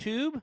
YouTube.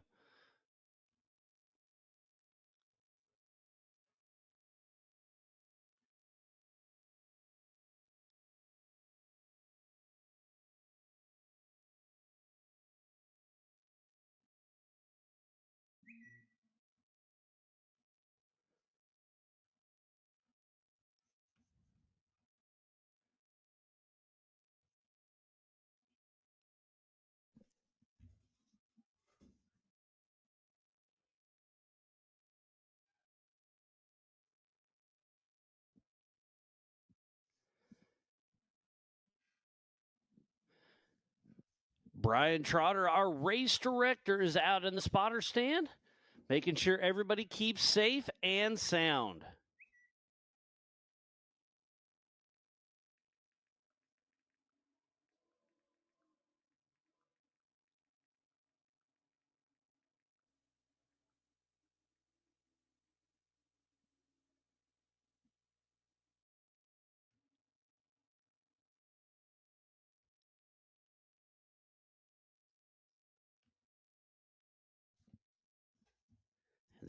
Brian Trotter, our race director, is out in the spotter stand, making sure everybody keeps safe and sound.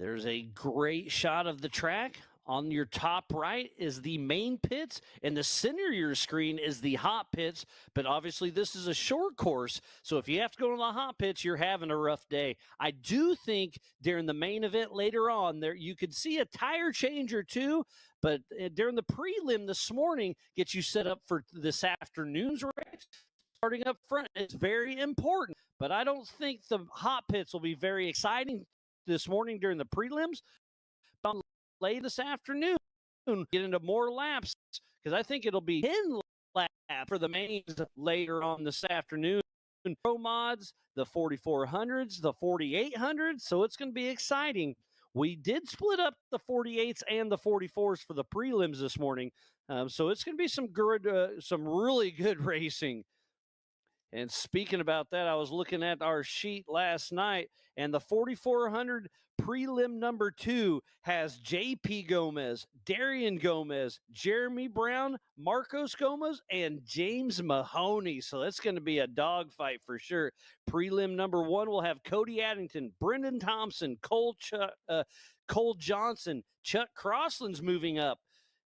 There's a great shot of the track. On your top right is the main pits, and the center of your screen is the hot pits. But obviously, this is a short course, so if you have to go to the hot pits, you're having a rough day. I do think during the main event later on, there you could see a tire change or two, but during the prelim this morning, gets you set up for this afternoon's race. Starting up front is very important, but I don't think the hot pits will be very exciting this morning during the prelims. Late this afternoon, get into more laps because I think it'll be 10 laps for the mains later on this afternoon. Pro mods, the 4400s, the 4800s, so it's going to be exciting. We did split up the 48s and the 44s for the prelims this morning, so it's going to be some really good racing. And speaking about that, I was looking at our sheet last night, and the 4400 prelim number 2 has JP Gomez, Darian Gomez, Jeremy Brown, Marcos Gomez, and James Mahoney. So that's going to be a dogfight for sure. Prelim number 1 will have Cody Addington, Brendan Thompson, Cole Johnson, Chuck Crossland's moving up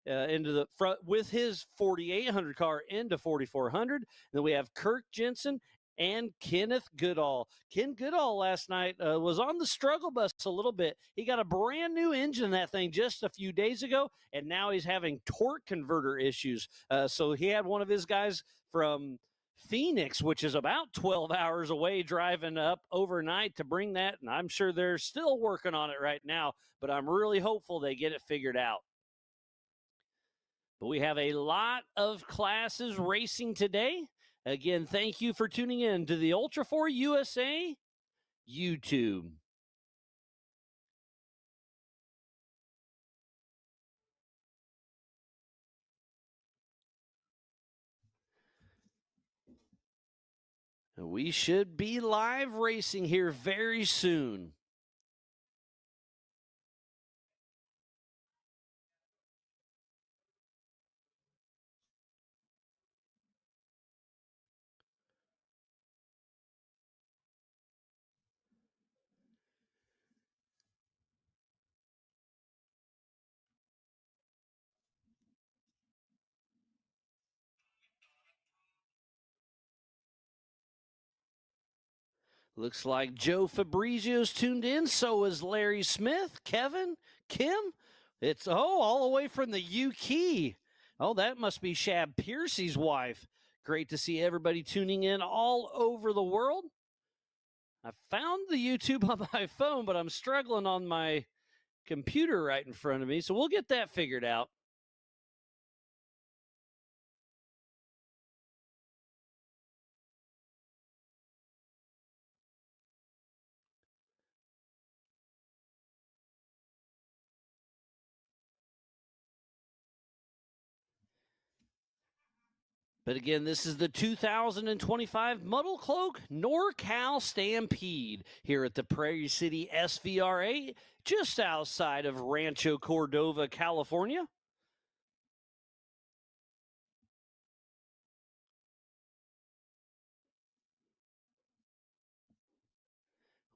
into the front with his 4800 car into 4400. Then we have Kirk Jensen and Kenneth Goodall. Ken Goodall last night was on the struggle bus a little bit. He got a brand new engine in that thing just a few days ago, and now he's having torque converter issues. So he had one of his guys from Phoenix, which is about 12 hours away, driving up overnight to bring that. And I'm sure they're still working on it right now, but I'm really hopeful they get it figured out. But we have a lot of classes racing today. Again, thank you for tuning in to the Ultra 4 USA YouTube. We should be live racing here very soon. Looks like Joe Fabrizio's tuned in. So is Larry Smith, Kevin, Kim. It's, all the way from the UK. Oh, that must be Shab Piercy's wife. Great to see everybody tuning in all over the world. I found the YouTube on my phone, but I'm struggling on my computer right in front of me. So we'll get that figured out. But again, this is the 2025 Muddle Cloak NorCal Stampede here at the Prairie City SVRA, just outside of Rancho Cordova, California.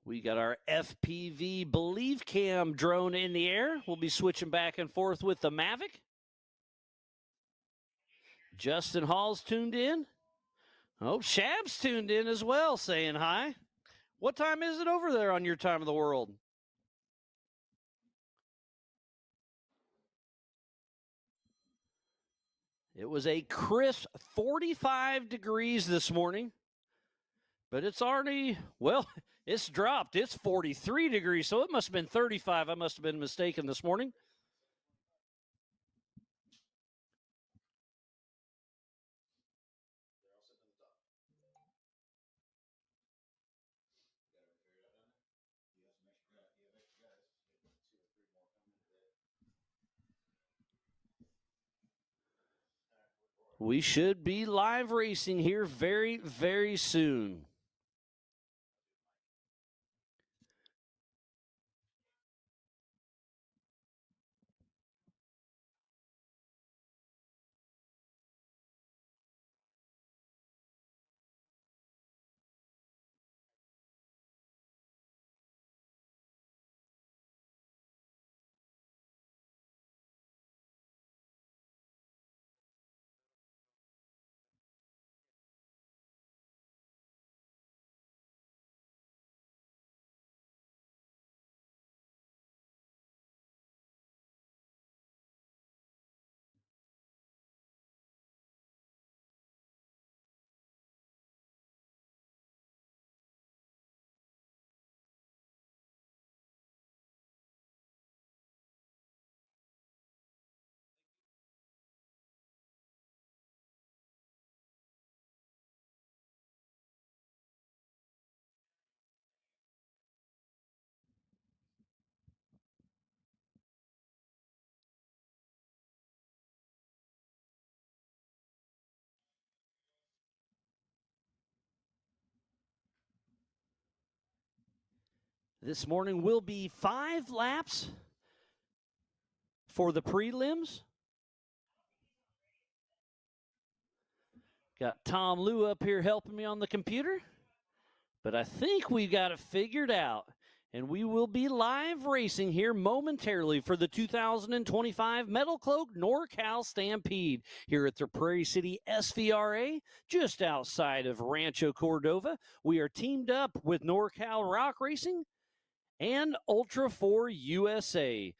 We got our FPV Believe Cam drone in the air. We'll be switching back and forth with the Mavic. Justin Hall's tuned in. Oh, Shab's tuned in as well, saying hi. What time is it over there on your time of the world? It was a crisp 45 degrees this morning, but it's already, well, it's dropped. It's 43 degrees, so it must have been 35. I must have been mistaken this morning. We should be live racing here very, very soon. This morning will be 5 laps for the prelims. Got Tom Liu up here helping me on the computer, but I think we got it figured out. And we will be live racing here momentarily for the 2025 Metal Cloak NorCal Stampede here at the Prairie City SVRA, just outside of Rancho Cordova. We are teamed up with NorCal Rock Racing and Ultra 4 USA.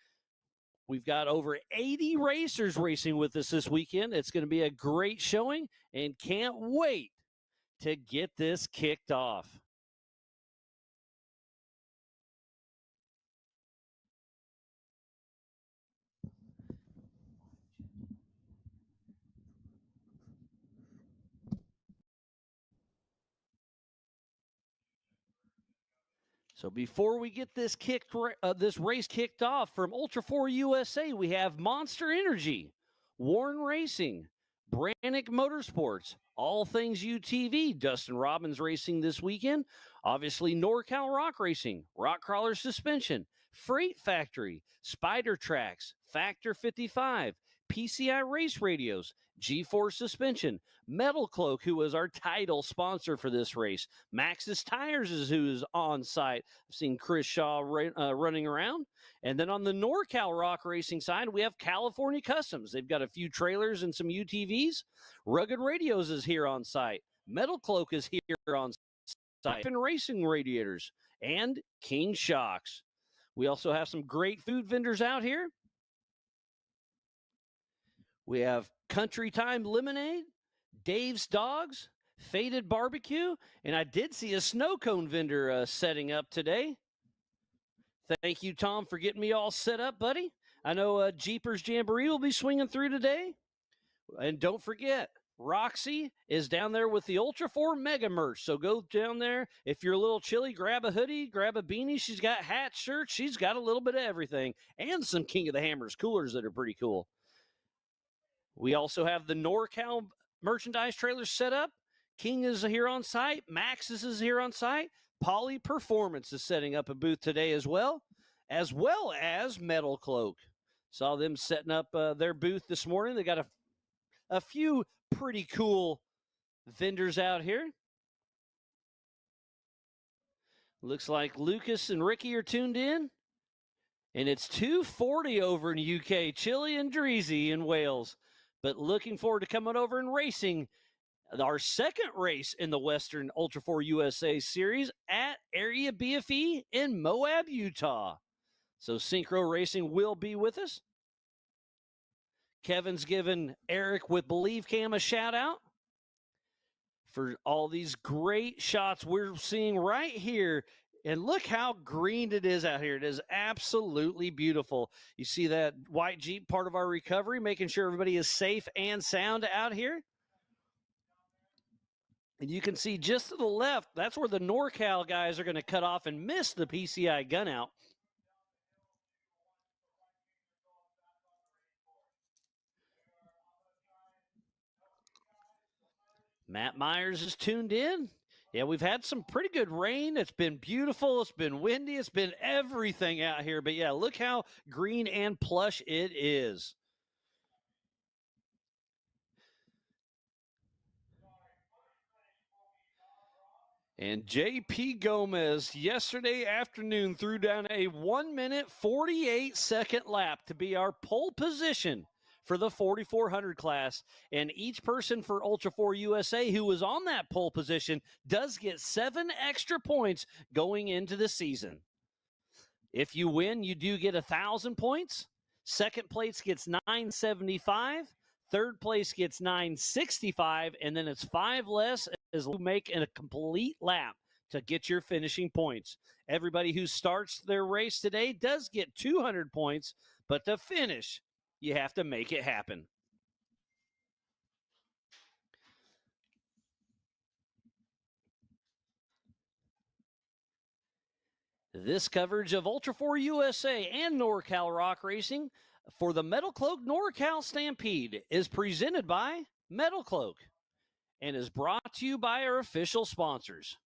We've got over 80 racers racing with us this weekend. It's going to be a great showing and can't wait to get this kicked off. So before we get this race kicked off from Ultra 4 USA, we have Monster Energy, Warren Racing, Brannick Motorsports, All Things UTV, Dustin Robbins Racing this weekend, obviously NorCal Rock Racing, Rock Crawler Suspension, Freight Factory, Spider Tracks, Factor 55, PCI Race Radios, G-Force Suspension, Metal Cloak, who is our title sponsor for this race, Maxxis Tires is who is on site. I've seen Chris Shaw running around. And then on the NorCal Rock Racing side, we have California Customs. They've got a few trailers and some UTVs. Rugged Radios is here on site. Metal Cloak is here on site. And Racing Radiators and King Shocks. We also have some great food vendors out here. We have Country Time Lemonade, Dave's Dogs, Faded Barbecue, and I did see a snow cone vendor setting up today. Thank you, Tom, for getting me all set up, buddy. I know Jeepers Jamboree will be swinging through today. And don't forget, Roxy is down there with the Ultra 4 Mega Merch. So go down there. If you're a little chilly, grab a hoodie, grab a beanie. She's got hats, shirts. She's got a little bit of everything. And some King of the Hammers coolers that are pretty cool. We also have the NorCal merchandise trailers set up. King is here on site. Maxxis is here on site. Poly Performance is setting up a booth today as well as Metal Cloak. Saw them setting up their booth this morning. They got a few pretty cool vendors out here. Looks like Lucas and Ricky are tuned in. And it's 2:40 over in UK, chilly and dreezy in Wales. But looking forward to coming over and racing our second race in the Western Ultra 4 USA Series at Area BFE in Moab, Utah. So Synchro Racing will be with us. Kevin's given Eric with Believe Cam a shout out for all these great shots we're seeing right here. And look how green it is out here. It is absolutely beautiful. You see that white Jeep, part of our recovery, making sure everybody is safe and sound out here. And you can see just to the left, that's where the NorCal guys are going to cut off and miss the PCI gun out. Matt Myers is tuned in. Yeah, we've had some pretty good rain. It's been beautiful. It's been windy. It's been everything out here. But yeah, look how green and plush it is. And JP Gomez yesterday afternoon threw down a 1-minute 48-second lap to be our pole position for the 4,400 class. And each person for Ultra 4 USA who was on that pole position does get 7 extra points going into the season. If you win, you do get 1,000 points. Second place gets 975. Third place gets 965, and then it's 5 less as you make a complete lap to get your finishing points. Everybody who starts their race today does get 200 points, but to finish, you have to make it happen. This coverage of Ultra 4 USA and NorCal Rock Racing for the Metal Cloak NorCal Stampede is presented by Metal Cloak and is brought to you by our official sponsors,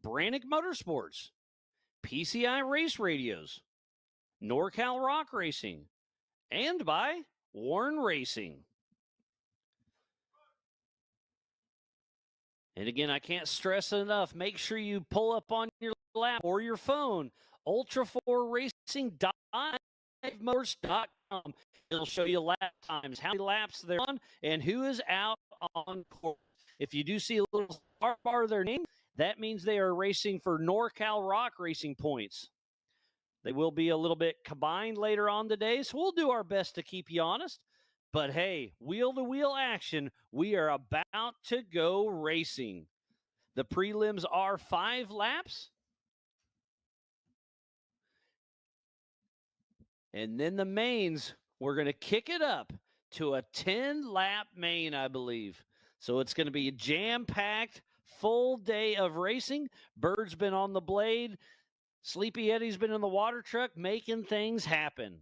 Brannick Motorsports, PCI Race Radios, NorCal Rock Racing, and by Warren Racing. And again, I can't stress enough, make sure you pull up on your lap or your phone, ultra4racing.livemotors.com. It'll show you lap times, how many laps they're on, and who is out on course. If you do see a little star bar of their name, that means they are racing for NorCal Rock Racing points. They will be a little bit combined later on today, so we'll do our best to keep you honest. But hey, wheel-to-wheel action, we are about to go racing. The prelims are 5 laps. And then the mains, we're going to kick it up to a 10-lap main, I believe. So it's going to be a jam-packed, full day of racing. Bird's been on the blade. Sleepy Eddie's been in the water truck making things happen.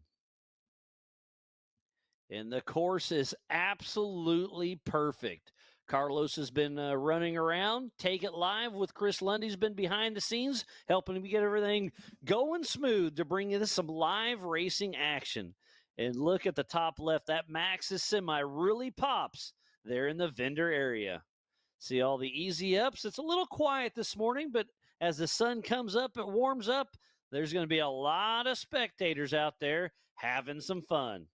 And the course is absolutely perfect. Carlos has been running around. Take It Live with Chris Lundy's been behind the scenes, helping him get everything going smooth to bring you some live racing action. And look at the top left. That Maxxis semi really pops there in the vendor area. See all the easy ups. It's a little quiet this morning, but as the sun comes up, it warms up. There's going to be a lot of spectators out there having some fun.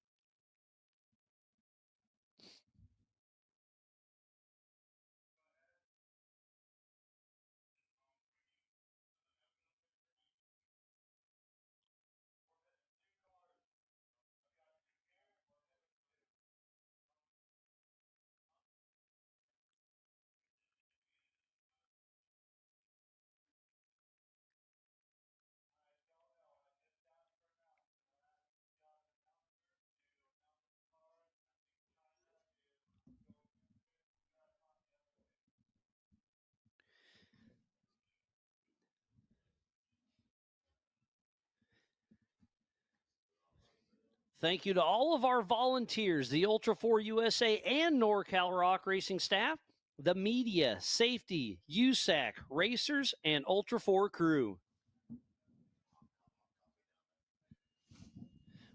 Thank you to all of our volunteers, the Ultra 4 USA and NorCal Rock Racing staff, the media, safety, USAC, racers, and Ultra 4 crew.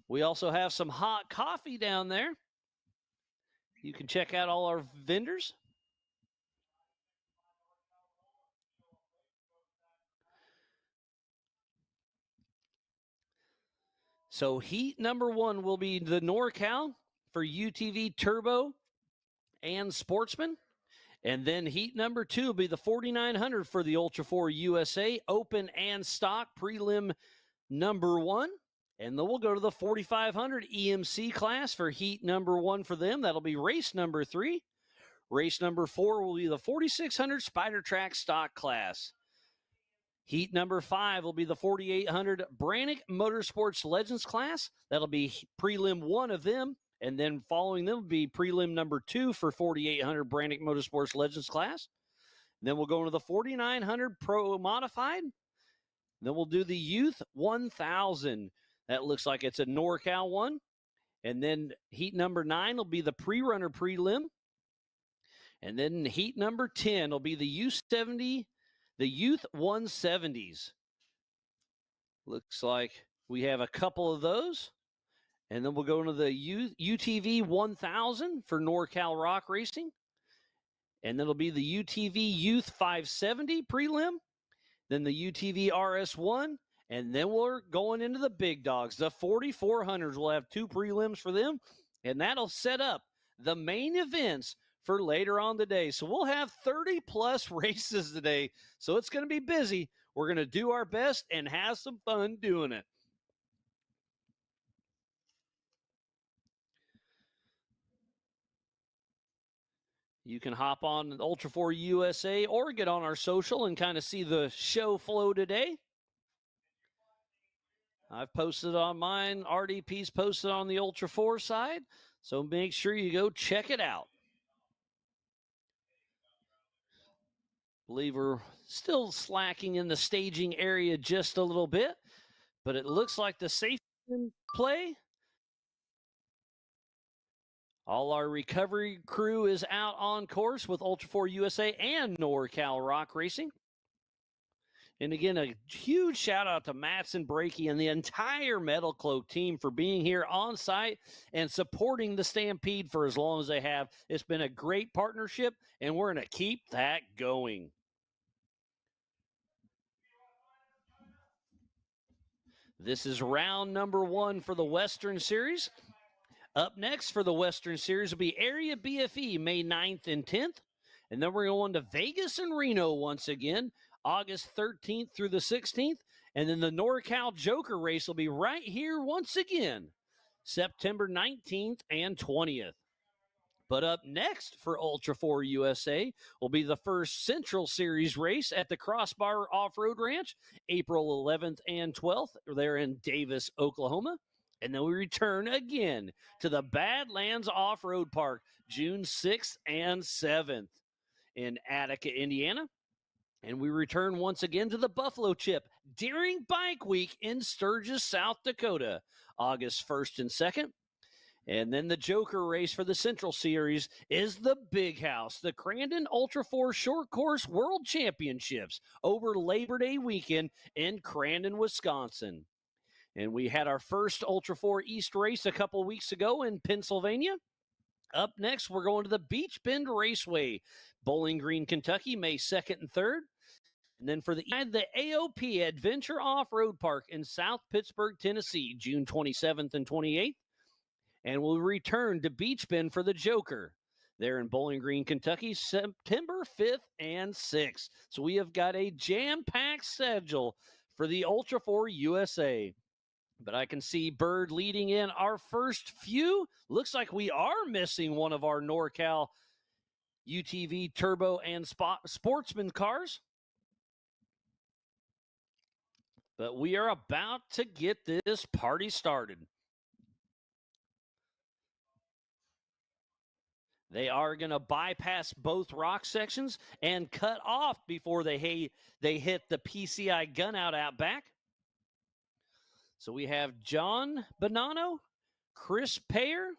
We also have some hot coffee down there. You can check out all our vendors. So heat number 1 will be the NorCal for UTV Turbo and Sportsman. And then heat number 2 will be the 4900 for the Ultra 4 USA Open and Stock Prelim number 1. And then we'll go to the 4500 EMC class for heat number 1 for them. That'll be race number 3. Race number 4 will be the 4600 Spider Track Stock class. Heat number 5 will be the 4800 Brannick Motorsports Legends class. That'll be prelim 1 of them. And then following them will be prelim number 2 for 4800 Brannick Motorsports Legends class. Then we'll go into the 4900 Pro Modified. Then we'll do the Youth 1000. That looks like it's a NorCal one. And then heat number 9 will be the pre-runner prelim. And then heat number 10 will be the U70, the Youth 170s. Looks like we have a couple of those. And then we'll go into the UTV 1000 for NorCal Rock Racing. And then it'll be the UTV Youth 570 prelim. Then the UTV RS1. And then we're going into the big dogs. The 4400s will have 2 prelims for them. And that'll set up the main events for later on today. So we'll have 30 plus races today. So it's going to be busy. We're going to do our best and have some fun doing it. You can hop on Ultra 4 USA or get on our social and kind of see the show flow today. I've posted on mine. RDP's posted on the Ultra 4 side. So make sure you go check it out. Believe we're still slacking in the staging area just a little bit, but it looks like the safety in play. All our recovery crew is out on course with Ultra 4 USA and NorCal Rock Racing. And again, a huge shout out to Mattson Brakey and the entire Metal Cloak team for being here on site and supporting the Stampede for as long as they have. It's been a great partnership, and we're going to keep that going. This is round number 1 for the Western Series. Up next for the Western Series will be Area BFE May 9th and 10th. And then we're going to Vegas and Reno once again, August 13th through the 16th. And then the NorCal Joker race will be right here once again, September 19th and 20th. But up next for Ultra 4 USA will be the first Central Series race at the Crossbar Off-Road Ranch, April 11th and 12th. They're in Davis, Oklahoma. And then we return again to the Badlands Off-Road Park, June 6th and 7th in Attica, Indiana. And we return once again to the Buffalo Chip Deering Bike Week in Sturgis, South Dakota, August 1st and 2nd. And then the Joker race for the Central Series is the Big House, the Crandon Ultra 4 Short Course World Championships over Labor Day weekend in Crandon, Wisconsin. And we had our first Ultra 4 East race a couple weeks ago in Pennsylvania. Up next, we're going to the Beach Bend Raceway, Bowling Green, Kentucky, May 2nd and 3rd. And then for the AOP Adventure Off-Road Park in South Pittsburgh, Tennessee, June 27th and 28th. And we'll return to Beach Bend for the Joker. They're in Bowling Green, Kentucky, September 5th and 6th. So we have got a jam-packed schedule for the Ultra 4 USA. But I can see Bird leading in our first few. Looks like we are missing one of our NorCal UTV Turbo and Sportsman cars. But we are about to get this party started. They are going to bypass both rock sections and cut off before they hit the PCI gun out back. So we have John Bonanno, Chris Payer,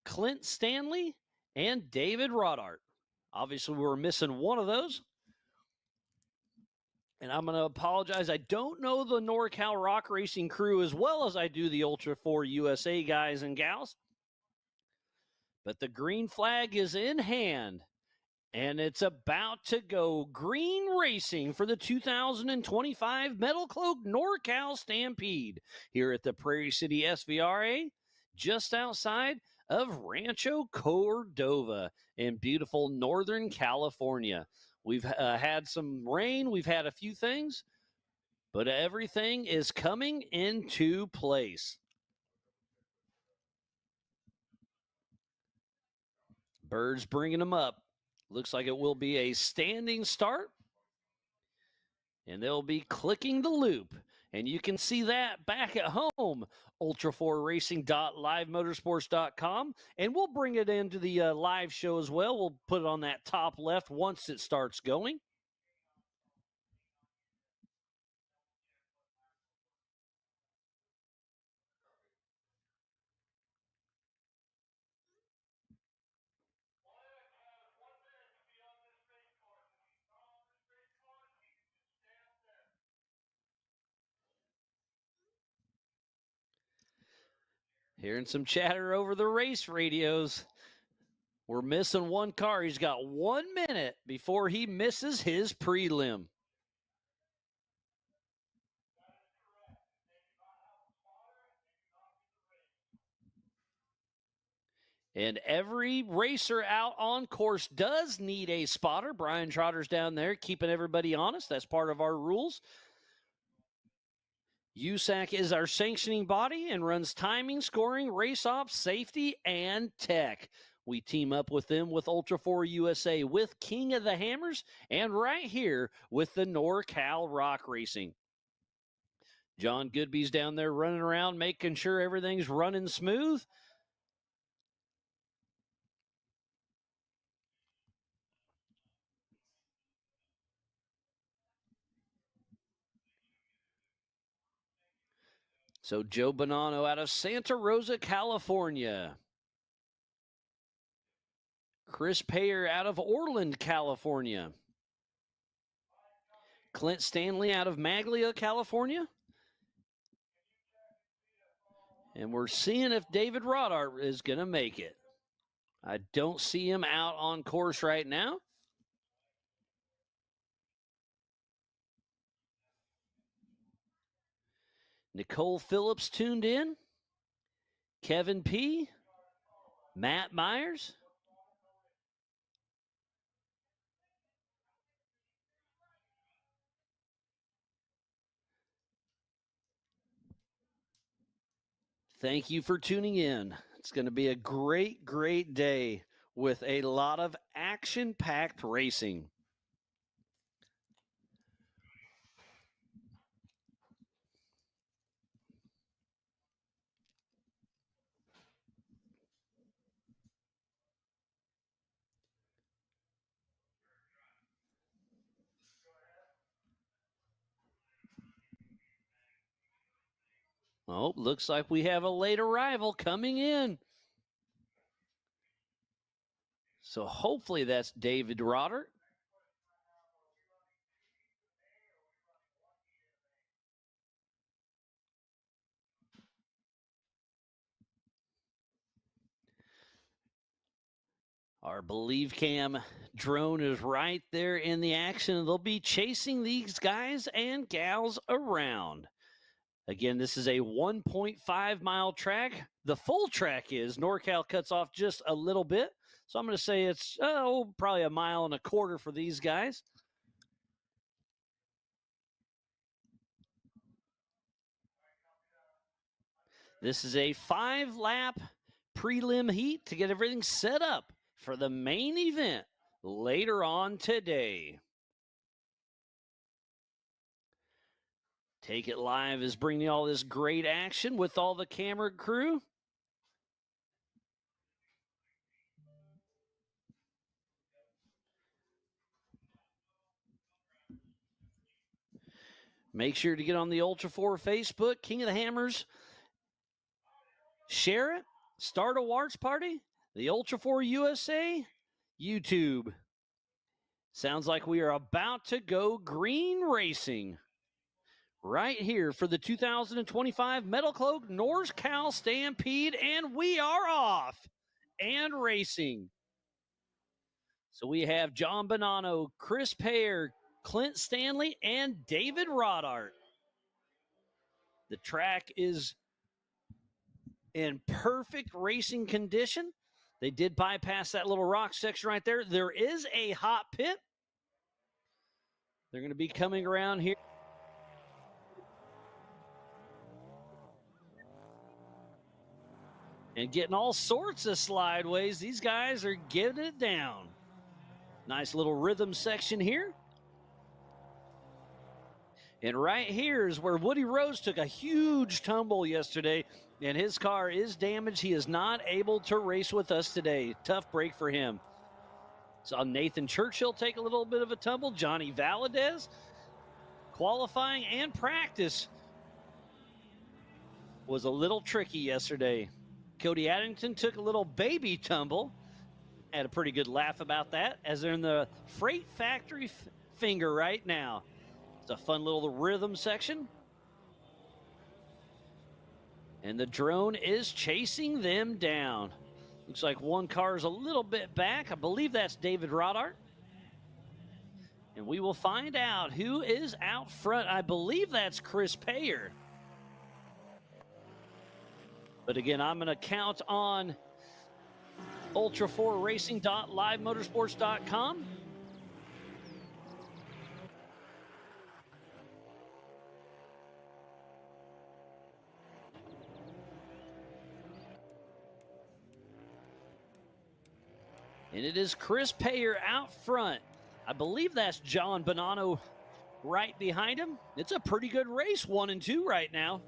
Clint Stanley, and David Rodart. Obviously, we're missing one of those. And I'm going to apologize. I don't know the NorCal Rock Racing crew as well as I do the Ultra 4 USA guys and gals. But the green flag is in hand. And it's about to go green racing for the 2025 Metal Cloak NorCal Stampede here at the Prairie City SVRA, just outside of Rancho Cordova in beautiful Northern California. We've had some rain, we've had a few things, but everything is coming into place. Birds bringing them up. Looks like it will be a standing start. And they'll be clicking the loop. And you can see that back at home, ultra4racing.livemotorsports.com. And we'll bring it into the live show as well. We'll put it on that top left once it starts going. Hearing some chatter over the race radios. We're missing one car. He's got 1 minute before he misses his prelim. And every racer out on course does need a spotter. Brian Trotter's down there keeping everybody honest. That's part of our rules. USAC is our sanctioning body and runs timing, scoring, race ops, safety, and tech. We team up with them with Ultra 4 USA, with King of the Hammers, and right here with the NorCal Rock Racing. John Goodby's down there running around, making sure everything's running smooth. So Joe Bonanno out of Santa Rosa, California. Chris Payer out of Orland, California. Clint Stanley out of Maglia, California. And we're seeing if David Rodart is going to make it. I don't see him out on course right now. Nicole Phillips tuned in. Kevin P. Matt Myers. Thank you for tuning in. It's going to be a great, great day with a lot of action-packed racing. Oh, looks like we have a late arrival coming in. So hopefully that's David Rodert. Our Believe Cam drone is right there in the action. They'll be chasing these guys and gals around. Again, this is a 1.5 mile track. The full track is NorCal cuts off just a little bit. So I'm going to say it's probably a mile and a quarter for these guys. This is a 5-lap prelim heat to get everything set up for the main event later on today. Take It Live is bringing all this great action with all the camera crew. Make sure to get on the Ultra 4 Facebook, King of the Hammers. Share it. Start a watch party. The Ultra 4 USA YouTube. Sounds like we are about to go green racing right here for the 2025 Metal Cloak NorCal Stampede, and we are off and racing. So we have John Bonanno, Chris Payer, Clint Stanley, and David Rodart. The track is in perfect racing condition. They did bypass that little rock section right there. There is a hot pit. They're going to be coming around here. And getting all sorts of slideways. These guys are getting it down. Nice little rhythm section here. And right here is where Woody Rose took a huge tumble yesterday, and his car is damaged. He is not able to race with us today. Tough break for him. Saw Nathan Churchill take a little bit of a tumble. Johnny Valadez, qualifying and practice was a little tricky yesterday. Cody Addington took a little baby tumble. Had a pretty good laugh about that as they're in the Freight Factory finger right now. It's a fun little rhythm section. And the drone is chasing them down. Looks like one car is a little bit back. I believe that's David Rodart. And we will find out who is out front. I believe that's Chris Payer. But again, I'm going to count on ultra4racing.livemotorsports.com. And it is Chris Payer out front. I believe that's John Bonanno right behind him. It's a pretty good race, 1 and 2 right now.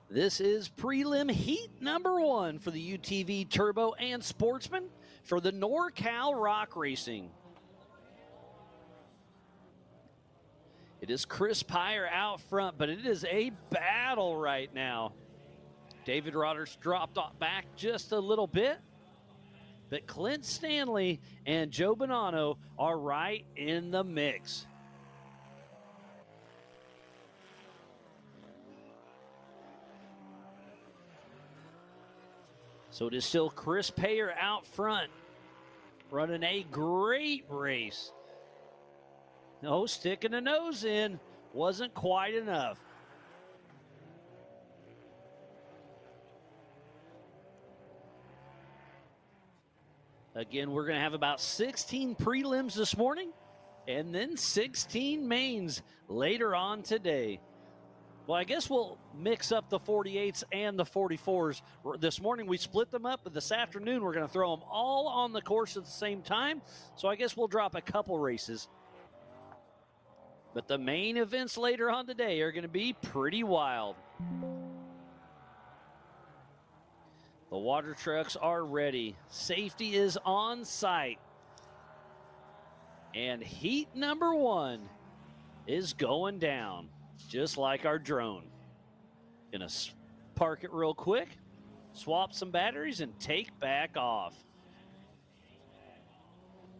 This is prelim heat number 1 for the UTV Turbo and Sportsman for the NorCal Rock Racing. It is Chris Payer out front, but it is a battle right now. David Rodart's dropped back just a little bit, but Clint Stanley and Joe Bonanno are right in the mix. So it is still Chris Payer out front, running a great race. No, sticking a nose in wasn't quite enough. Again, we're going to have about 16 prelims this morning and then 16 mains later on today. Well, I guess we'll mix up the 48s and the 44s. This morning we split them up, but this afternoon we're going to throw them all on the course at the same time. So I guess we'll drop a couple races. But the main events later on today are going to be pretty wild. The water trucks are ready. Safety is on site. And heat number 1 is going down, just like our drone. Gonna park it real quick, swap some batteries, and take back off.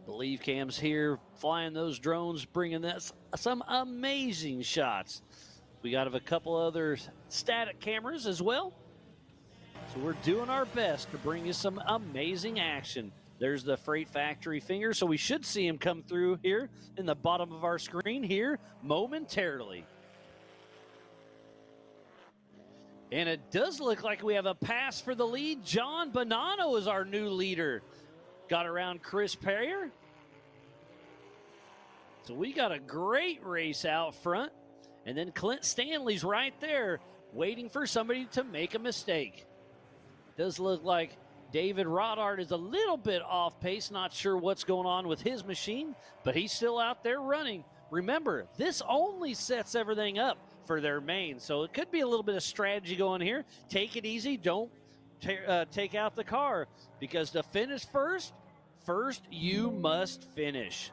The leave cams here, flying those drones, bringing us some amazing shots. We got a couple other static cameras as well. So we're doing our best to bring you some amazing action. There's the Freight Factory finger, so we should see him come through here in the bottom of our screen here momentarily. And it does look like we have a pass for the lead. John Bonanno is our new leader. Got around Chris Payer. So we got a great race out front. And then Clint Stanley's right there waiting for somebody to make a mistake. Does look like David Rodart is a little bit off pace. Not sure what's going on with his machine, but he's still out there running. Remember, this only sets everything up for their main. So it could be a little bit of strategy going here. Take it easy. Don't take out the car, because to finish first you must finish.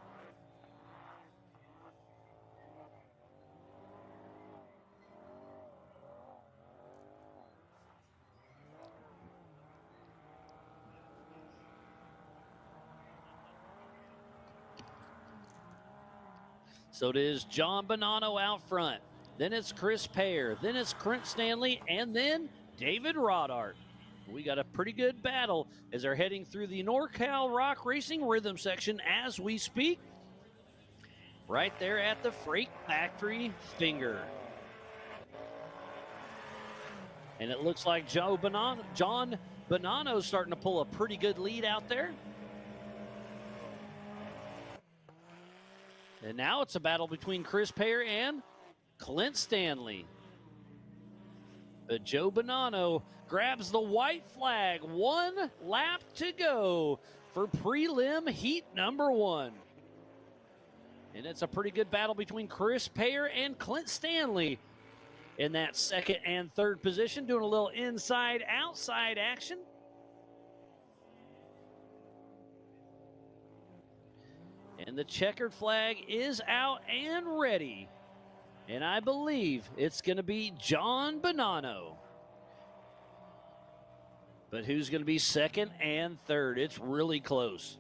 So it is John Bonanno out front. Then it's Chris Payer. Then it's Clint Stanley. And then David Rodart. We got a pretty good battle as they're heading through the NorCal Rock Racing Rhythm section as we speak. Right there at the Freight Factory finger. And it looks like John Bonanno's starting to pull a pretty good lead out there. And now it's a battle between Chris Payer and Clint Stanley. But Joe Bonanno grabs the white flag. 1 lap to go for prelim heat number 1. And it's a pretty good battle between Chris Payer and Clint Stanley in that second and third position, doing a little inside-outside action. And the checkered flag is out and ready. And I believe it's going to be John Bonanno. But who's going to be second and third? It's really close.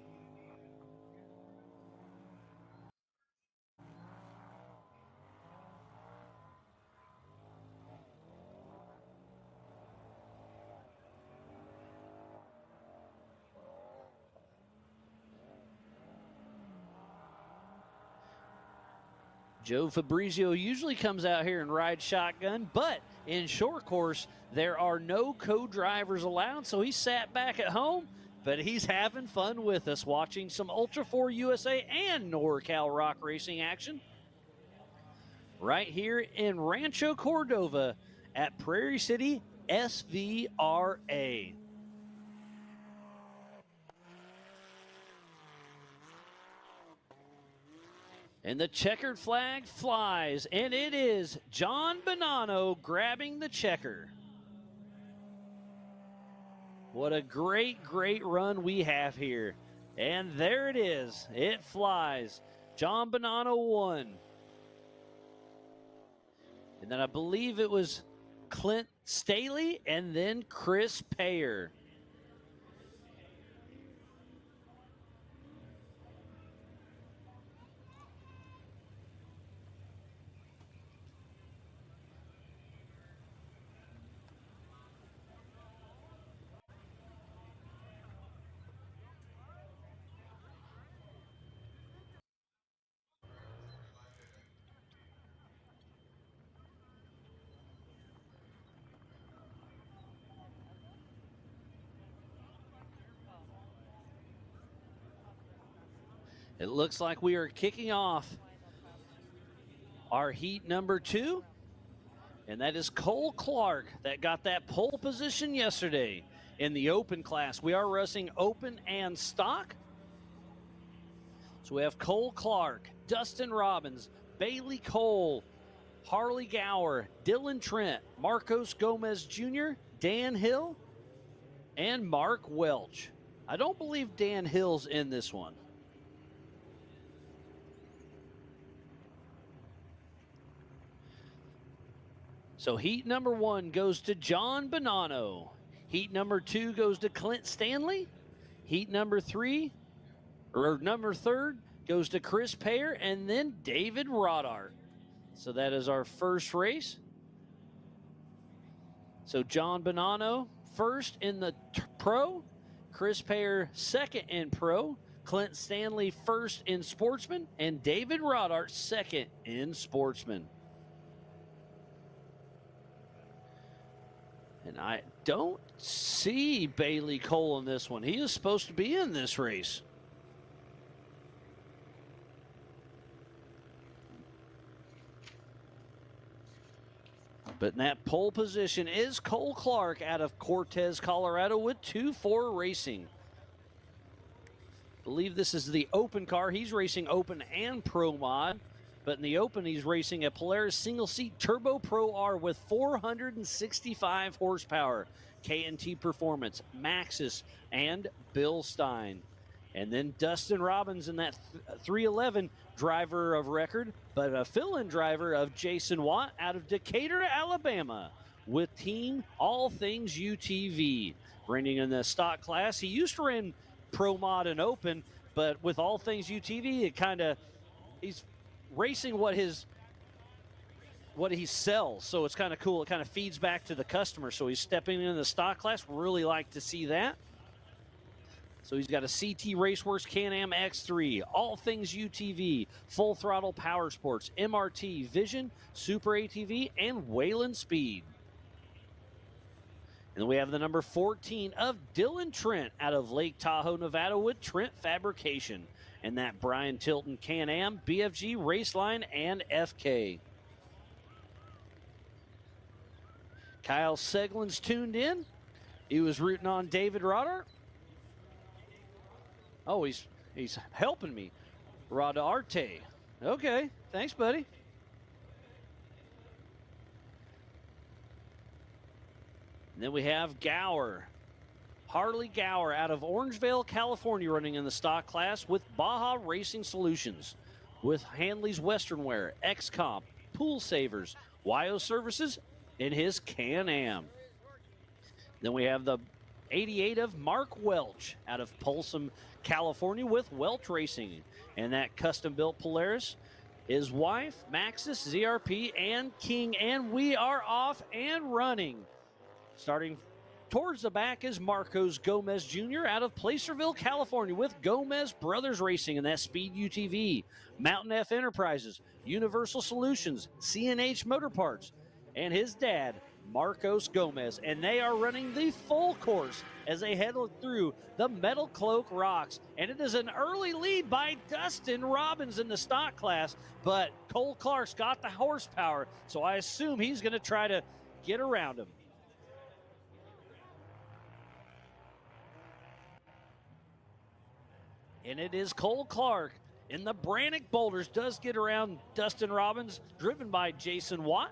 Joe Fabrizio usually comes out here and rides shotgun, but in short course, there are no co-drivers allowed, so he sat back at home, but he's having fun with us, watching some Ultra 4 USA and NorCal Rock Racing action right here in Rancho Cordova at Prairie City SVRA. And the checkered flag flies, and it is John Bonanno grabbing the checker. What a great, great run we have here. And there it is. It flies. John Bonanno won. And then I believe it was Clint Staley and then Chris Payer. It looks like we are kicking off our heat number 2. And that is Cole Clark that got that pole position yesterday in the open class. We are racing open and stock. So we have Cole Clark, Dustin Robbins, Bailey Cole, Harley Gower, Dylan Trent, Marcos Gomez Jr., Dan Hill, and Mark Welch. I don't believe Dan Hill's in this one. So heat number 1 goes to John Bonanno. Heat number 2 goes to Clint Stanley. Heat number 3, or number 3rd, goes to Chris Payer and then David Rodart. So that is our first race. So John Bonanno first in the pro, Chris Payer second in pro, Clint Stanley first in sportsman, and David Rodart second in sportsman. And I don't see Bailey Cole in this one. He is supposed to be in this race. But in that pole position is Cole Clark out of Cortez, Colorado with 2-4 Racing. I believe this is the open car. He's racing open and pro mod. But in the open, he's racing a Polaris single-seat Turbo Pro R with 465 horsepower. K&T Performance, Maxis, and Bill Stein. And then Dustin Robbins in that 311 driver of record, but a fill-in driver of Jason Watt out of Decatur, Alabama, with team All Things UTV. Running in the stock class. He used to run Pro Mod and Open, but with All Things UTV, he's racing what he sells. So it's kind of cool. It kind of feeds back to the customer. So he's stepping in the stock class. Really like to see that. So he's got a CT Raceworks Can-Am X3, All Things UTV, Full Throttle Power Sports, MRT, Vision, Super ATV, and Wayland Speed. And then we have the number 14 of Dylan Trent out of Lake Tahoe, Nevada with Trent Fabrication. And that Brian Tilton Can-Am, BFG, Raceline, and FK. Kyle Seglin's tuned in. He was rooting on David Rodart. Oh, he's helping me. Rodarte. Okay, thanks, buddy. And then we have Gower. Harley Gower out of Orangevale, California, running in the stock class with Baja Racing Solutions, with Hanley's Western Wear, X-Comp, Pool Savers, YO Services, in his Can-Am. Then we have the 88 of Mark Welch out of Folsom, California with Welch Racing. And that custom-built Polaris, his wife, Maxis, ZRP, and King. And we are off and running. Starting towards the back is Marcos Gomez Jr. out of Placerville, California with Gomez Brothers Racing and that Speed UTV, Mountain F Enterprises, Universal Solutions, CNH Motor Parts, and his dad, Marcos Gomez. And they are running the full course as they head through the Metal Cloak Rocks. And it is an early lead by Dustin Robbins in the stock class, but Cole Clark's got the horsepower, so I assume he's going to try to get around him. And it is Cole Clark in the Brannock Boulders, does get around Dustin Robbins, driven by Jason Watt.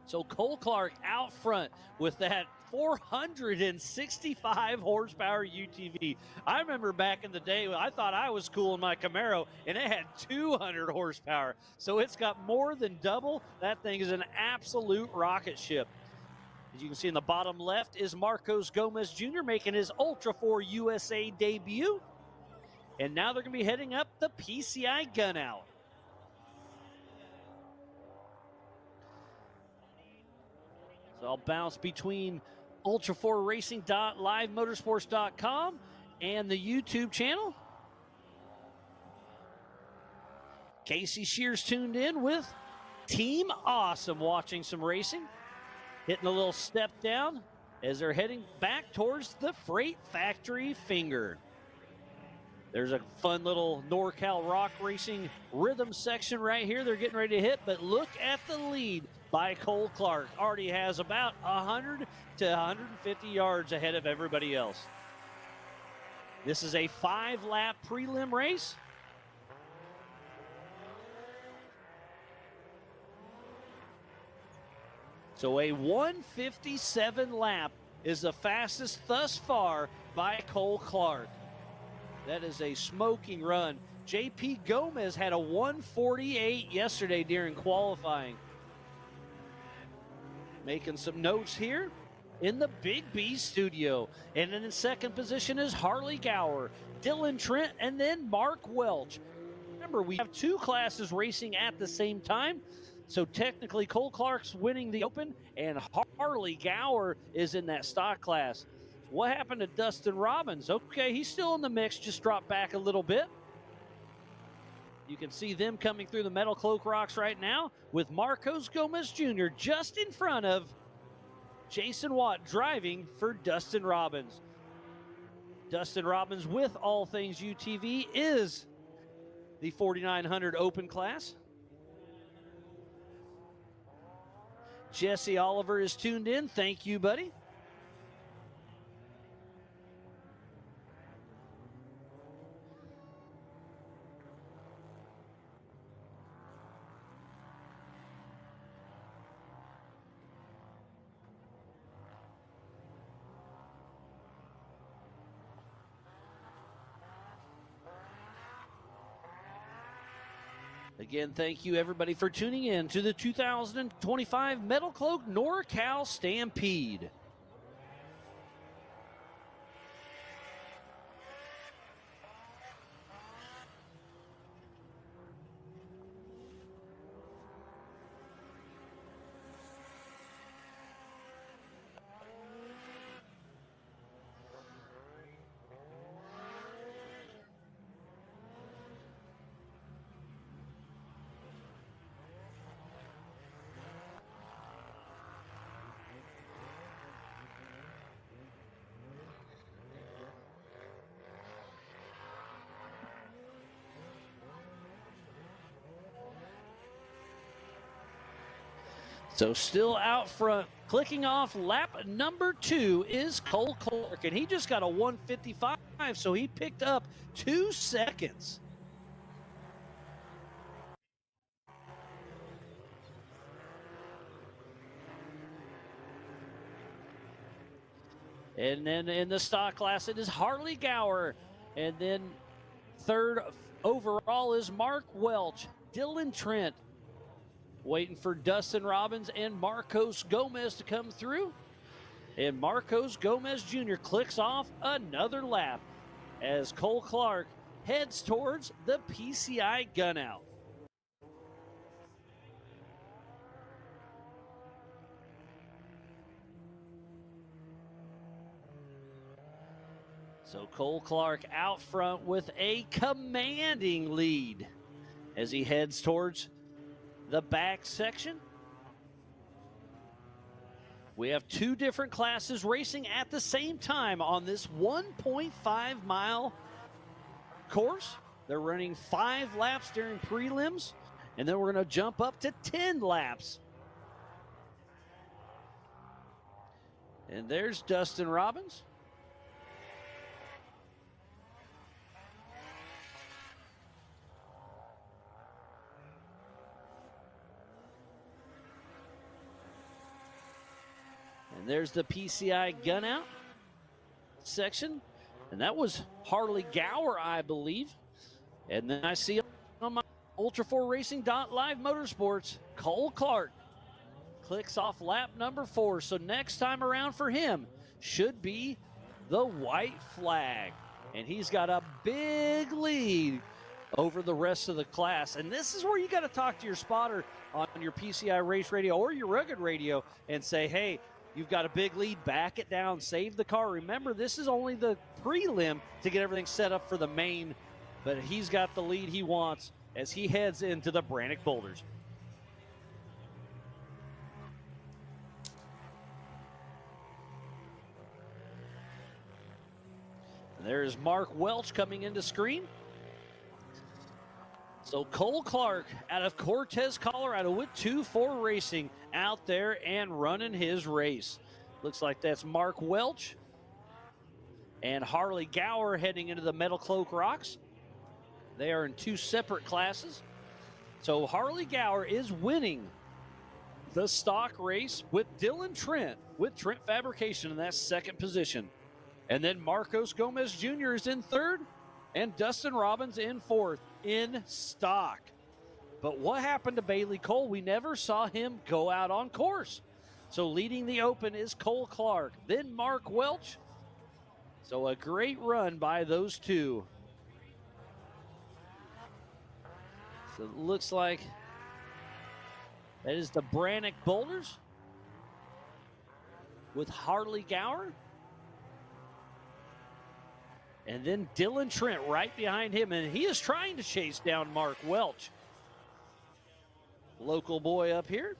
So Cole Clark out front with that 465 horsepower UTV. I remember back in the day, I thought I was cool in my Camaro, and it had 200 horsepower. So it's got more than double. That thing is an absolute rocket ship. As you can see in the bottom left is Marcos Gomez Jr. making his Ultra 4 USA debut. And now they're going to be heading up the PCI gun out. So I'll bounce between ultra4racing.livemotorsports.com and the YouTube channel. Casey Shears tuned in with Team Awesome, watching some racing. Hitting a little step down as they're heading back towards the Freight Factory Finger. There's a fun little NorCal Rock Racing rhythm section right here. They're getting ready to hit, but look at the lead by Cole Clark. Already has about 100 to 150 yards ahead of everybody else. This is a 5-lap prelim race. So a 157 lap is the fastest thus far by Cole Clark. That is a smoking run. JP Gomez had a 148 yesterday during qualifying. Making some notes here in the Big B studio. And in the second position is Harley Gower, Dylan Trent, and then Mark Welch. Remember, we have two classes racing at the same time. So technically, Cole Clark's winning the Open, and Harley Gower is in that stock class. What happened to Dustin Robbins? Okay, he's still in the mix, just dropped back a little bit. You can see them coming through the Metal Cloak Rocks right now with Marcos Gomez Jr. just in front of Jason Watt driving for Dustin Robbins. Dustin Robbins with All Things UTV is the 4900 Open class. Jesse Oliver is tuned in. Thank you, buddy. Again, thank you everybody for tuning in to the 2025 Metal Cloak NorCal Stampede. So still out front, clicking off lap number 2 is Cole Clark, and he just got a 1:55, so he picked up 2 seconds. And then in the stock class, it is Harley Gower, and then third overall is Mark Welch, Dylan Trent, waiting for Dustin Robbins and Marcos Gomez to come through. And Marcos Gomez Jr. clicks off another lap as Cole Clark heads towards the PCI gun out. So Cole Clark out front with a commanding lead as he heads towards the back section. We have 2 different classes racing at the same time on this 1.5 mile course. They're running 5 laps during prelims, and then we're going to jump up to 10 laps. And there's Dustin Robbins. And there's the PCI gun out section. And that was Harley Gower, I believe. And then I see on my Ultra4Racing.live Motorsports, Cole Clark clicks off lap number 4. So next time around for him should be the white flag. And he's got a big lead over the rest of the class. And this is where you got to talk to your spotter on your PCI race radio or your rugged radio and say, hey, you've got a big lead, back it down, save the car. Remember, this is only the prelim to get everything set up for the main, but he's got the lead he wants as he heads into the Brannock Boulders. And there's Mark Welch coming into screen. So Cole Clark out of Cortez, Colorado with 2-4 Racing out there and running his race. Looks like that's Mark Welch and Harley Gower heading into the Metal Cloak Rocks. They are in 2 separate classes. So Harley Gower is winning the stock race with Dylan Trent with Trent Fabrication in that 2nd position. And then Marcos Gomez Jr. is in 3rd and Dustin Robbins in 4th in stock. But what happened to Bailey Cole? We never saw him go out on course. So leading the open is Cole Clark, then Mark Welch. So a great run by those 2. So it looks like that is the Brannock Boulders with Harley Gower. And then Dylan Trent right behind him, and he is trying to chase down Mark Welch. Local boy up here.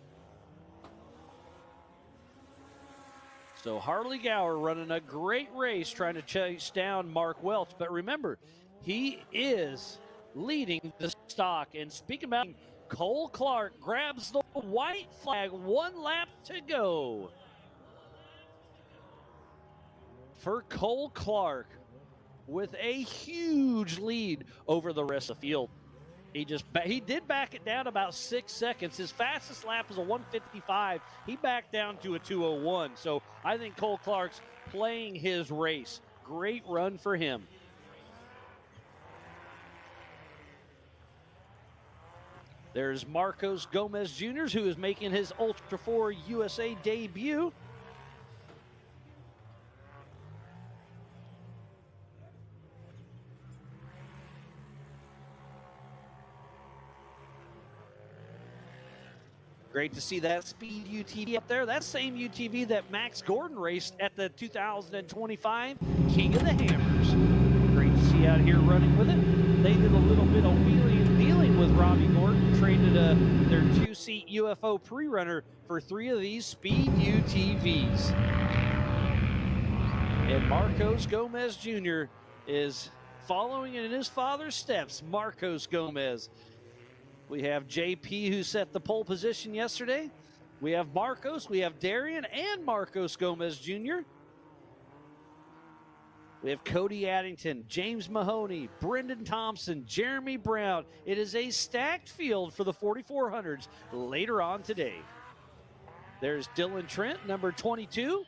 So Harley Gower running a great race trying to chase down Mark Welch. But remember, he is leading the stock. And speaking about Cole Clark grabs the white flag, 1 lap to go for Cole Clark with a huge lead over the rest of the field. He did back it down about 6 seconds. His fastest lap was a 1:55. He backed down to a 2:01. So I think Cole Clark's playing his race. Great run for him. There's Marcos Gomez Jr., who is making his Ultra 4 USA debut. Great to see that speed UTV up there. That same UTV that Max Gordon raced at the 2025 King of the Hammers. Great to see out here running with it. They did a little bit of wheeling and dealing with Robbie Gordon, traded their 2-seat UFO pre-runner for 3 of these speed UTVs. And Marcos Gomez Jr. is following in his father's steps. Marcos Gomez. We have JP, who set the pole position yesterday. We have Marcos, we have Darian, and Marcos Gomez Jr. We have Cody Addington, James Mahoney, Brendan Thompson, Jeremy Brown. It is a stacked field for the 4400s later on today. There's Dylan Trent, number 22.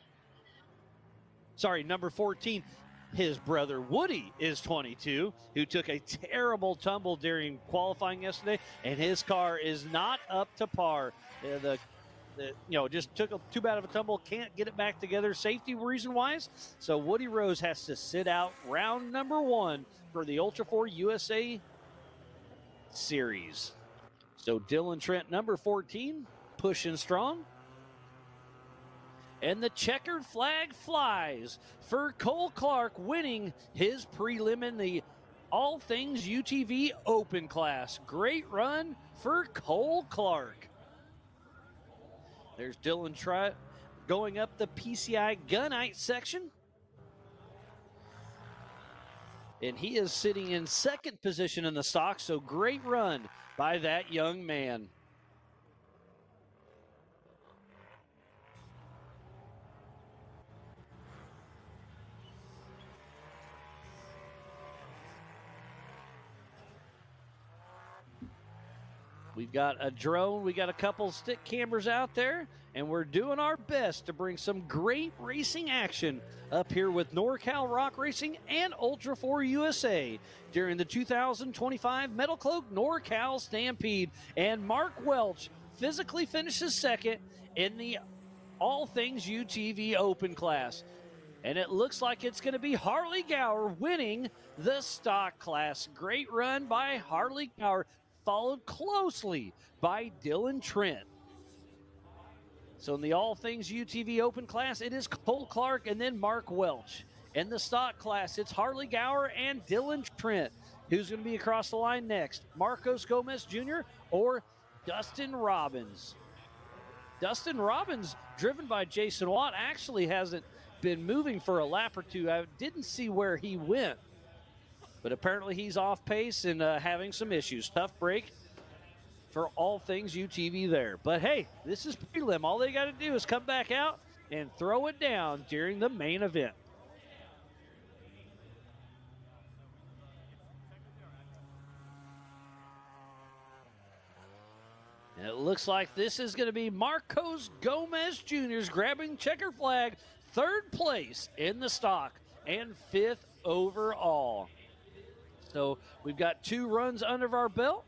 Sorry, number 14. His brother Woody is 22, who took a terrible tumble during qualifying yesterday, and his car is not up to par. Just took too bad of a tumble, can't get it back together safety reason wise. So Woody Rose has to sit out round number 1 for the Ultra 4 USA Series. So Dylan Trent, number 14, pushing strong. And the checkered flag flies for Cole Clark, winning his prelim in the All Things UTV Open class. Great run for Cole Clark. There's Dylan Trent going up the PCI Gunite section. And he is sitting in second position in the stock, so great run by that young man. We've got a drone, we got a couple stick cameras out there, and we're doing our best to bring some great racing action up here with NorCal Rock Racing and Ultra 4 USA during the 2025 Metal Cloak NorCal Stampede. And Mark Welch physically finishes second in the All Things UTV Open class. And it looks like it's going to be Harley Gower winning the stock class. Great run by Harley Gower, followed closely by Dylan Trent. So in the All Things UTV Open class, it is Cole Clark and then Mark Welch. In the stock class, it's Harley Gower and Dylan Trent. Who's going to be across the line next? Marcos Gomez Jr. or Dustin Robbins? Dustin Robbins, driven by Jason Watt, actually hasn't been moving for a lap or two. I didn't see where he went, but apparently he's off pace and having some issues. Tough break for All Things UTV there. But hey, this is prelim. All they got to do is come back out and throw it down during the main event. And it looks like this is going to be Marcos Gomez Jr.'s grabbing checker flag, third place in the stock and fifth overall. So we've got 2 runs under our belt.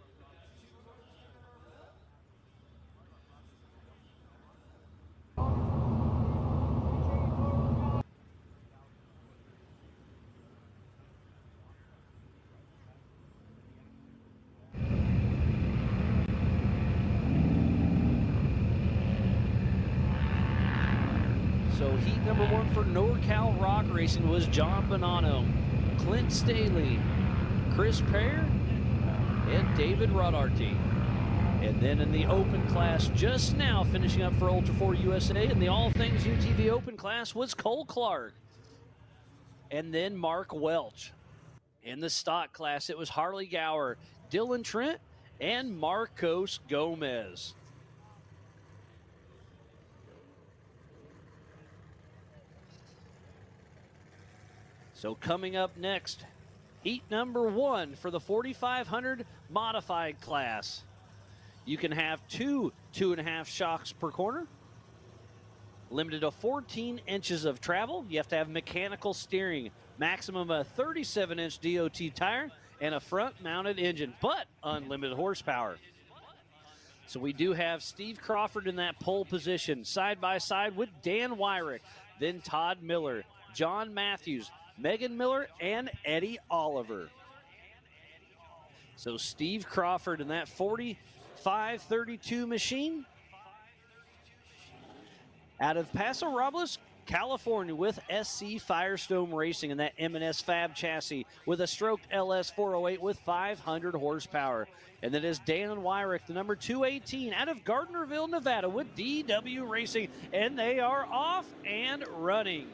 So heat number 1 for NorCal Rock Racing was John Bonanno, Clint Staley, Chris Pear, and David Rodarty. And then in the open class, just now finishing up for Ultra 4 USA in the All Things UTV Open class was Cole Clark. And then Mark Welch. In the stock class, it was Harley Gower, Dylan Trent, and Marcos Gomez. So coming up next, heat number 1 for the 4500 modified class. You can have 2 2.5 shocks per corner. Limited to 14 inches of travel. You have to have mechanical steering. Maximum a 37-inch DOT tire and a front-mounted engine, but unlimited horsepower. So we do have Steve Crawford in that pole position, side by side with Dan Wyrick, then Todd Miller, John Matthews, Megan Miller, and Eddie Oliver. So Steve Crawford in that 4532 machine out of Paso Robles, California, with SC Firestone Racing in that M&S Fab chassis with a stroked LS 408 with 500 horsepower. And then is Dan Wyrick, the number 218 out of Gardnerville, Nevada with DW Racing. And they are off and running.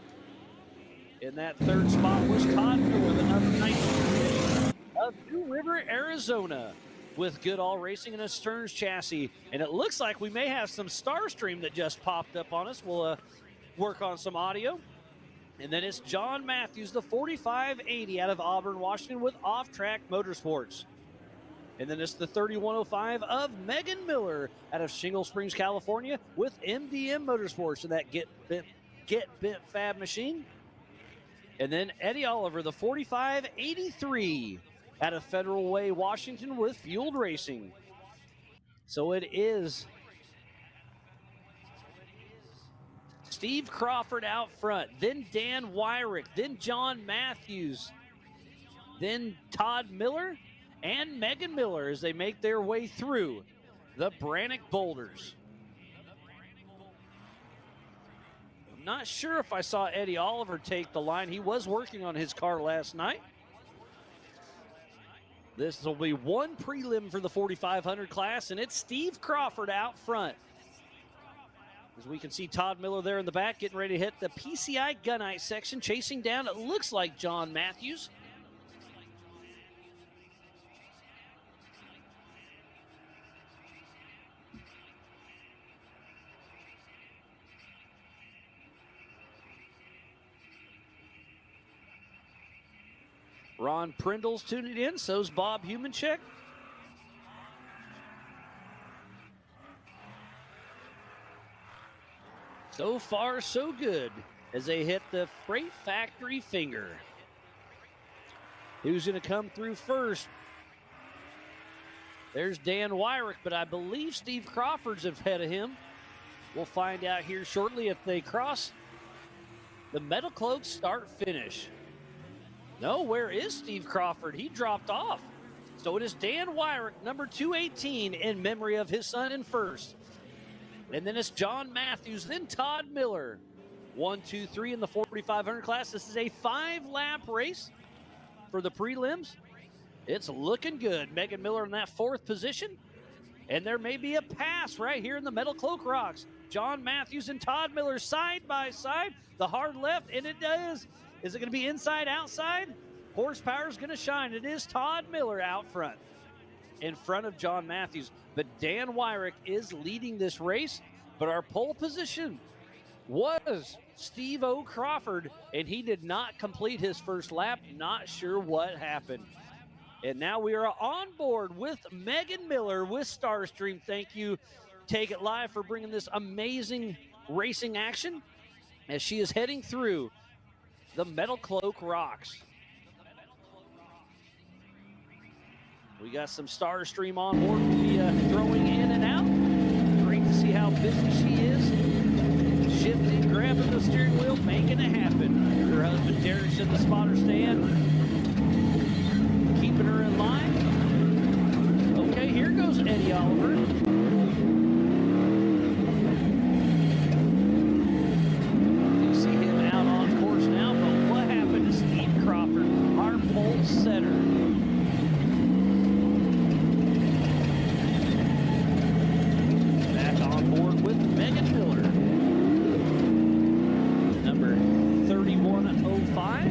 In that third spot was Todd Miller, the number 19 of New River, Arizona, with Goodall Racing in a Stearns chassis. And it looks like we may have some Starstream that just popped up on us. We'll work on some audio. And then it's John Matthews, the 4580 out of Auburn, Washington, with Off Track Motorsports. And then it's the 3105 of Megan Miller out of Shingle Springs, California, with MDM Motorsports and that Get Bent Fab machine. And then Eddie Oliver, the 4583 out of Federal Way, Washington, with Fueled Racing. So it is Steve Crawford out front, then Dan Wyrick, then John Matthews, then Todd Miller and Megan Miller as they make their way through the Brannock Boulders. I'm not sure if I saw Eddie Oliver take the line. He was working on his car last night. This will be one prelim for the 4500 class, and it's Steve Crawford out front. As we can see Todd Miller there in the back, getting ready to hit the PCI Gunite section, chasing down, it looks like John Matthews. Ron Prindle's tuning in, so's Bob Humancheck. So far, so good as they hit the Freight Factory finger. Who's going to come through first? There's Dan Wyrick, but I believe Steve Crawford's ahead of him. We'll find out here shortly if they cross the Metal Cloak start-finish. No, where is Steve Crawford? He dropped off. So it is Dan Wyrick, number 218, in memory of his son in first. And then it's John Matthews, then Todd Miller. 1, 2, 3 in the 4500 class. This is a 5-lap race for the prelims. It's looking good. Megan Miller in that 4th position. And there may be a pass right here in the Metal Cloak Rocks. John Matthews and Todd Miller side by side. The hard left, and it does. Is it going to be inside, outside? Horsepower is going to shine. It is Todd Miller out front, in front of John Matthews. But Dan Wyrick is leading this race. But our pole position was Steve O. Crawford, and he did not complete his first lap. Not sure what happened. And now we are on board with Megan Miller with Starstream. Thank you, Take It Live, for bringing this amazing racing action as she is heading through the Metal Cloak Rocks. We got some Starstream on board. We'll be throwing in and out. Great to see how busy she is. Shifting, grabbing the steering wheel, making it happen. Her husband Derek's in the spotter stand, keeping her in line. Okay, here goes Eddie Oliver. You see him out on course now, but what happened to Steve Crawford, our pole setter? Back on board with Megan Miller, number 3105.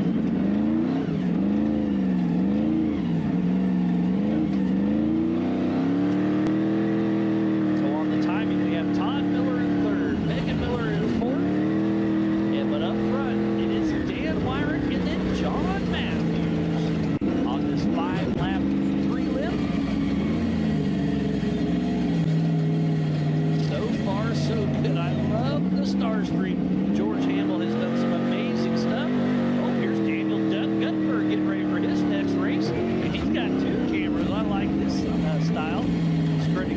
George Hamill has done some amazing stuff. Oh, here's Daniel Guttenberg getting ready for his next race. And he's got 2 cameras. I like this style. It's pretty.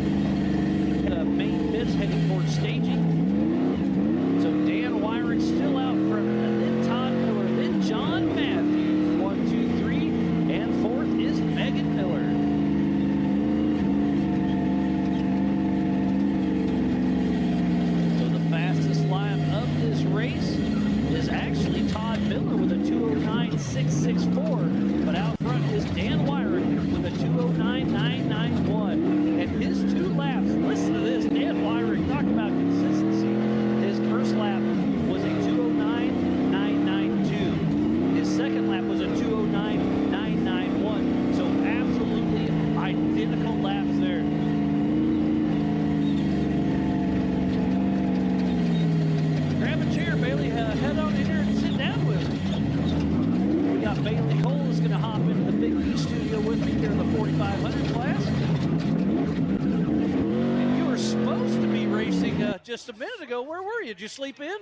6.64. But out front is Dan Wyrick with a 209.991. And his 2 laps, listen to this, Dan Wyrick, talk about consistency. His first lap was a 209.992. His second lap was a 209.991. So absolutely identical laps there. Grab a chair, Bailey. Head on in here and sit down with me. We got Bailey Cole is going to hop into the Big B studio with me here in the 4,500 class. And you were supposed to be racing just a minute ago. Where were you? Did you sleep in?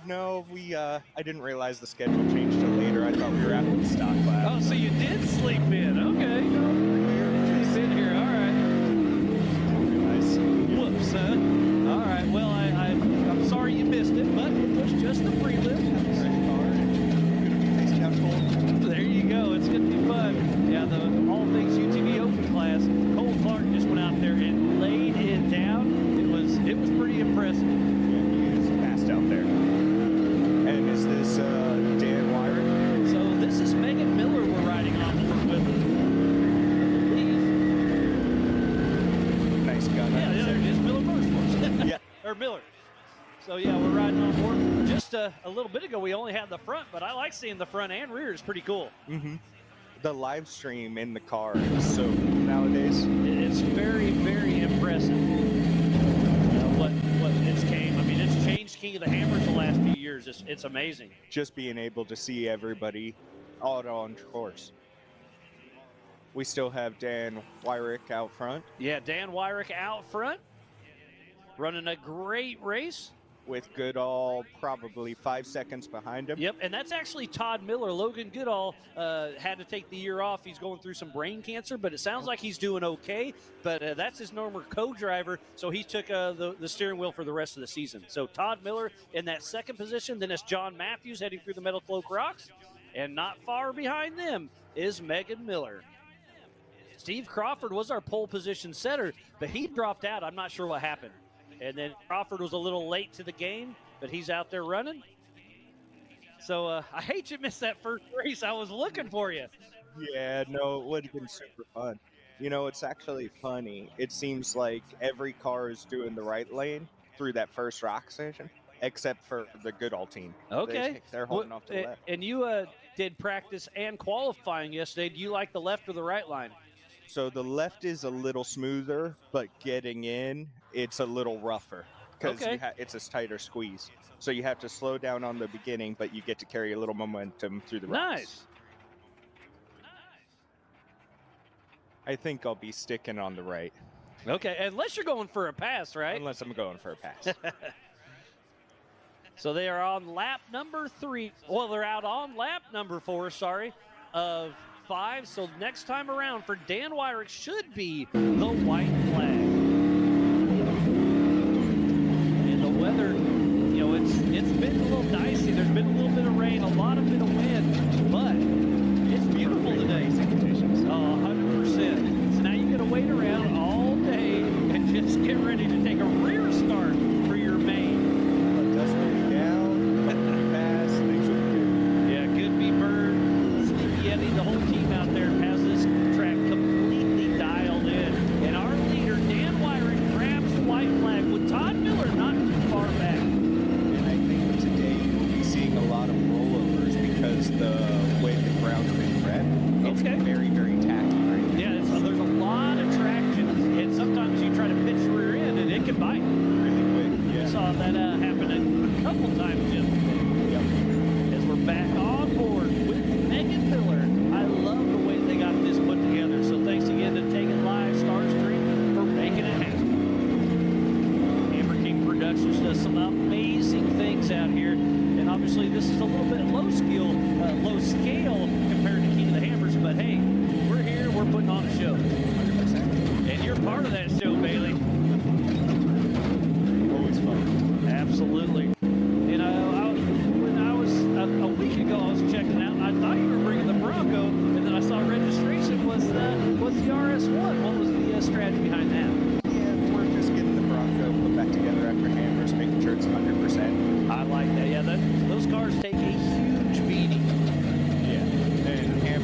No, I didn't realize the schedule changed till later. I thought we were after the stock class. Oh, so you did sleep in. Okay. Sleep in here. All right. Nice. Whoops, huh? All right. Well, I'm sorry you missed it, but it was just a prelim. There you go. It's going to be fun. Yeah, the All Things UTV Open class. Cole Clark just went out there and laid it down. It was pretty impressive. Yeah, he was fast out there. And is this Dan Wyrick? So this is Megan Miller we're riding on board with. Nice gun. Yeah, there it is. Miller Motorsports. Yeah. Or Miller. So yeah, we're riding on board. Just a little bit ago, we only had the front, but I like seeing the front and rear. It's pretty cool. Mm-hmm. The live stream in the car is so cool nowadays. It's very, very impressive. What it's came. I mean, it's changed King of the Hammers the last few years. It's amazing. Just being able to see everybody out on course. We still have Dan Wyrick out front. Yeah, Dan Wyrick out front, running a great race. With Goodall probably 5 seconds behind him. Yep, and that's actually Todd Miller. Logan Goodall had to take the year off. He's going through some brain cancer, but it sounds like he's doing okay. But that's his normal co-driver, so he took the steering wheel for the rest of the season. So Todd Miller in that second position. Then it's John Matthews heading through the Metal Cloak Rocks. And not far behind them is Megan Miller. Steve Crawford was our pole position setter, but he dropped out. I'm not sure what happened. And then Crawford was a little late to the game, but he's out there running. So I hate you missed that first race. I was looking for you. Yeah, no, it would have been super fun. You know, it's actually funny. It seems like every car is doing the right lane through that first rock session, except for the Goodall team. Okay. They're holding off to the left. And you did practice and qualifying yesterday. Do you like the left or the right line? So the left is a little smoother, but getting in, it's a little rougher because it's a tighter squeeze. So you have to slow down on the beginning, but you get to carry a little momentum through the rocks. Nice. I think I'll be sticking on the right. Okay, unless you're going for a pass, right? Unless I'm going for a pass. So they are on lap number 3. Well, they're out on lap number 4, sorry, of 5. So next time around for Dan Wyrick should be the white flag. And the weather, you know, it's been a little dicey. There's been a little bit of rain, a lot of bit of wind, but it's beautiful today. Oh, 100%. So now you got to wait around all day and just get ready to take a rear start for your main. Dust will be down, fast, things will be good. Yeah, Good Be Bird, Steve Yeti, the whole team out there has this track completely dialed in. And our leader, Dan Wyrick, grabs the white flag with Todd Miller not too far back. And I think today we'll be seeing a lot of rollovers because the way the ground's been red, it's very, very tacky right now. Yeah, there's a lot of traction, and sometimes you try to pitch the rear end, and it can bite. Really quick, yeah. We saw that happen a couple times yesterday. Yep. As we're back on board with Megan Miller. I love the way they got this put together. So thanks again to Take It Live, Starstream, for making it happen. Hammer King Productions does some amazing things out here. And obviously this is a little bit low scale compared to King of the Hammers. But hey, we're here, we're putting on a show. 100%. And you're part of that show, Bailey. Always fun. Absolutely. You know, when I was a week ago, I was checking out. I thought you were bringing the Bronco, and then I saw registration was the RS1. What was the strategy behind that? Yeah, we're just getting the Bronco put back together after Hammers, making sure it's 100%. I like that. Yeah, those cars take a huge beating.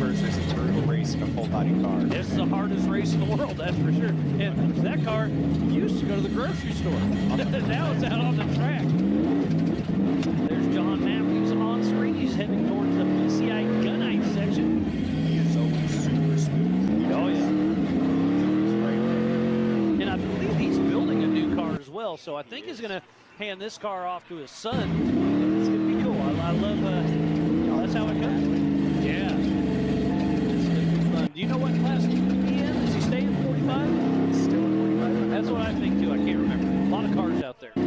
first. This is brutal race in a full body car. This is the hardest race in the world, that's for sure. And that car used to go to the grocery store. Now it's out on the track. There's John Matthews on screen. He's heading towards the PCI Gunite section. He is always super smooth. Oh, yeah. He's right there. And I believe he's building a new car as well, so I think he's going to hand this car off to his son. It's going to be cool. I love, that's how it goes. Yeah. It's going to be fun. Do you know what class he's going to be in? Is he staying 45? He's still at 45. That's what I think, too. I can't remember. A lot of cars out there. So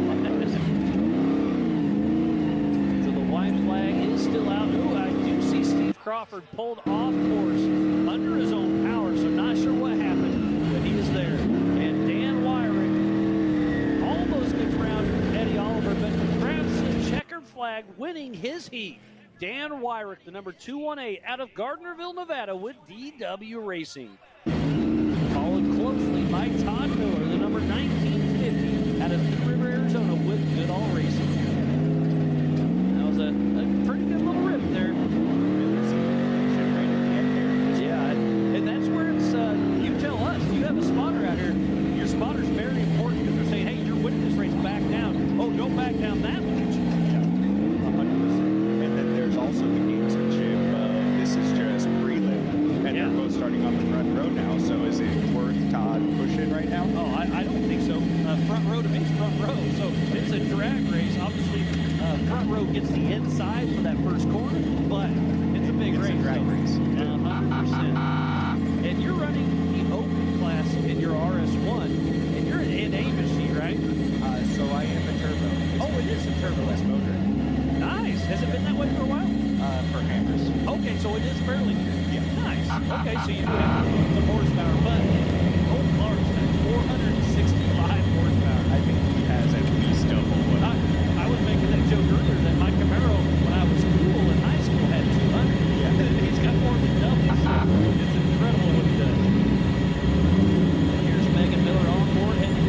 the white flag is still out. Ooh, I do see Steve Crawford pulled off course under his own power, so not sure what happened, but he is there. And Dan Wyrick almost gets around Eddie Oliver, but grabs the checkered flag, winning his heat. Dan Wyrick, the number 218 out of Gardnerville, Nevada, with DW Racing. Followed closely by Todd Miller, the number 1950 out of New River, Arizona, with Goodall Racing. That was a pretty good little rip there. Yeah, and that's where it's, you tell us, you have a spotter out here. Your spotter's very important because they're saying, hey, you're winning this race, back down. Oh, don't back down that much. Yeah, 100%. And then there's also the gamesmanship. This is just prelim, and they're both starting on the front row now. So is it worth Todd pushing right now? Oh, I don't think so. Front row to me is front row. So it's a drag race. Obviously, front row gets the inside for that first corner, but it's a big race. It's a drag race. 100%. And you're running the open class in your RS1, and you're in Amos, right? So I am a turbo. Oh, it is a turbo. Turbo motor. Nice. Has it been that way for a while? For hammers. Okay, so it is fairly new. Yeah. Nice. Okay, so you do have some horsepower, but Cole Clark's got 465 horsepower. I think he has at least double what I was making that joke earlier that my Camaro, when I was cool in high school, had 200. Yeah. He's got more than double, so it's incredible what he does. Here's Megan Miller on board, heading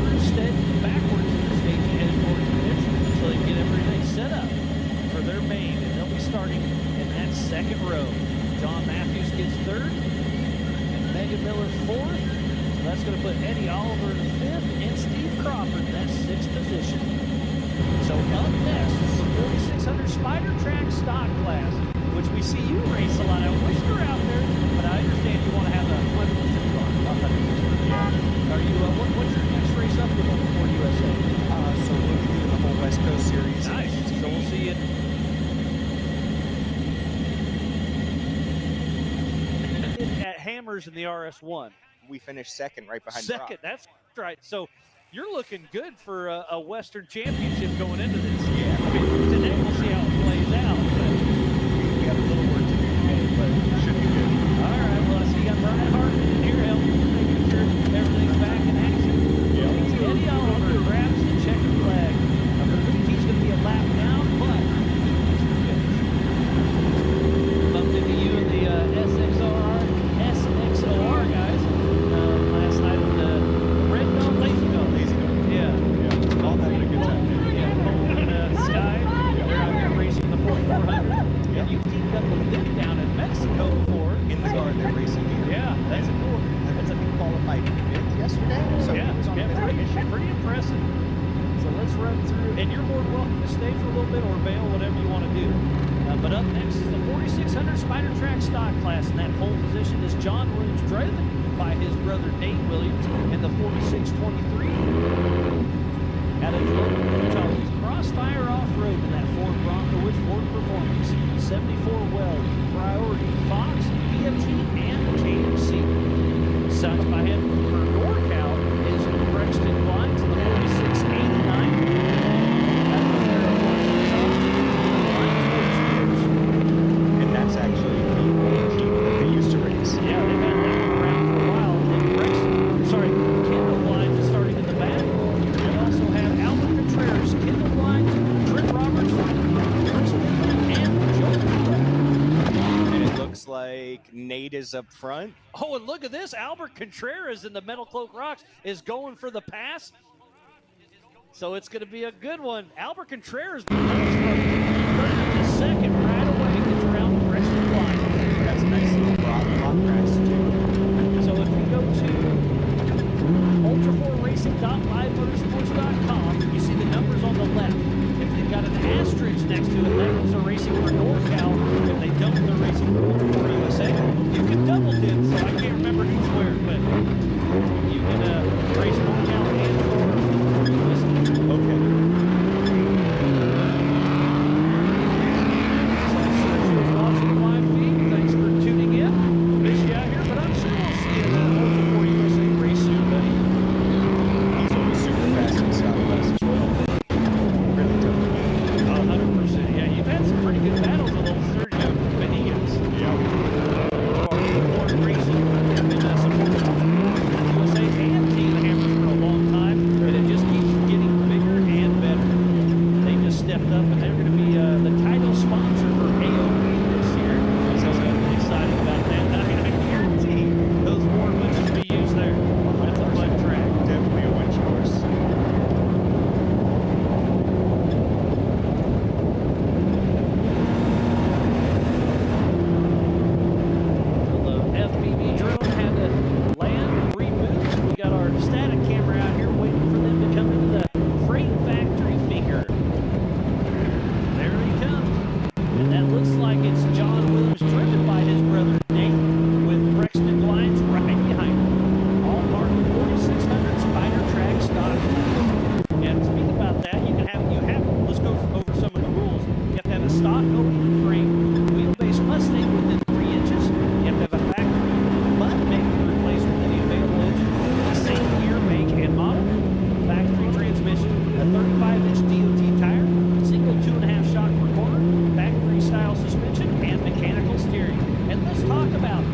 through steady backwards to the stage, heading towards the pits, so they can get everything set up for their main, and they'll be starting in that second row. John Matthews gets third, and Megan Miller fourth. So that's going to put Eddie Oliver in fifth, and Steve Crawford in that sixth position. So up next is the 4600 Spider Track stock class, which we see you race a lot. I wish you were out there, but I understand you want to have a championship car. Yeah. Are you? What's your next race up to before USA? So we'll be doing the whole West Coast series. Nice. So we'll see you. At Hammers in the RS1. We finished second right behind Second, Brock. that's right. So you're looking good for a Western Championship going into this. Yeah. I mean, today we'll see how it plays out. We have a little work to do today, but it should be good. All right, well, I see you got Brian Hartman here helping, making sure everything's back in action. Yeah. Eddie Oliver grabs the checkered flag. I believe he's going to be a lap down, but he's the finish. Bumped into you in the SXOR guys last night at the Red Dome, Lazy Dome. Lazy Dome. Yeah. Yeah. All having a good time there. Yeah, Cole and Sky. They're out here racing the 4400. And you teamed up with them down in Mexico before. In the car they're racing here. Yeah, that's a cool. I think he qualified fifth yesterday. So Yeah, he was on the finish. pretty impressive. So let's run through, and you're more than welcome to stay for a little bit or bail, whatever you want to do. But up next is the 4600 Spider Track stock class, and that pole position is John Williams, driven by his brother Nate Williams, in the 4623. Out of Utah, Crossfire Off-Road in that Ford Bronco with Ford Performance, 74 Weld, Priority, Fox, PFG, and KMC. Such by him for NorCal is Brexton Blinds in the 4689. And that's actually the old team that they used to race. Yeah, they've had that one around for a while. And Kendall Blinds is starting in the back. We also have Albert Contreras, Kendall Blinds, Trent Roberts, Chris Whitman, and Joe Whitman. And it looks like Nate is up front. Oh, and look at this. Albert Contreras in the Metal Cloak Rocks is going for the pass. So it's going to be a good one. Albert Contreras becomes from third to second right away. Gets around Preston Blind. That's nice. racing.livemotorsports.com. You see the numbers on the left. If they've got an asterisk next to it, that means they're racing for NorCal. If they don't, they're racing for Ultra 4 USA. You can double dip, so I can't remember who's where, but you can race NorCal and or USA. Okay. So Sergio's watching the live feed. Thanks for tuning in. Miss you out here, but I'm sure we'll see you at Ultra 4 USA race soon, buddy. He's always super fast in Scott class as well. Really tough to beat. 100%. Yeah, you've had some pretty good battles with old Sergio Benitez. Yeah. Racing have been supporting USA and Team Hammers for a long time, and it just keeps getting bigger and better. They just stepped up, and they're going to be the title sponsor for AOP this year. So I'm excited about that. I guarantee those warm bushes will be used there. That's a fun track. Definitely a winch course. FPV drone had to land and reboot. We got our static camera out here waiting for them to come into the freight factory finger. There he comes. And that looks like it's John Williams driven by his brother Nate with Brexton Lines right behind him. All part of the 4600 Spider Track stock class. And speaking about that, let's go over some of the rules. You have to have a stock open frame wheelbase Mustang within 3 inches. You have to have a factory butt make replacement of the available engine, the same year, make, and model, factory transmission, a 35-inch DOT tire, single 2.5 shock per corner, factory style suspension, and mechanical steering. And let's talk about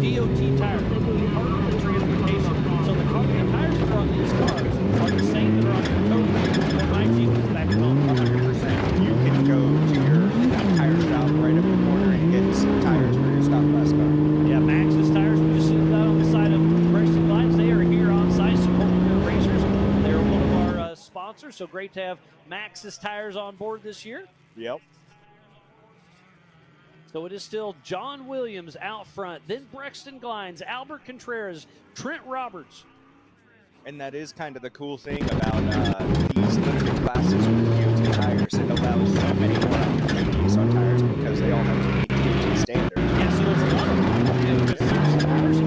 DOT tires. Part of the transportation. So the tires that are on these cars are the same that are on your Cobra or my Jeep that's back at home. 100%. You can go to your tire shop right up the corner and get some tires for your stock class car. Yeah, Maxxis tires. We just seen that on the side of Brexton Lines. They are here on site supporting the racers. They're one of our sponsors, so great to have Maxxis tires on board this year. Yep. So it is still John Williams out front, then Brexton Glines, Albert Contreras, Trent Roberts. And that is kind of the cool thing about these limited classes with DOT tires. It allows so many more opportunities on tires because they all have to meet DOT standards. Yeah, so there's a lot of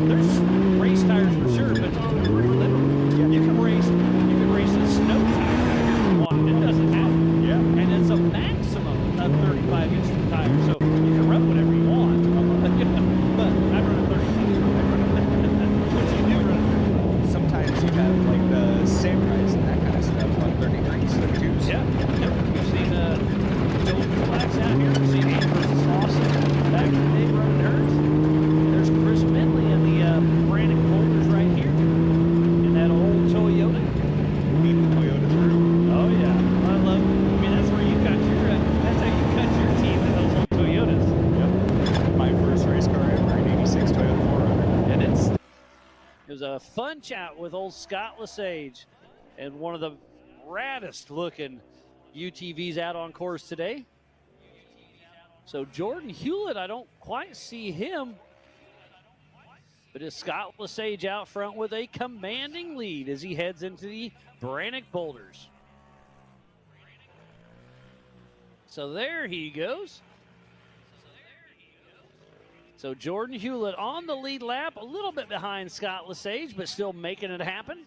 there's race tires for sure, but you can race a snow tire out here if you want. It doesn't happen. Yeah. And it's a maximum of 35-inch tire, so you can run whatever you want. But I run a 35. What you do run? Sometimes you have like the samurais and that kind of stuff, like 33s, 32s. Yeah. Yep. We've seen Joel Blacks out here. We've seen Amber's Lawson back in the day running hers. There's Chris Bentley in the Brannick Boulders right here. In that old Toyota. Beat the Toyota through. Oh yeah. I love it. I mean, that's where you got your that's how you cut your teeth in those old Toyotas. Yep. My first race car ever, an 86 Toyota 4Runner. And it was a fun chat with old Scott Lesage and one of the raddest looking UTVs out on course today. So Jordan Hewlett, I don't quite see him, but it's Scott Lesage out front with a commanding lead as he heads into the Brannick Boulders. So there he goes. So Jordan Hewlett on the lead lap, a little bit behind Scott Lesage, but still making it happen.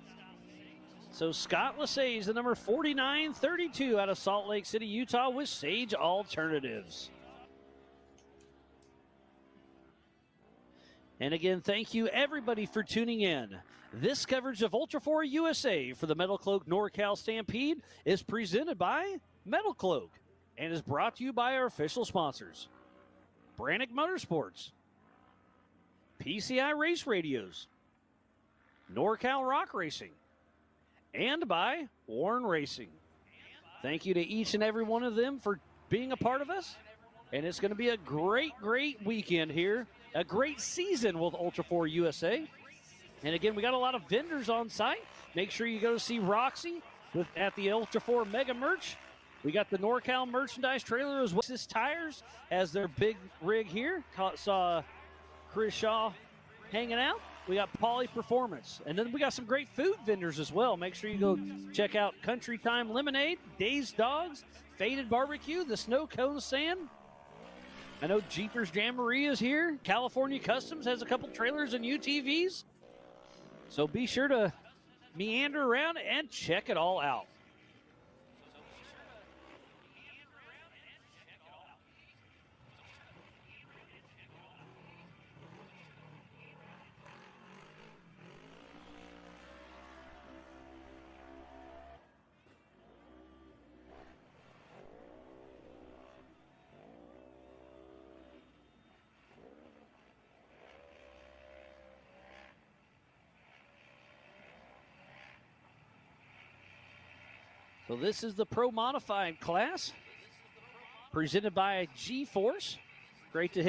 So Scott Lesage, the number 4932 out of Salt Lake City, Utah with Sage Alternatives. And again, thank you everybody for tuning in. This coverage of Ultra 4 USA for the Metal Cloak NorCal Stampede is presented by Metal Cloak and is brought to you by our official sponsors, Brannick Motorsports, PCI Race Radios, NorCal Rock Racing, and by Warren Racing. Thank you to each and every one of them for being a part of us. And it's going to be a great, great weekend here. A great season with Ultra 4 USA. And again, we got a lot of vendors on site. Make sure you go to see Roxy at the Ultra 4 Mega Merch. We got the NorCal merchandise trailer as well as Tires as their big rig here. Saw Chris Shaw hanging out. we got Poly Performance. And then we got some great food vendors as well. Make sure you go check out Country Time Lemonade, Dave's Dogs, Faded Barbecue, the Snow Cone Stand. I know Jeepers Jamboree is here. California Customs has a couple trailers and UTVs. So be sure to meander around and check it all out. So this is the Pro Modified class presented by G-Force. Great to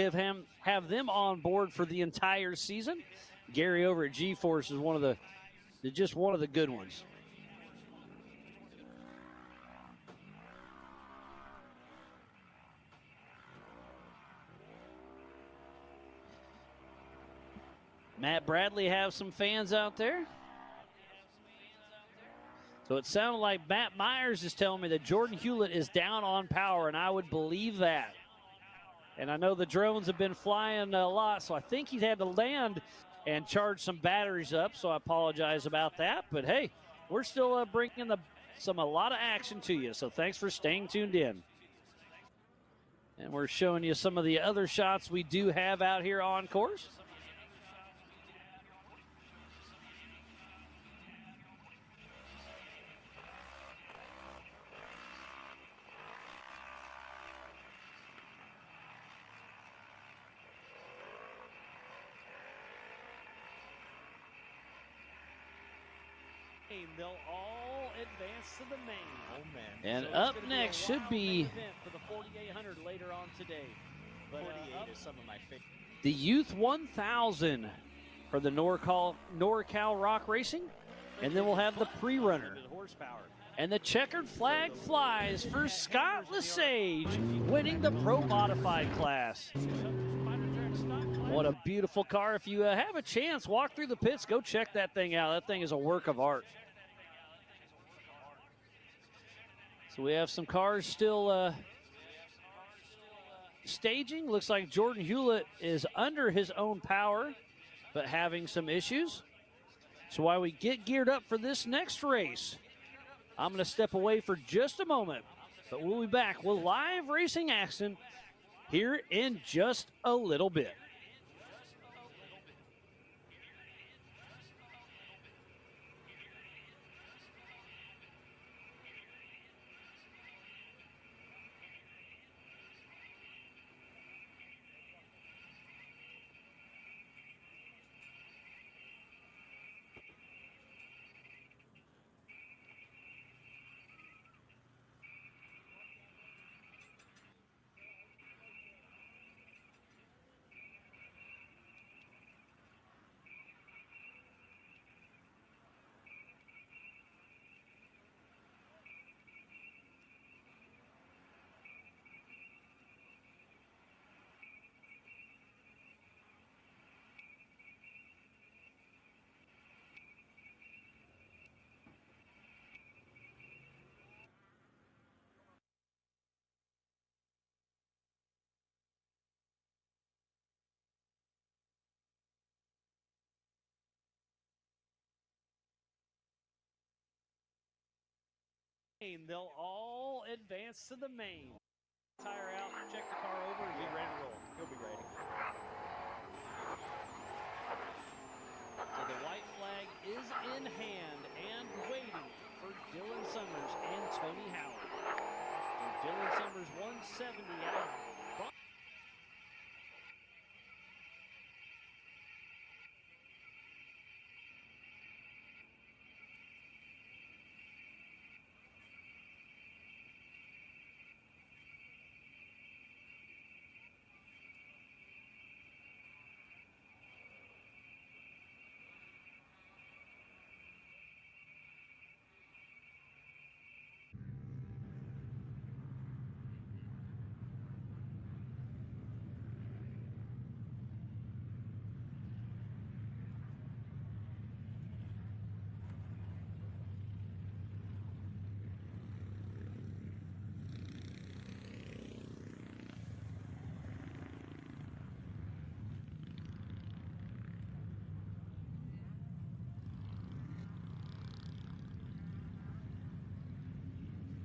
have them on board for the entire season. Gary over at G-Force is just one of the good ones. Matt Bradley have some fans out there. So it sounded like Matt Myers is telling me that Jordan Hewlett is down on power, and I would believe that. And I know the drones have been flying a lot, so I think he's had to land and charge some batteries up, so I apologize about that. But, hey, we're still bringing a lot of action to you, so thanks for staying tuned in. And we're showing you some of the other shots we do have out here on course. They'll all advance to the main. Oh, man. And so up next should be for the 4800 later on today. But 48 is some of my favorite. The Youth 1000 for the NorCal Rock Racing. And then we'll have the pre-runner. And the checkered flag flies for Scott Lesage, winning the Pro Modified class. What a beautiful car. If you have a chance, walk through the pits, go check that thing out. That thing is a work of art. So we have some cars still staging. Looks like Jordan Hewlett is under his own power, but having some issues. So while we get geared up for this next race, I'm going to step away for just a moment, but we'll be back with live racing action here in just a little bit. They'll all advance to the main. Tire out, check the car over, and be ready to roll. He'll be ready. So the white flag is in hand and waiting for Dylan Summers and Tony Howard. And Dylan Summers 170 out of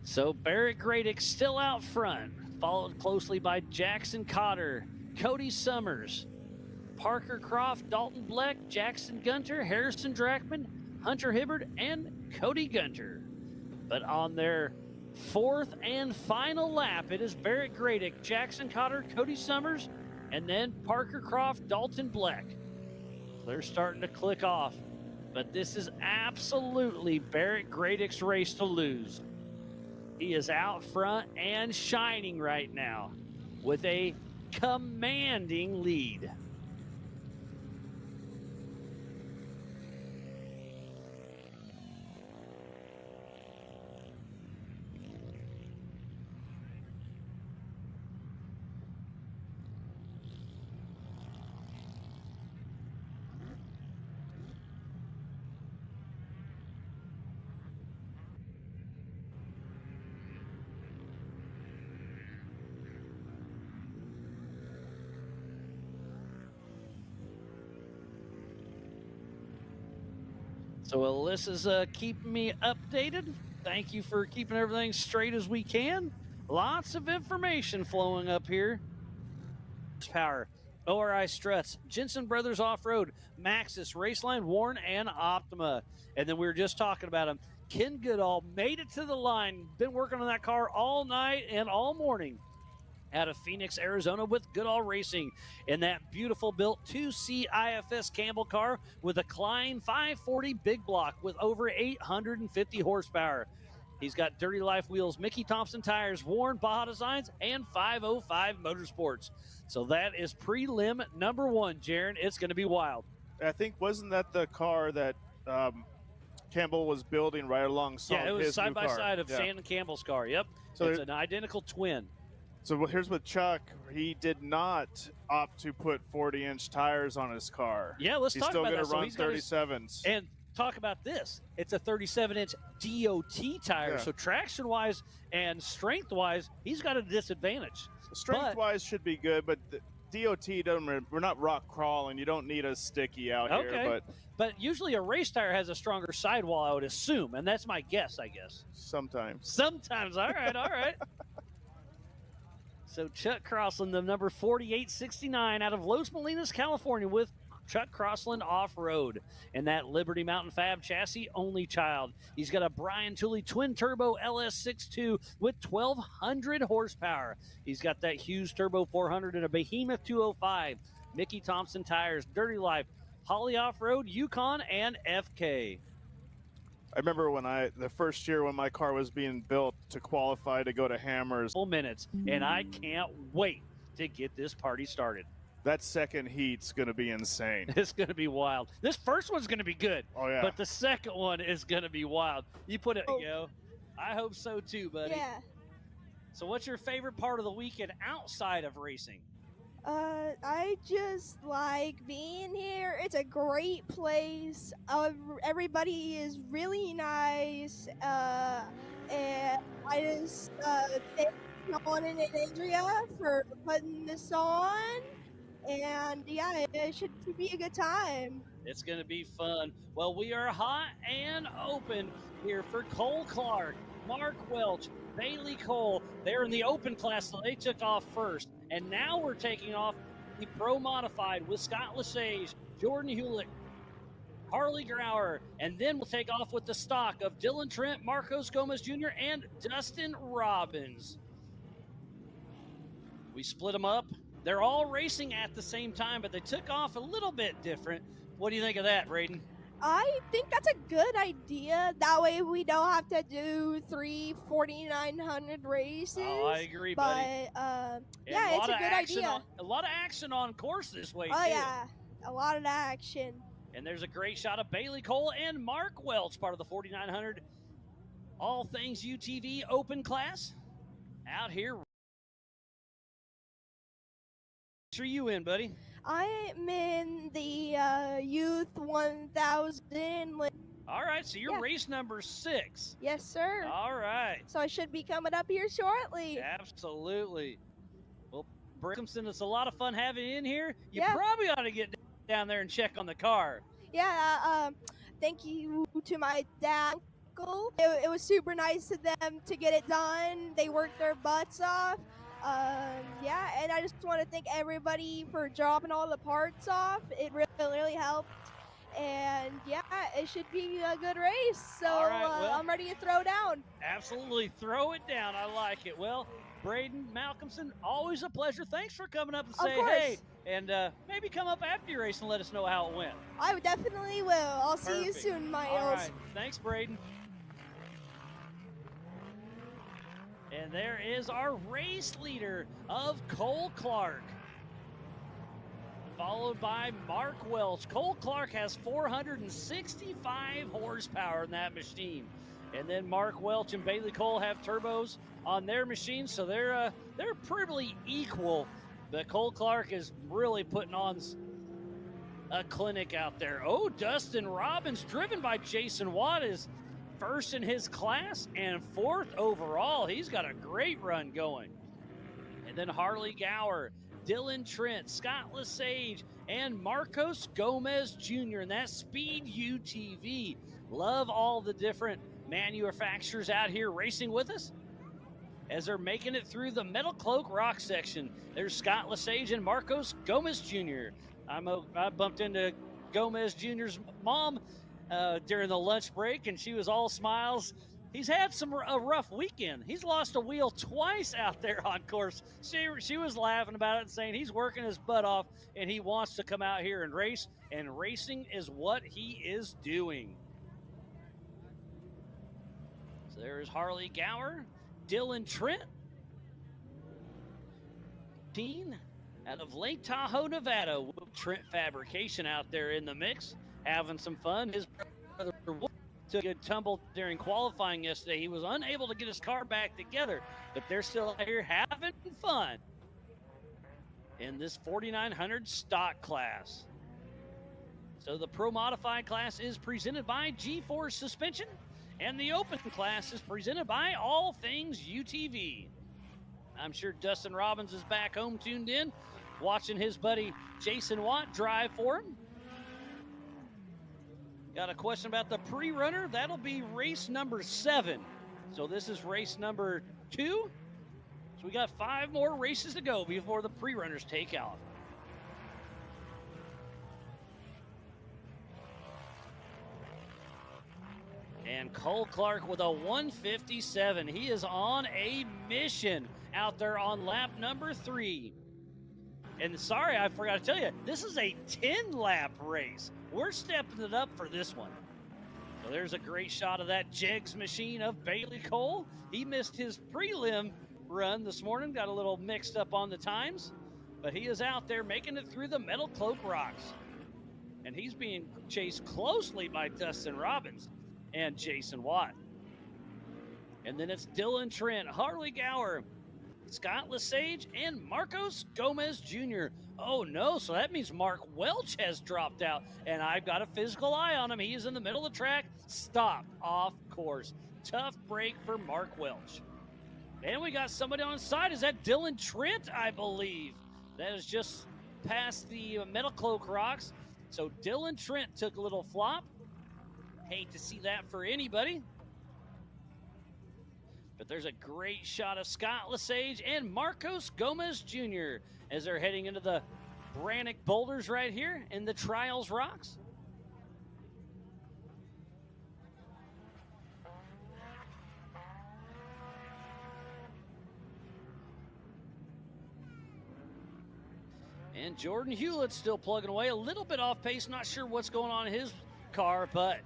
So Barrett Gradick still out front, followed closely by Jackson Cotter, Cody Summers, Parker Croft, Dalton Bleck, Jackson Gunter, Harrison Drackman, Hunter Hibbard, and Cody Gunter. But on their fourth and final lap, it is Barrett Gradick, Jackson Cotter, Cody Summers, and then Parker Croft, Dalton Bleck. They're starting to click off, but this is absolutely Barrett Gradick's race to lose. He is out front and shining right now with a commanding lead. So Alyssa's keeping me updated. Thank you for keeping everything straight as we can. Lots of information flowing up here. Power, ORI Struts, Jensen Brothers Off-Road, Maxxis, Raceline, Warren, and Optima. And then we were just talking about him. Ken Goodall made it to the line. Been working on that car all night and all morning. Out of Phoenix, Arizona with Goodall Racing in that beautiful built 2C IFS Campbell car with a Klein 540 big block with over 850 horsepower. He's got Dirty Life wheels, Mickey Thompson tires, Warren Baja Designs, and 505 Motorsports. So that is prelim number one, Jaron. It's going to be wild. I think, wasn't that the car that Campbell was building right alongside? Yeah, it was his side new by car. side of Yeah. Shannon Campbell's car. Yep. So it's an identical twin. So here's with Chuck. He did not opt to put 40-inch tires on his car. Yeah, let's talk about that. He's still going to run 37s. And talk about this. It's a 37-inch DOT tire. Yeah. So traction-wise and strength-wise, he's got a disadvantage. Strength-wise should be good, but DOT doesn't. We're not rock crawling. You don't need a sticky out here. But usually a race tire has a stronger sidewall, I would assume, and that's my guess, I guess. Sometimes. Sometimes. All right, all right. So Chuck Crossland, the number 4869 out of Los Molinas, California, with Chuck Crossland Off-Road in that Liberty Mountain Fab chassis, only child. He's got a Brian Tooley twin-turbo LS62 with 1,200 horsepower. He's got that Hughes Turbo 400 and a Behemoth 205, Mickey Thompson tires, Dirty Life, Holly Off-Road, Yukon, and FK. I remember when the first year when my car was being built to qualify to go to Hammers. Full minutes, and I can't wait to get this party started. That second heat's going to be insane. It's going to be wild. This first one's going to be good. Oh, yeah. But the second one is going to be wild. You put it, go. I hope so too, buddy. Yeah. So what's your favorite part of the weekend outside of racing? I just like being here. It's a great place. Everybody is really nice. And I just thank Sean and Andrea for putting this on. And yeah, it should be a good time. It's going to be fun. Well, we are hot and open here for Cole Clark, Mark Welch, Bailey Cole. They're in the open class, so they took off first. And now we're taking off the Pro Modified with Scott Lesage, Jordan Hewlett, Harley Grauer, and then we'll take off with the stock of Dylan Trent, Marcos Gomez Jr., and Dustin Robbins. We split them up. They're all racing at the same time, but they took off a little bit different. What do you think of that, Braden? I think that's a good idea. That way we don't have to do 4,900 races. Oh, I agree, but, buddy. Yeah, it's a good idea. A lot of action on course this way, Oh, too. yeah. A lot of action. And there's a great shot of Bailey Cole and Mark Welch, part of the 4,900 All Things UTV Open class. Out here. Which are you in, buddy? I'm in the Youth 1000. All right, so you're Yeah. race number 6. Yes, sir. All right. So I should be coming up here shortly. Absolutely. Well, Brickhamson, it's a lot of fun having you in here. You Yeah. probably ought to get down there and check on the car. Yeah, thank you to my dad, Wikle. It was super nice of them to get it done. They worked their butts off. Yeah, and I just want to thank everybody for dropping all the parts off. It really helped. And yeah, it should be a good race. So All right, well, I'm ready to throw down. Absolutely. Throw it down. I like it. Well, Braden Malcolmson, always a pleasure. Thanks for coming up and say hey. And maybe come up after your race and let us know how it went. I definitely will. I'll see you soon, Miles. All right. Thanks, Braden. And there is our race leader of Cole Clark, followed by Mark Welch. Cole Clark has 465 horsepower in that machine. And then Mark Welch and Bailey Cole have turbos on their machines, so they're pretty equal. But Cole Clark is really putting on a clinic out there. Oh, Dustin Robbins, driven by Jason Watt, is first in his class and fourth overall. He's got a great run going. And then Harley Gower, Dylan Trent, Scott Lesage, and Marcos Gomez Jr. in that Speed UTV. Love all the different manufacturers out here racing with us as they're making it through the Metal Cloak Rock section. There's Scott Lesage and Marcos Gomez Jr. I bumped into Gomez Jr.'s mom during the lunch break, and she was all smiles. He's had a rough weekend. He's lost a wheel twice out there on course. She was laughing about it and saying he's working his butt off, and he wants to come out here and race, and racing is what he is doing. So there's Harley Gower, Dylan Trent, out of Lake Tahoe, Nevada. Trent Fabrication out there in the mix, having some fun. His brother took a tumble during qualifying yesterday. He was unable to get his car back together, but they're still out here having fun in this 4900 stock class. So the Pro Modified class is presented by G-Force Suspension, and the Open class is presented by All Things UTV. I'm sure Dustin Robbins is back home tuned in, watching his buddy Jason Watt drive for him. Got a question about the pre-runner. That'll be race number 7. So this is race number 2. So we got 5 more races to go before the pre-runners take off. And Cole Clark with a 157. He is on a mission out there on lap number 3. And sorry, I forgot to tell you, this is a 10-lap race. We're stepping it up for this one. So there's a great shot of that Jegs machine of Bailey Cole. He missed his prelim run this morning, got a little mixed up on the times, but he is out there making it through the Metal Cloak Rocks. And he's being chased closely by Dustin Robbins and Jason Watt. And then it's Dylan Trent, Harley Gower, Scott Lesage, and Marcos Gomez Jr. Oh no, so that means Mark Welch has dropped out, and I've got a physical eye on him. He is in the middle of the track, stopped off course. Tough break for Mark Welch. And we got somebody on the side. Is that Dylan Trent, I believe? That is just past the Metal Cloak Rocks. So Dylan Trent took a little flop. Hate to see that for anybody. But there's a great shot of Scott Lesage and Marcos Gomez Jr. as they're heading into the Brannick Boulders right here in the Trials Rocks. And Jordan Hewlett's still plugging away, a little bit off pace. Not sure what's going on in his car, but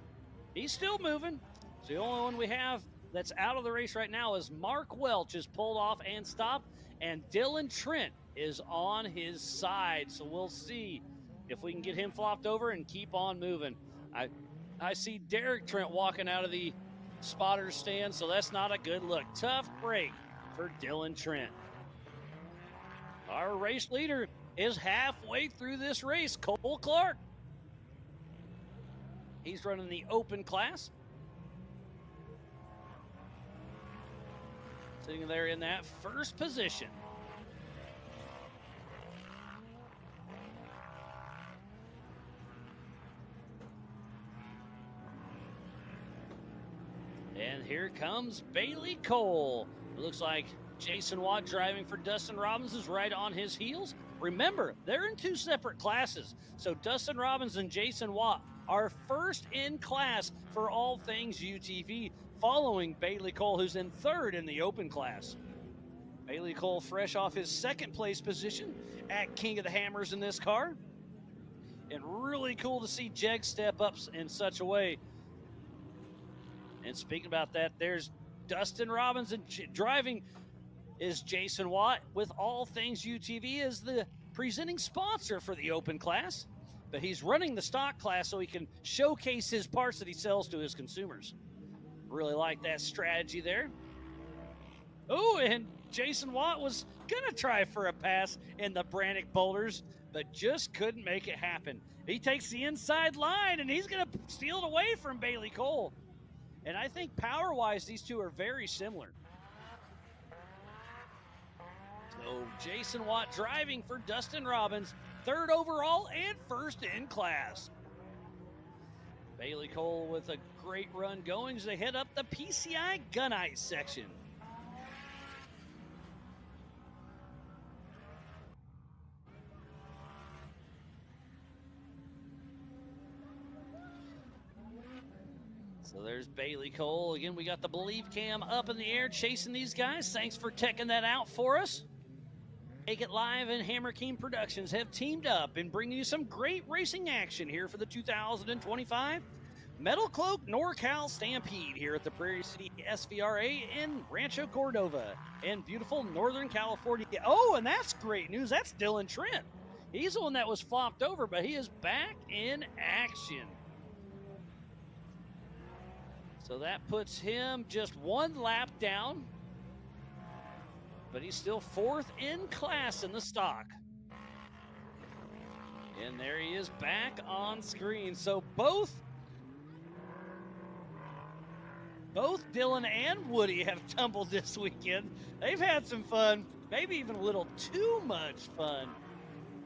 he's still moving. So the only one we have that's out of the race right now is Mark Welch is pulled off and stopped, and Dylan Trent is on his side. So we'll see if we can get him flopped over and keep on moving. I see Derek Trent walking out of the spotter stand, so that's not a good look. Tough break for Dylan Trent. Our race leader is halfway through this race, Cole Clark. He's running the Open class. Sitting there in that first position. here comes Bailey Cole. It looks like Jason Watt driving for Dustin Robbins is right on his heels. Remember, they're in 2 separate classes. So Dustin Robbins and Jason Watt are first in class for all things UTV, following Bailey Cole, who's in 3rd in the open class. Bailey Cole fresh off his 2nd place position at King of the Hammers in this car. And really cool to see Jeg step up in such a way. And speaking about that, there's Dustin Robbins, and driving is Jason Watt with All Things UTV as the presenting sponsor for the open class. But he's running the stock class so he can showcase his parts that he sells to his consumers. Really like that strategy there. Oh, and Jason Watt was going to try for a pass in the Brannick Boulders, but just couldn't make it happen. He takes the inside line, and he's going to steal it away from Bailey Cole. And I think power-wise, these two are very similar. So Jason Watt driving for Dustin Robbins, 3rd overall and 1st in class. Bailey Cole with a great run going as they head up the PCI Gunite section. So there's Bailey Cole. Again, we got the Believe cam up in the air chasing these guys. Thanks for checking that out for us. Take It Live and Hammer King Productions have teamed up and bringing you some great racing action here for the 2025 Metal Cloak NorCal Stampede here at the Prairie City SVRA in Rancho Cordova in beautiful Northern California. Oh, and that's great news. That's Dylan Trent. He's the one that was flopped over, but he is back in action. So that puts him just 1 lap down, but he's still 4th in class in the stock. And there he is back on screen. So both Dylan and Woody have tumbled this weekend. They've had some fun, maybe even a little too much fun.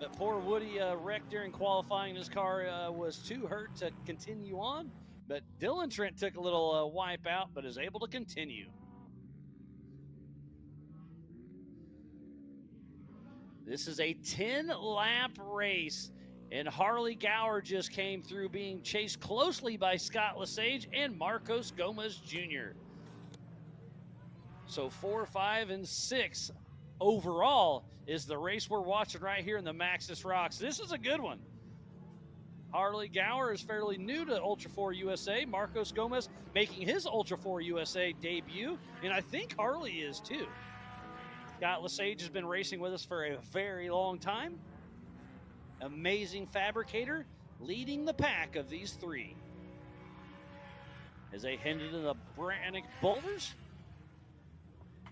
But poor Woody wrecked during qualifying. His car was too hurt to continue on. But Dylan Trent took a little wipe out, but is able to continue. This is a 10-lap race, and Harley Gower just came through being chased closely by Scott Lesage and Marcos Gomez Jr. So 4, 5, and 6 overall is the race we're watching right here in the Maxxis Rocks. This is a good one. Harley Gower is fairly new to Ultra 4 USA. Marcos Gomez making his Ultra 4 USA debut, and I think Harley is too. Scott Lesage has been racing with us for a very long time. Amazing fabricator, leading the pack of these 3. As they head into the Brannick Boulders,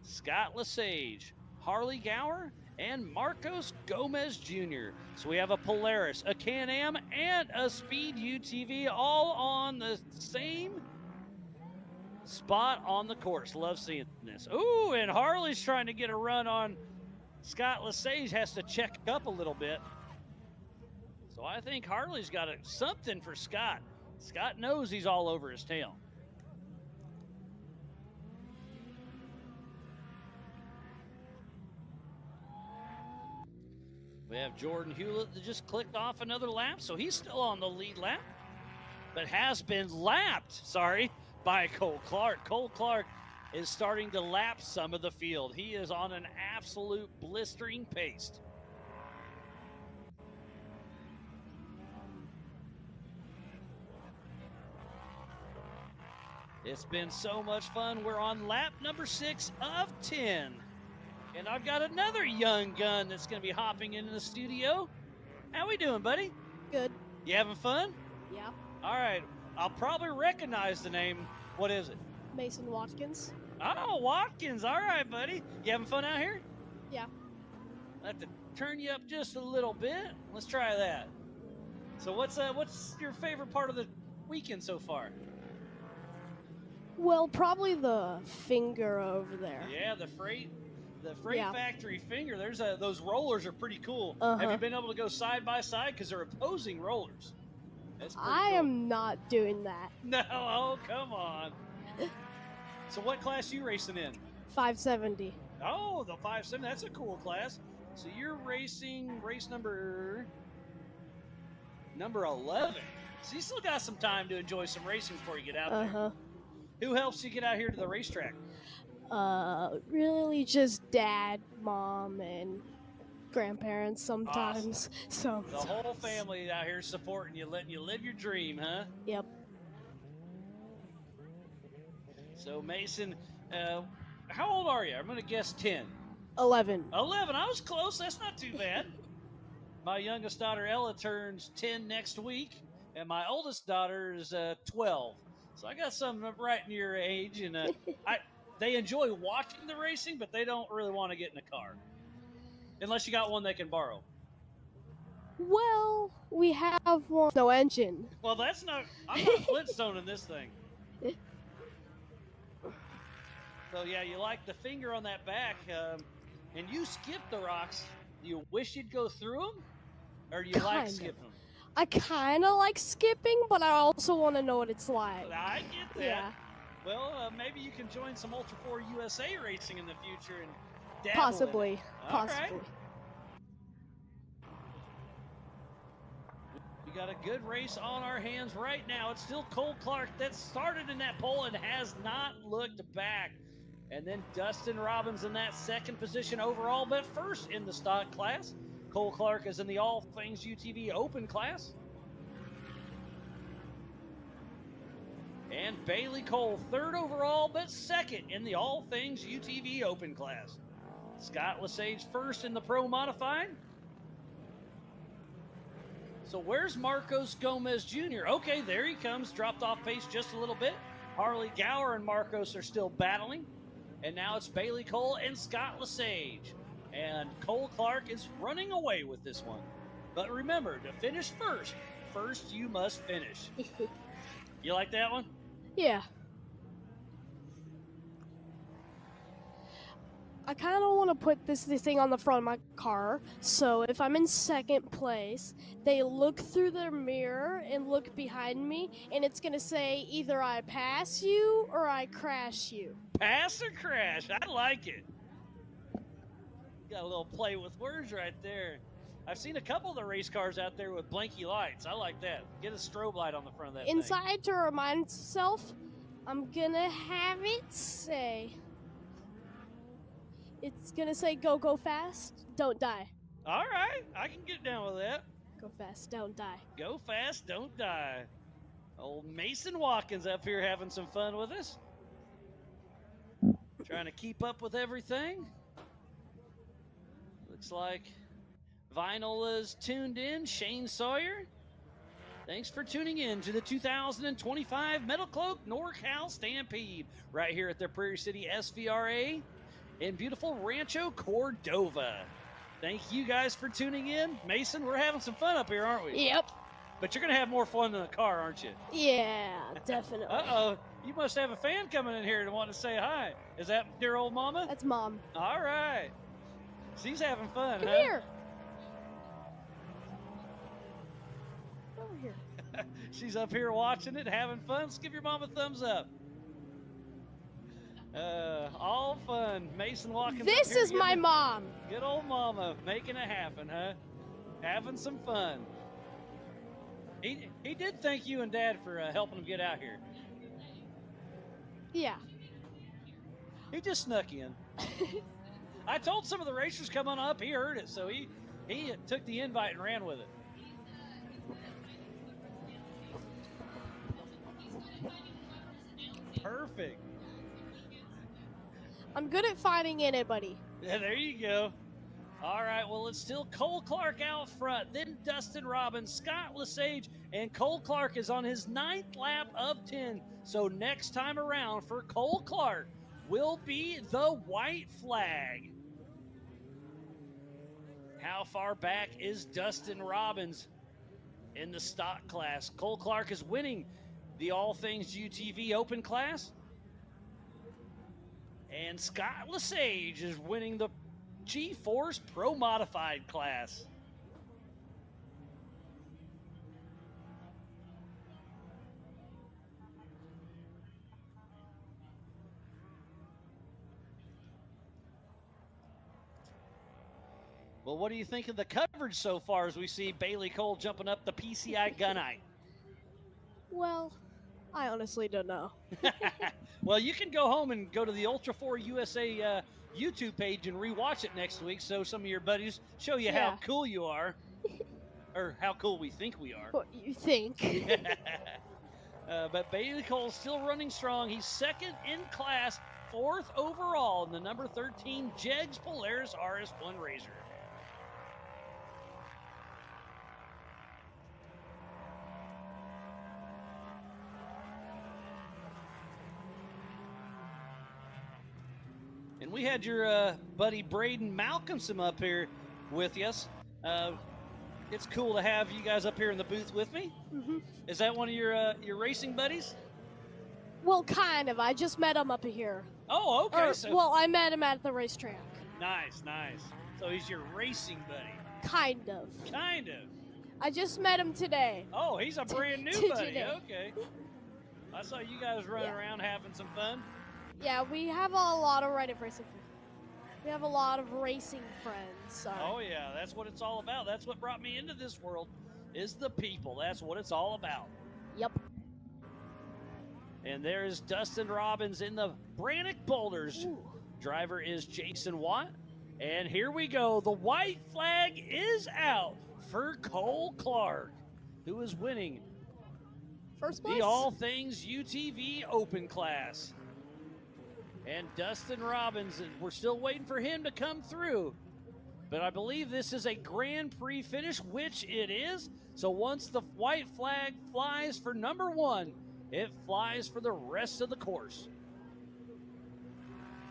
Scott Lesage, Harley Gower, and Marcos Gomez Jr. So we have a Polaris, a Can-Am, and a Speed UTV all on the same spot on the course. Love seeing this. Ooh, and Harley's trying to get a run on Scott Lesage, has to check up a little bit. So I think Harley's got something for Scott. Scott knows he's all over his tail. We have Jordan Hewlett that just clicked off another lap, so he's still on the lead lap, but has been lapped, by Cole Clark. Cole Clark is starting to lap some of the field. He is on an absolute blistering pace. It's been so much fun. We're on lap number 6 of 10. And I've got another young gun that's going to be hopping into the studio. How we doing, buddy? Good. You having fun? Yeah. All right. I'll probably recognize the name. What is it? Mason Watkins. Oh, Watkins. All right, buddy. You having fun out here? Yeah. I have to turn you up just a little bit. Let's try that. So what's your favorite part of the weekend so far? Well, probably the finger over there. Yeah, the freight factory finger. There's those rollers are pretty cool. Uh-huh. Have you been able to go side by side because they're opposing rollers? That's pretty I cool. am not doing that. No, oh come on. So what class you racing in? 570. Oh, the 570. That's a cool class. So you're racing race number 11. So you still got some time to enjoy some racing before you get out there. Who helps you get out here to the racetrack? Really just dad, mom, and grandparents sometimes. Awesome. The whole family out here supporting you, letting you live your dream, huh? Yep. So Mason, how old are you? I'm going to guess 10. 11. 11. I was close. That's not too bad. My youngest daughter, Ella, turns 10 next week, and my oldest daughter is 12. So I got some right in your age, and they enjoy watching the racing, but they don't really want to get in the car. Unless you got one they can borrow. Well, we have one. No engine. Well, I'm not Flintstoning this thing. So, yeah, you like the finger on that back, and you skip the rocks. Do you wish you'd go through them, or do you like skipping them? I kind of like skipping, but I also want to know what it's like. I get that. Yeah. Well, maybe you can join some Ultra 4 USA racing in the future and dabble Possibly. in it. Possibly. Right. We got a good race on our hands right now. It's still Cole Clark that started in that pole and has not looked back. And then Dustin Robbins in that second position overall, but first in the stock class. Cole Clark is in the All Things UTV Open class. And Bailey Cole, third overall, but second in the All Things UTV Open class. Scott Lesage first in the Pro Modified. So where's Marcos Gomez Jr.? Okay, there he comes, dropped off pace just a little bit. Harley Gower and Marcos are still battling. And now it's Bailey Cole and Scott Lesage. And Cole Clark is running away with this one. But remember, to finish first you must finish. You like that one? Yeah. I kind of want to put this thing on the front of my car, so if I'm in second place, they look through their mirror and look behind me, and it's going to say either I pass you or I crash you. Pass or crash? I like it. Got a little play with words right there. I've seen a couple of the race cars out there with blinky lights. I like that. Get a strobe light on the front of that Inside thing. to remind myself, I'm going to have it say... It's gonna say go fast, don't die. All right, I can get down with that. Go fast, don't die. Go fast, don't die. Old Mason Watkins up here having some fun with us. Trying to keep up with everything. Looks like Vinyl is tuned in. Shane Sawyer, thanks for tuning in to the 2025 Metal Cloak NorCal Stampede right here at the Prairie City SVRA in beautiful Rancho Cordova. Thank you guys for tuning in. Mason, we're having some fun up here, aren't we? Yep. But you're going to have more fun in the car, aren't you? Yeah, definitely. Uh-oh. You must have a fan coming in here to want to say hi. Is that dear old mama? That's Mom. All right. She's having fun, Come huh? here. Over here. She's up here watching it, having fun. Let's give your mom a thumbs up. All fun. Mason Watkins. This is my mom. Good old mama making it happen, huh? Having some fun. He did thank you and Dad for helping him get out here. Yeah. He just snuck in. I told some of the racers come on up. He heard it, so he took the invite and ran with it. Perfect. I'm good at finding anybody. Yeah, there you go. All right, well, it's still Cole Clark out front, then Dustin Robbins, Scott Lesage, and Cole Clark is on his 9th lap of 10. So next time around for Cole Clark will be the white flag. How far back is Dustin Robbins in the stock class? Cole Clark is winning the All Things UTV Open class. And Scott Lesage is winning the G-Force Pro Modified class. Well, what do you think of the coverage so far as we see Bailey Cole jumping up the PCI Gunite? Well, I honestly don't know. Well, you can go home and go to the Ultra 4 USA YouTube page and rewatch it next week so some of your buddies show you how cool you are. Or how cool we think we are. What you think? But Bailey Cole's still running strong. He's second in class, 4th overall in the number 13 Jegs Polaris RS1 Razor. And we had your buddy Braden Malcolmson up here with us. It's cool to have you guys up here in the booth with me. Mm-hmm. Is that one of your racing buddies? Well, kind of. I just met him up here. Oh, okay. Well, I met him at the racetrack. Nice, nice. So he's your racing buddy. Kind of. Kind of. I just met him today. Oh, he's a brand new buddy. Today. Okay. I saw you guys running around having some fun. Yeah, we have a lot of racing friends. We have a lot of racing friends. So. Oh, yeah. That's what it's all about. That's what brought me into this world is the people. That's what it's all about. Yep. And there's Dustin Robbins in the Brannock Boulders. Ooh. Driver is Jason Watt. And here we go. The white flag is out for Cole Clark, who is winning First place. the All Things UTV Open class. And Dustin Robbins, we're still waiting for him to come through. But I believe this is a Grand Prix finish, which it is. So once the white flag flies for number 1, it flies for the rest of the course.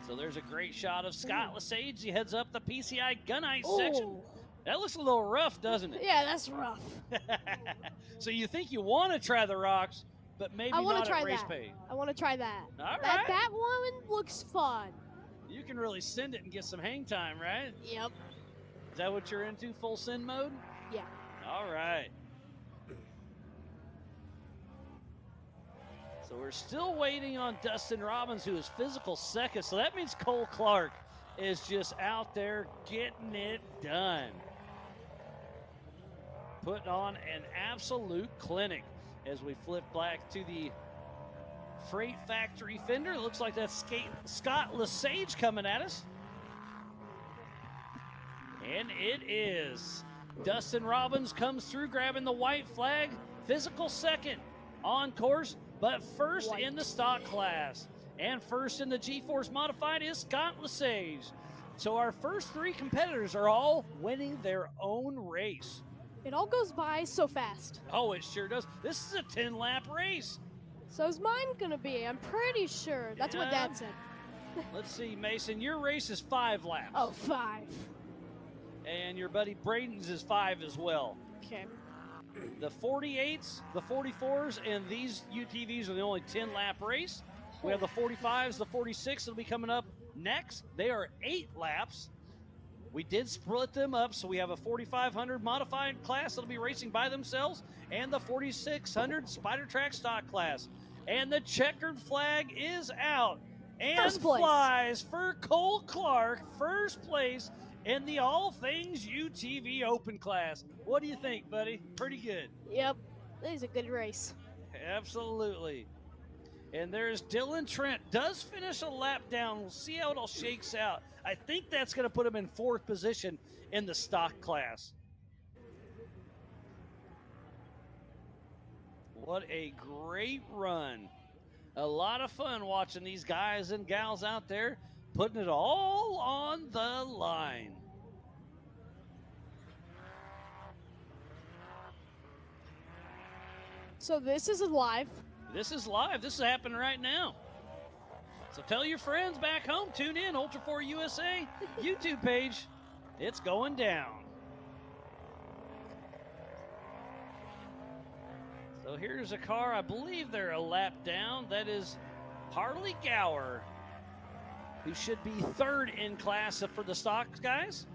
So there's a great shot of Scott Lesage. He heads up the PCI Gunite section. That looks a little rough, doesn't it? Yeah, that's rough. So you think you want to try the rocks, but maybe not at race pace. I want to try that. All right. That one looks fun. You can really send it and get some hang time, right? Yep. Is that what you're into, full send mode? Yeah. All right. So we're still waiting on Dustin Robbins, who is physical second. So that means Cole Clark is just out there getting it done. Putting on an absolute clinic. As we flip back to the Freight Factory fender, it looks like that's Scott Lesage coming at us. And it is. Dustin Robbins comes through grabbing the white flag. Physical second on course, but first in the stock class. And first in the G-Force Modified is Scott Lesage. So our first 3 competitors are all winning their own race. It all goes by so fast. Oh, it sure does. This is a 10-lap race. So's mine gonna be. I'm pretty sure. That's what Dad said. Let's see, Mason. Your race is 5 laps. Oh, 5. And your buddy Braden's is 5 as well. Okay. The 48s, the 44s, and these UTVs are the only 10-lap race. We have the 45s, the 46 that'll be coming up next. They are 8 laps. We did split them up, so we have a 4,500 modified class that'll be racing by themselves, and the 4,600 Spider Track stock class. And the checkered flag is out and flies for Cole Clark, first place in the All Things UTV Open class. What do you think, buddy? Pretty good. Yep, that is a good race. Absolutely. And there's Dylan Trent. Does finish a lap down. We'll see how it all shakes out. I think that's going to put him in 4th position in the stock class. What a great run. A lot of fun watching these guys and gals out there putting it all on the line. So this is live. This is live. This is happening right now. So tell your friends back home, tune in, Ultra 4 USA YouTube page. It's going down. So here's a car, I believe they're a lap down. That is Harley Gower, who should be 3rd in class for the stocks guys.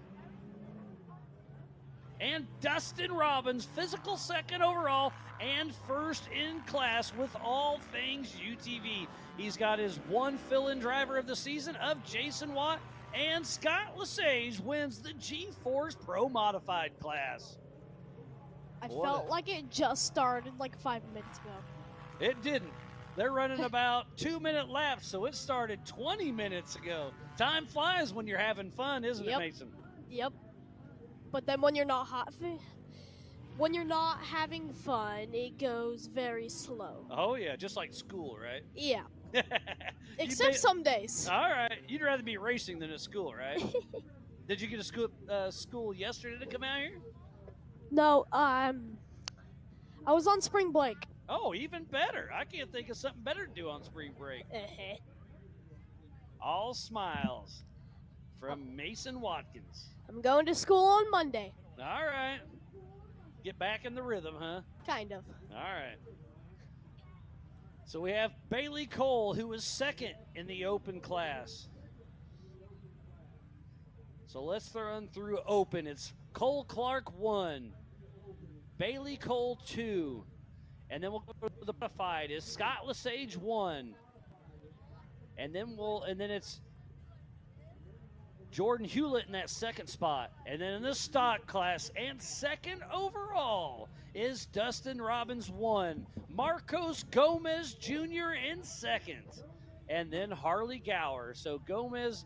And Dustin Robbins, physical 2nd overall and 1st in class with All Things UTV. He's got his 1 fill-in driver of the season of Jason Watt and Scott Lesage wins the G-Force Pro Modified class. I felt like it just started like 5 minutes ago. It didn't. They're running about 2-minute laps, so it started 20 minutes ago. Time flies when you're having fun, isn't it, Mason? Yep. But then when you're not when you're not having fun, it goes very slow. Oh yeah, just like school, right? Yeah. Except some days. All right. You'd rather be racing than at school, right? Did you get to school yesterday to come out here? No, I was on spring break. Oh, even better. I can't think of something better to do on spring break. All smiles from Mason Watkins. I'm going to school on Monday. All right. Get back in the rhythm, huh? Kind of. All right. So we have Bailey Cole, who is second in the open class. So let's run through open. It's Cole Clark 1, Bailey Cole 2, and then we'll go to the modified. Is Scott Lesage 1, and then it's Jordan Hewlett in that second spot. And then in the stock class and second overall is Dustin Robbins 1, Marcos Gomez Jr. in second, and then Harley Gower. So Gomez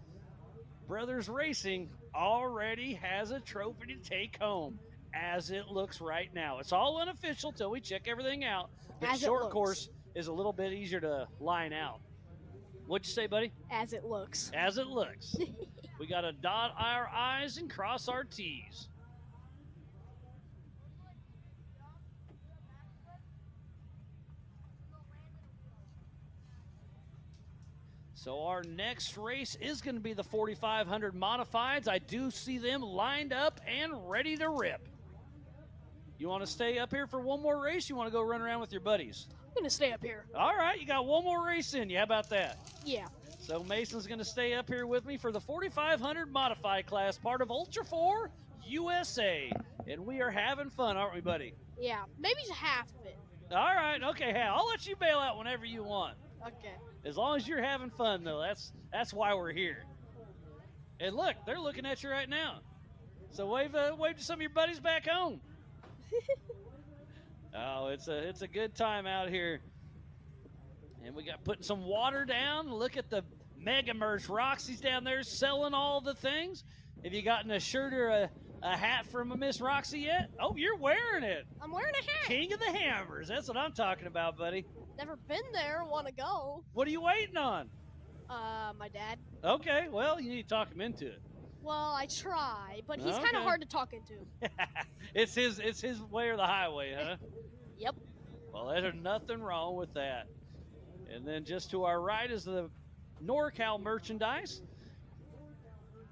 Brothers Racing already has a trophy to take home, as it looks right now. It's all unofficial till we check everything out, but short course is a little bit easier to line out. What'd you say, buddy? As it looks. As it looks. We got to dot our I's and cross our T's. So our next race is going to be the 4,500 Modifieds. I do see them lined up and ready to rip. You want to stay up here for one more race? You want to go run around with your buddies? I'm going to stay up here. All right, you got one more race in you. How about that? Yeah. So Mason's going to stay up here with me for the 4,500 Modified class, part of Ultra 4 USA. And we are having fun, aren't we, buddy? Yeah, maybe half of it. All right, okay, Hal. I'll let you bail out whenever you want. Okay. As long as you're having fun, though, that's why we're here. And look, they're looking at you right now. So wave to some of your buddies back home. Oh, it's a good time out here. And we got putting some water down. Look at the Mega Merch. Roxy's down there selling all the things. Have you gotten a shirt or a hat from a Miss Roxy yet? Oh, you're wearing it. I'm wearing a hat. King of the Hammers. That's what I'm talking about, buddy. Never been there. Want to go? What are you waiting on? My dad. Okay, well, you need to talk him into it. Well, I try, but he's kind of hard to talk into. It's his way or the highway, huh? Yep. Well, there's nothing wrong with that. And then just to our right is the NorCal merchandise.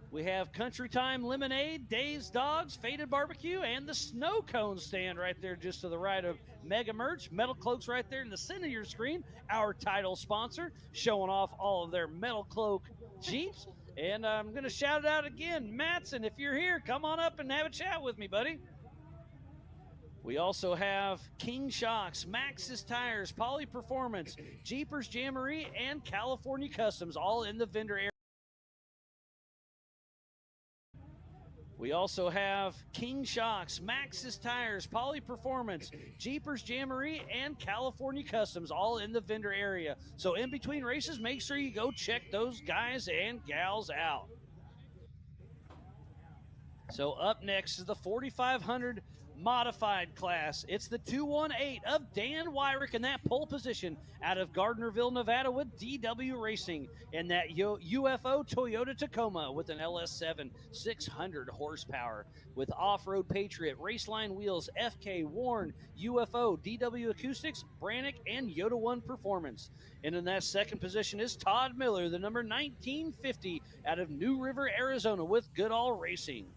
We have Country Time Lemonade, Dave's Dogs, Faded Barbecue, and the Snow Cone stand right there just to the right of Mega Merch. Metal Cloaks right there in the center of your screen. Our title sponsor, showing off all of their Metal Cloak Jeeps. And I'm going to shout it out again. Mattson, if you're here, come on up and have a chat with me, buddy. We also have King Shocks, Maxxis Tires, Poly Performance, Jeepers Jamboree, and California Customs, all in the vendor area. We also have King Shocks, Maxxis Tires, Poly Performance, Jeepers Jamboree, and California Customs, all in the vendor area. So in between races, make sure you go check those guys and gals out. So up next is the 4,500 Modified class. It's the 218 of Dan Wyrick in that pole position out of Gardnerville, Nevada with DW Racing, and that UFO Toyota Tacoma with an LS7 600 horsepower with Off-Road Patriot, Raceline Wheels, FK, Warn, UFO, DW Acoustics, Brannick, and Yoda One Performance. And in that second position is Todd Miller, the number 1950 out of New River, Arizona with Goodall Racing.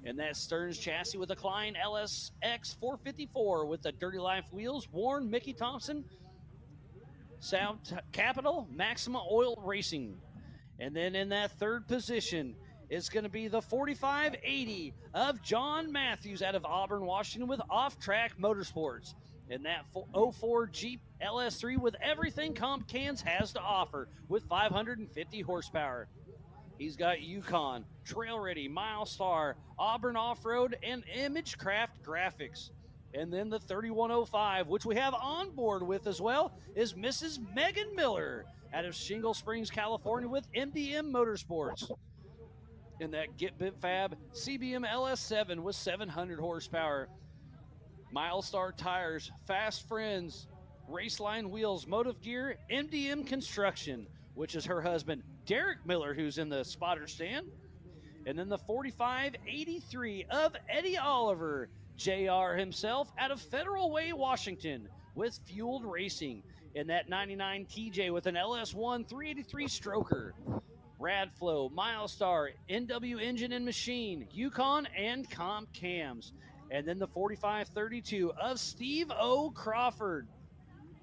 And that Stearns chassis with a Klein LSX 454 with the Dirty Life wheels, Warren, Mickey Thompson, Sound Capital, Maxima Oil Racing. And then in that third position is going to be the 4580 of John Matthews out of Auburn, Washington with Off Track Motorsports. And that 04 Jeep LS3 with everything Comp Cans has to offer with 550 horsepower. He's got Yukon, Trail Ready, Milestar, Auburn Off-Road, and Imagecraft Graphics. And then the 3105, which we have on board with as well, is Mrs. Megan Miller out of Shingle Springs, California with MDM Motorsports. In that Get Bit Fab CBM LS7 with 700 horsepower. Milestar Tires, Fast Friends, Raceline Wheels, Motive Gear, MDM Construction, which is her husband, Derek Miller, who's in the spotter stand. And then the 4583 of Eddie Oliver, JR himself, out of Federal Way, Washington, with Fueled Racing. In that 99 TJ with an LS1 383 stroker. Radflow, Milestar, NW Engine and Machine, Yukon, and Comp Cams. And then the 4532 of Steve O. Crawford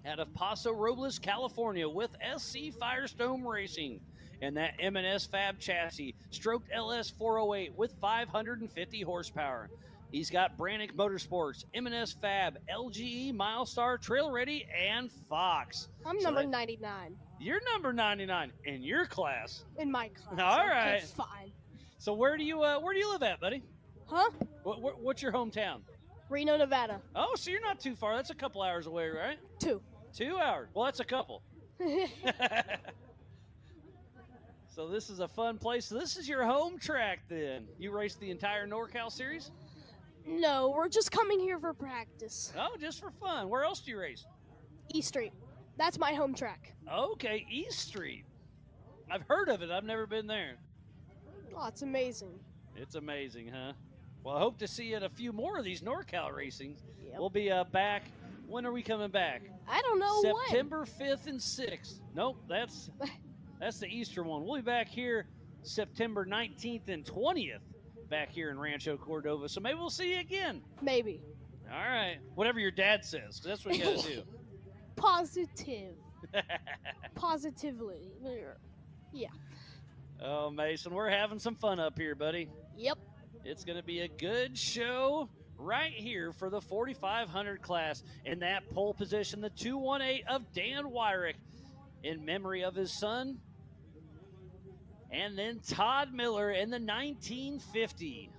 out of Paso Robles, California with SC Firestone Racing. And that M&S Fab chassis, stroked LS 408 with 550 horsepower. He's got Brannick Motorsports, M&S Fab, LGE, Milestar, Trail Ready, and Fox. I'm number 99. You're number 99 in your class. In my class. All right. Okay, fine. So where do you live at, buddy? Huh? What's your hometown? Reno, Nevada. Oh, so you're not too far. That's a couple hours away, right? 2. 2 hours. Well, that's a couple. So this is a fun place. So this is your home track then. You raced the entire NorCal series? No, we're just coming here for practice. Oh, just for fun. Where else do you race? East Street. That's my home track. Okay, East Street. I've heard of it. I've never been there. Oh, it's amazing. It's amazing, huh? Well, I hope to see you at a few more of these NorCal racings. Yep. We'll be back. When are we coming back? I don't know September 5th and 6th. Nope, that's the Easter one. We'll be back here September 19th and 20th back here in Rancho Cordova. So maybe we'll see you again. Maybe. All right. Whatever your dad says, 'cause that's what you got to do. Positive. Positively. Yeah. Oh, Mason, we're having some fun up here, buddy. Yep. It's going to be a good show right here for the 4,500 class. In that pole position, the 218 of Dan Wyrick in memory of his son. And then Todd Miller in the 1950.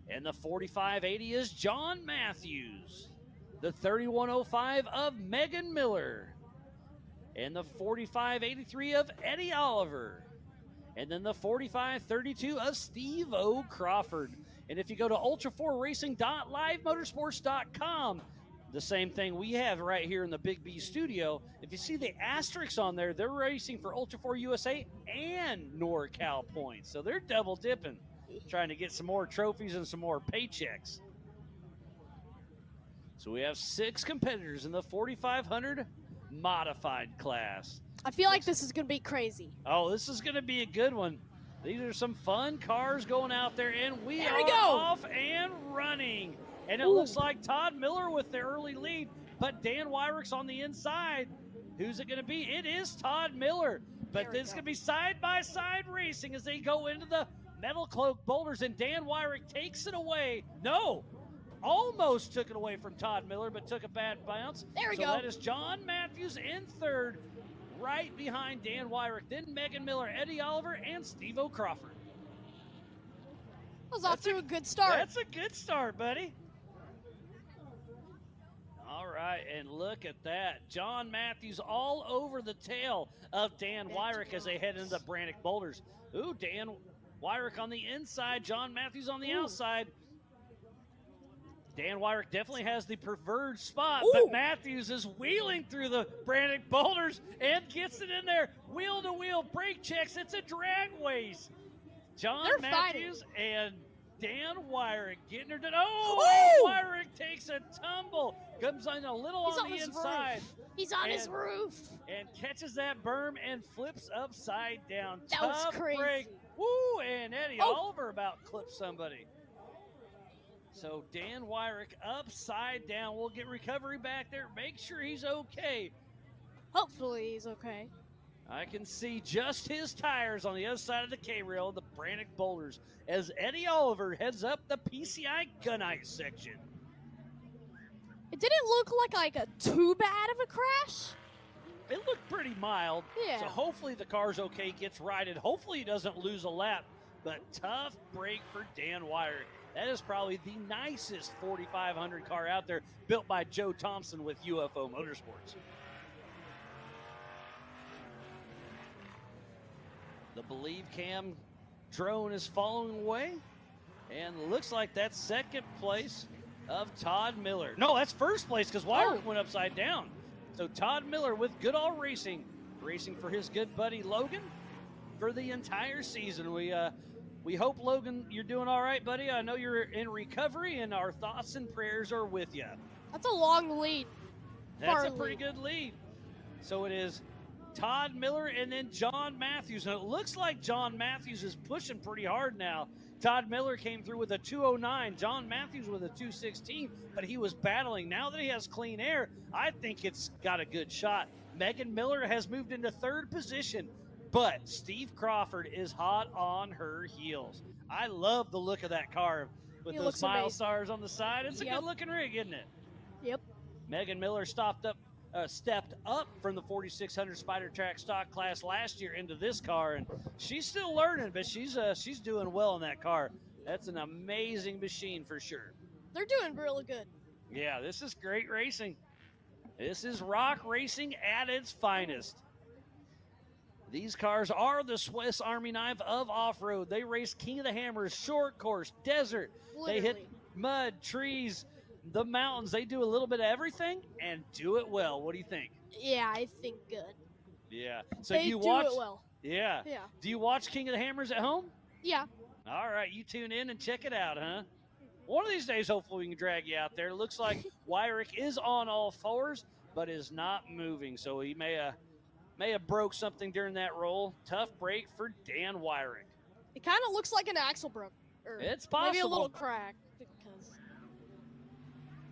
And the 4580 is John Matthews. The 3105 of Megan Miller. And the 4583 of Eddie Oliver. And then the 4532 of Steve O. Crawford. And if you go to ultra4racing.livemotorsports.com, the same thing we have right here in the Big B studio. If you see the asterisks on there, they're racing for Ultra 4 USA and NorCal points. So they're double dipping, trying to get some more trophies and some more paychecks. So we have 6 competitors in the 4,500 modified class. I feel like this is going to be crazy. Oh, this is going to be a good one. These are some fun cars going out there, and we are go. off and running. And it looks like Todd Miller with the early lead, but Dan Wyrick's on the inside. Who's it going to be? It is Todd Miller. But this is going to be side-by-side racing as they go into the Metal Cloak boulders, and Dan Wyrick takes it away. No, almost took it away from Todd Miller, but took a bad bounce. There we go. So that is John Matthews in third, right behind Dan Wyrick. Then Megan Miller, Eddie Oliver, and Steve O. Crawford. I was off to a good start. That's a good start, buddy. All right, and look at that. John Matthews all over the tail of Dan Wyrick as they head into the Brannick boulders. Ooh, Dan Wyrick on the inside, John Matthews on the outside. Dan Wyrick definitely has the preferred spot, but Matthews is wheeling through the Brannick boulders and gets it in there. Wheel-to-wheel brake checks. It's a drag race. John Matthews and Dan Wyrick getting her done. Wyrick takes a tumble. Comes in a little on the inside. He's on his roof. And catches that berm and flips upside down. That was crazy. Break. Woo, and Eddie Oliver about clipped somebody. So Dan Wyrick upside down. We'll get recovery back there. Make sure he's okay. Hopefully he's okay. I can see just his tires on the other side of the K-rail of the Brannick boulders as Eddie Oliver heads up the PCI Gunite section. It didn't look like a too bad of a crash. it looked pretty mild. Yeah. So hopefully the car's okay, gets righted. Hopefully he doesn't lose a lap. But tough break for Dan Wyrick. That is probably the nicest 4,500 car out there, built by Joe Thompson with UFO Motorsports. The Believe Cam drone is following away. And looks like that's second place of Todd Miller. No, that's first place because Wyrick went upside down. So Todd Miller with Goodall Racing, racing for his good buddy Logan for the entire season. We hope, Logan, you're doing all right, buddy. I know you're in recovery, and our thoughts and prayers are with you. That's a long lead. That's a pretty good lead. So it is Todd Miller and then John Matthews. And it looks like John Matthews is pushing pretty hard now. Todd Miller came through with a 209. John Matthews with a 216, but he was battling. Now that he has clean air, I think it's got a good shot. Megan Miller has moved into third position, but Steve Crawford is hot on her heels. I love the look of that car with those mile stars on the side. It's a good-looking rig, isn't it? Yep. Megan Miller stepped up from the 4600 Spider Track stock class last year into this car, and she's still learning, but she's doing well in that car. That's an amazing machine for sure. They're doing really good. Yeah, this is great racing. This is rock racing at its finest. These cars are the Swiss Army knife of off-road. They race King of the Hammers, short course, desert. Literally. They hit mud, trees, the mountains. They do a little bit of everything and do it well. What do you think? Yeah, I think good. Yeah. So they you do watch it well. Yeah. Yeah. Do you watch King of the Hammers at home? Yeah. All right, you tune in and check it out, huh? One of these days, hopefully, we can drag you out there. It looks like Wyrick is on all fours, but is not moving. So he may have broke something during that roll. Tough break for Dan Wyrick. It kind of looks like an axle broke. Or it's possible. Maybe a little crack, because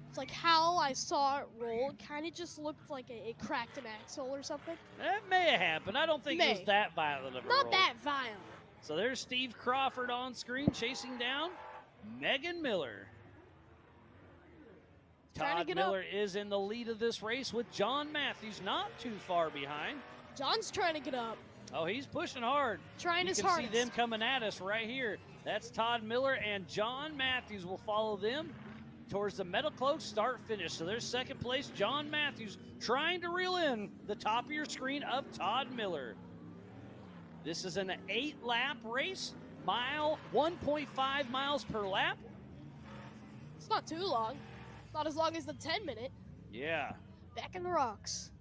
it's like how I saw it roll. It kind of just looked like it cracked an axle or something. That may have happened. I don't think it was that violent of a roll. Not that violent. So there's Steve Crawford on screen chasing down Megan Miller. Todd Miller is in the lead of this race with John Matthews not too far behind. John's trying to get up. Oh, he's pushing hard. Trying his hardest. hardest. You can see them coming at us right here. That's Todd Miller, and John Matthews will follow them towards the Metal Cloak start-finish. So there's second place, John Matthews, trying to reel in the top of your screen of Todd Miller. This is an 8-lap race, 1.5 miles per lap. It's not too long. Not as long as the 10-minute. Yeah. Back in the rocks.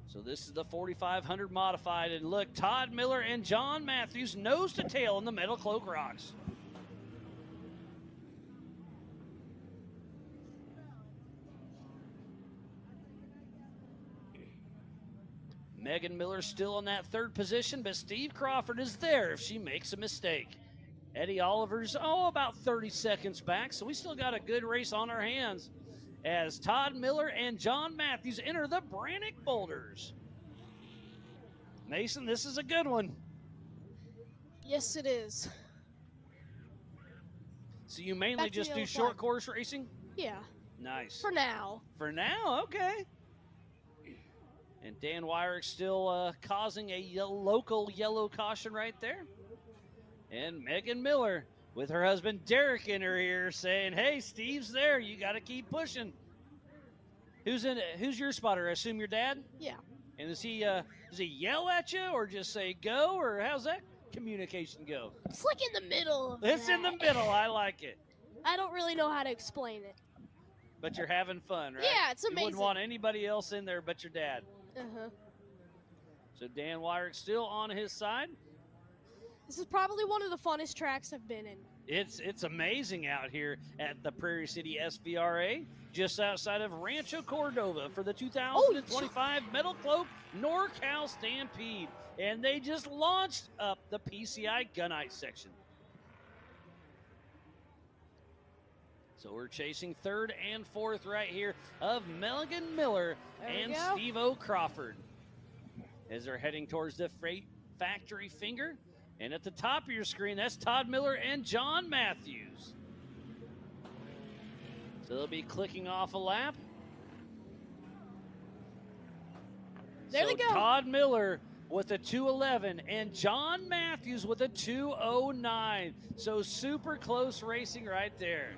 So this is the 4,500 modified, and look, Todd Miller and John Matthews nose to tail in the Metal Cloak Rocks. Megan Miller still in that third position, but Steve Crawford is there if she makes a mistake. Eddie Oliver's, about 30 seconds back, so we still got a good race on our hands as Todd Miller and John Matthews enter the Brannick Boulders. Mason, this is a good one. Yes, it is. So you mainly just do short course racing? Yeah. Nice. For now. For now, okay. And Dan Wyrick still causing a local yellow caution right there. And Megan Miller with her husband Derek in her ear saying, hey, Steve's there. You got to keep pushing. Who's your spotter? I assume your dad? Yeah. And does he yell at you or just say go, or how's that communication go? It's like in the middle. It's in the middle. I like it. I don't really know how to explain it. But you're having fun, right? Yeah, it's amazing. You wouldn't want anybody else in there but your dad. Uh-huh. So Dan Wyrick still on his side. This is probably one of the funnest tracks I've been in. It's amazing out here at the Prairie City SVRA, just outside of Rancho Cordova for the 2025 Metal Cloak NorCal Stampede. And they just launched up the PCI Gunite section. So we're chasing third and fourth right here of Megan Miller and Steve-O Crawford as they're heading towards the freight factory finger. And at the top of your screen, that's Todd Miller and John Matthews. So they'll be clicking off a lap. There they go. Todd Miller with a 2:11 and John Matthews with a 2:09. So super close racing right there.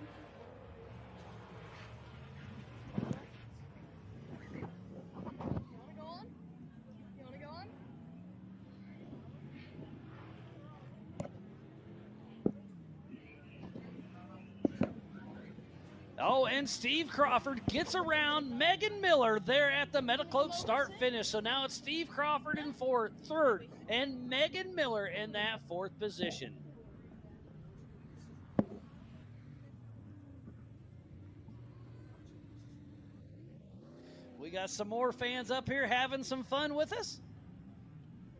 Oh, and Steve Crawford gets around Megan Miller there at the Metacloak start finish. So now it's Steve Crawford in third, and Megan Miller in that fourth position. We got some more fans up here having some fun with us.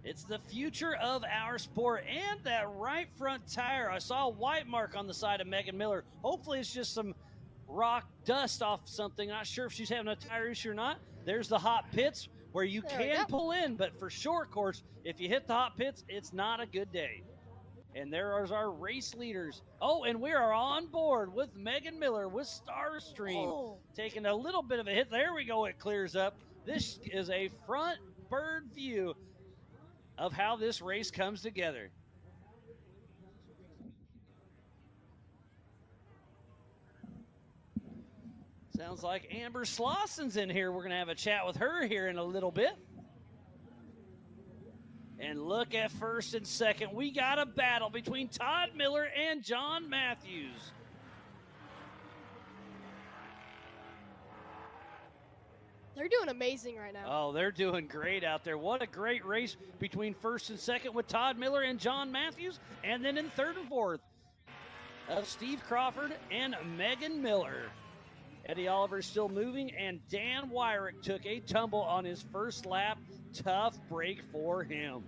It's the future of our sport, and that right front tire. I saw a white mark on the side of Megan Miller. Hopefully it's just some rock dust off something. Not sure if she's having a tire issue or not. There's the hot pits where you can pull in, but for short course, if you hit the hot pits, it's not a good day. And there are our race leaders. Oh, and we are on board with Megan Miller with Starstream. Taking a little bit of a hit. There we go. It clears up. This is a front bird view of how this race comes together. Sounds like Amber Slosson's in here. We're going to have a chat with her here in a little bit. And look at first and second. We got a battle between Todd Miller and John Matthews. They're doing amazing right now. Oh, they're doing great out there. What a great race between first and second with Todd Miller and John Matthews. And then in third and fourth, Steve Crawford and Megan Miller. Eddie Oliver still moving, and Dan Wyrick took a tumble on his first lap. Tough break for him.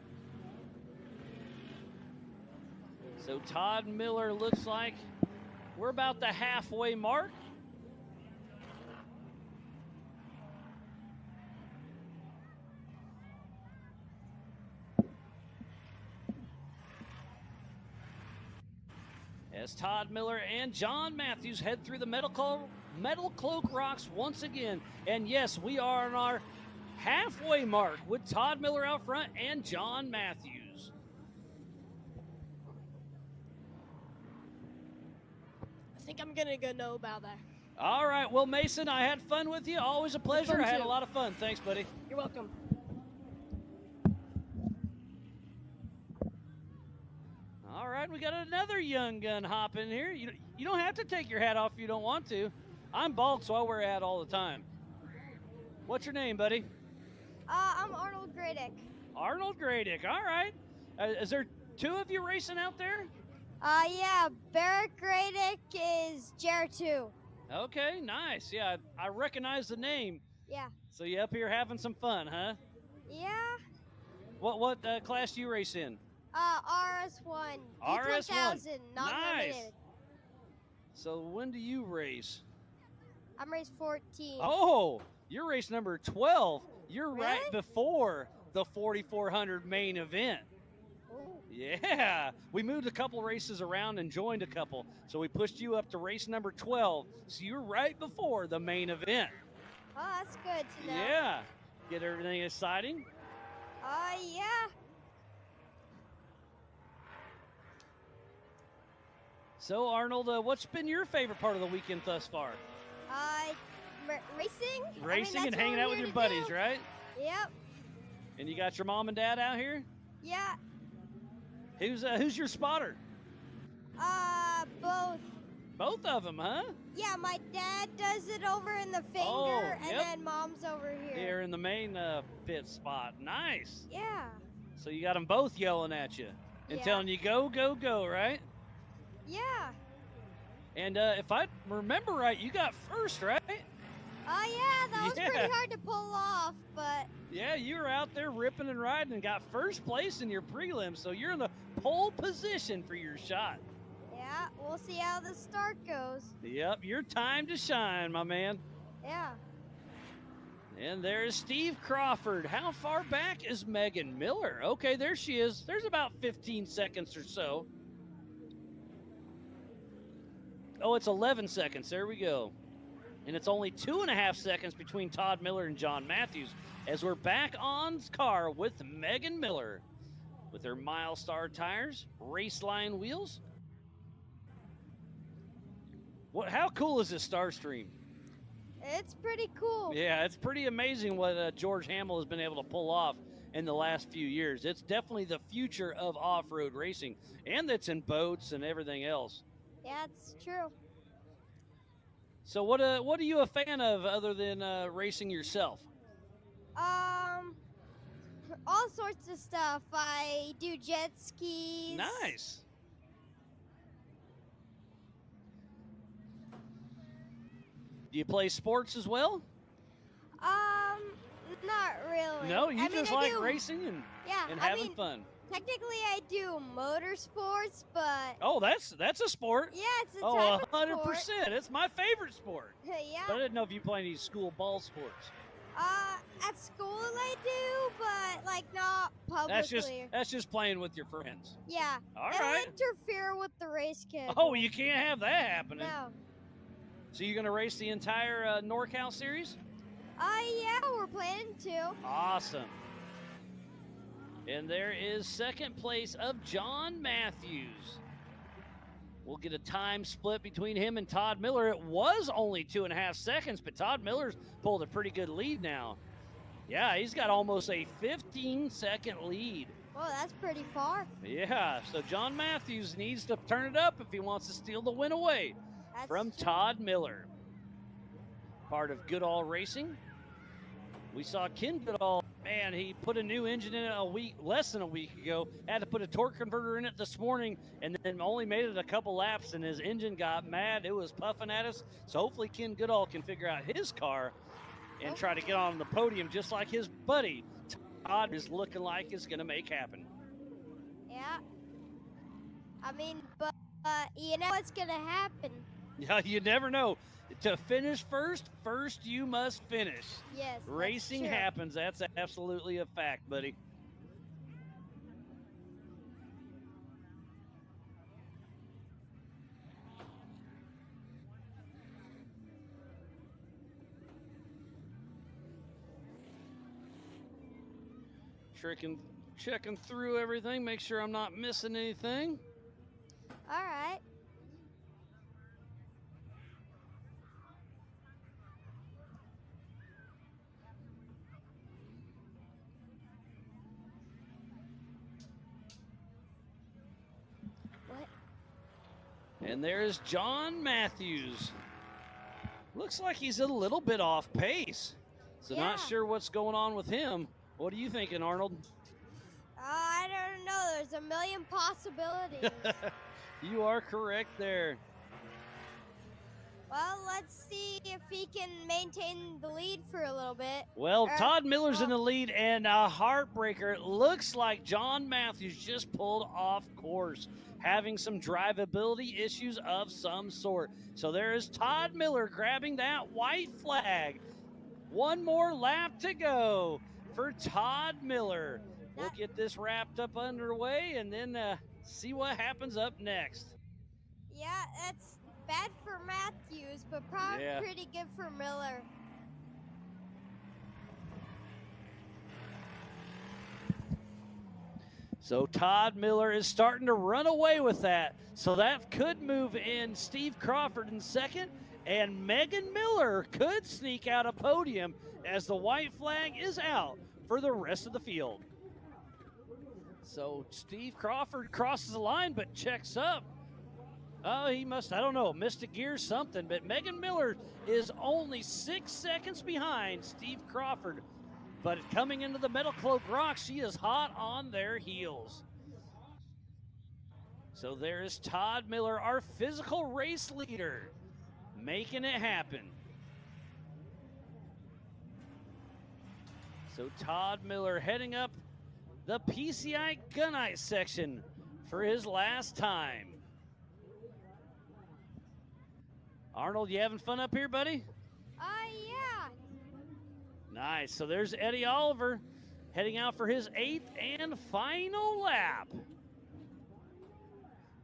So Todd Miller looks like we're about the halfway mark. As Todd Miller and John Matthews head through the Metal Cloak Rocks once again. And yes, we are on our halfway mark with Todd Miller out front and John Matthews. I think I'm gonna go know about that. All right, well, Mason, I had fun with you. Always a pleasure. I had a lot of fun. Thanks, buddy. You're welcome. All right, we got another young gun hopping here. You don't have to take your hat off if you don't want to. I'm bald, so I wear a hat all the time. What's your name, buddy? I'm Arnold Gradick. Arnold Gradick. All right. Is there two of you racing out there? Yeah, Barrett Gradick is JR2. Okay, nice. Yeah, I recognize the name. Yeah. So you up here having some fun, huh? Yeah. What class do you race in? RS1. RS1. D1000, not nice. limited. So when do you race? I'm race 14. Oh, you're race number 12. You're Really? right before the 4,400 main event. Ooh. Yeah, we moved a couple races around and joined a couple. So we pushed you up to race number 12. So you're right before the main event. Oh, that's good to know. Yeah. Get everything exciting? Yeah. So, Arnold, what's been your favorite part of the weekend thus far? Racing? Racing and that's hanging what out we're with your here to buddies, do. right? Yep. And you got your mom and dad out here? Yeah. Who's your spotter? Both. Both of them, huh? Yeah, my dad does it over in the finger, Oh, and yep. then mom's over here. Here in the main pit spot. Nice. Yeah. So you got them both yelling at you and Yeah. telling you go, go, go, right? Yeah. And if I remember right, you got first, right? Yeah, that was Yeah. pretty hard to pull off, but Yeah, you were out there ripping and riding and got first place in your prelim, so you're in the pole position for your shot. yeah, we'll see how the start goes. Yep, your time to shine, my man. Yeah. And there's Steve Crawford. How far back is Megan Miller? Okay, there she is. There's about 15 seconds or so. Oh, it's 11 seconds. There we go. And it's only 2.5 seconds between Todd Miller and John Matthews as we're back on car with Megan Miller with her Milestar tires, Raceline wheels. How cool is this Starstream? It's pretty cool. Yeah, it's pretty amazing what George Hamill has been able to pull off in the last few years. It's definitely the future of off-road racing, and that's in boats and everything else. Yeah, it's true. So what are you a fan of other than racing yourself? All sorts of stuff. I do jet skis. Nice. Do you play sports as well? Not really. No, you just like do, racing and yeah, having fun. Technically, I do motorsports, but Oh, that's a sport. yeah, it's a Oh, type of sport. 100%. It's my favorite sport. Yeah. But I didn't know if you play any school ball sports. At school I do, but like not publicly. That's just playing with your friends. Yeah. All It'll right. interfere with the race schedule. Oh, you can't have that happening. No. So you're going to race the entire NorCal series? Yeah, we're planning to. Awesome. And there is second place of John Matthews. We'll get a time split between him and Todd Miller. It was only 2.5 seconds, but Todd Miller's pulled a pretty good lead now. Yeah, he's got almost a 15-second lead. Well, that's pretty far. Yeah, so John Matthews needs to turn it up if he wants to steal the win away from Todd Miller. Part of Goodall Racing. We saw Ken Goodall, man, he put a new engine in it less than a week ago, had to put a torque converter in it this morning, and then only made it a couple laps, and his engine got mad. It was puffing at us. So hopefully Ken Goodall can figure out his car and try to get on the podium just like his buddy Todd is looking like is going to make happen. Yeah. I mean, but you know what's going to happen. Yeah, you never know. To finish first you must finish. Yes. Racing happens. That's absolutely a fact, buddy. Checking through everything, make sure I'm not missing anything. All right. And there's John Matthews. Looks like he's a little bit off pace. So not sure what's going on with him. What are you thinking, Arnold? I don't know. There's a million possibilities. You are correct there. Well, let's see if he can maintain the lead for a little bit. Well, Todd Miller's in the lead, and a heartbreaker. It looks like John Matthews just pulled off course, having some drivability issues of some sort. So there is Todd Miller grabbing that white flag. One more lap to go for Todd Miller. We'll get this wrapped up underway and then see what happens up next. Yeah, that's bad for Matthews, but probably pretty good for Miller. So Todd Miller is starting to run away with that. So that could move in Steve Crawford in second, and Megan Miller could sneak out a podium as the white flag is out for the rest of the field. So Steve Crawford crosses the line but checks up. Oh, he must, I don't know, missed a gear something, but Megan Miller is only 6 seconds behind Steve Crawford. But coming into the Metal Cloak Rocks, she is hot on their heels. So there is Todd Miller, our physical race leader, making it happen. So Todd Miller heading up the PCI Gunite section for his last time. Arnold, you having fun up here, buddy? Yeah. Nice. So there's Eddie Oliver heading out for his 8th and final lap.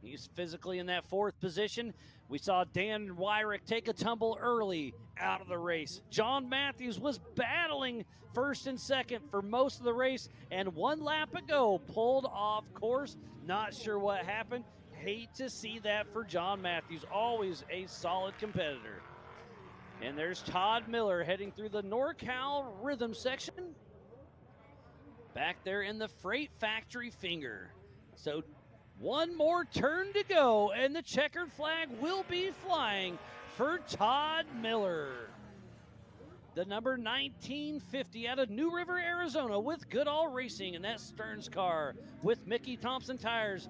He's physically in that 4th position. We saw Dan Wyrick take a tumble early out of the race. John Matthews was battling 1st and 2nd for most of the race, and 1 lap ago pulled off course. Not sure what happened. Hate to see that for John Matthews, always a solid competitor. And there's Todd Miller heading through the NorCal Rhythm section. Back there in the Freight Factory finger. So 1 more turn to go, and the checkered flag will be flying for Todd Miller. The number 1950 out of New River, Arizona, with Goodall Racing in that Stearns car with Mickey Thompson tires,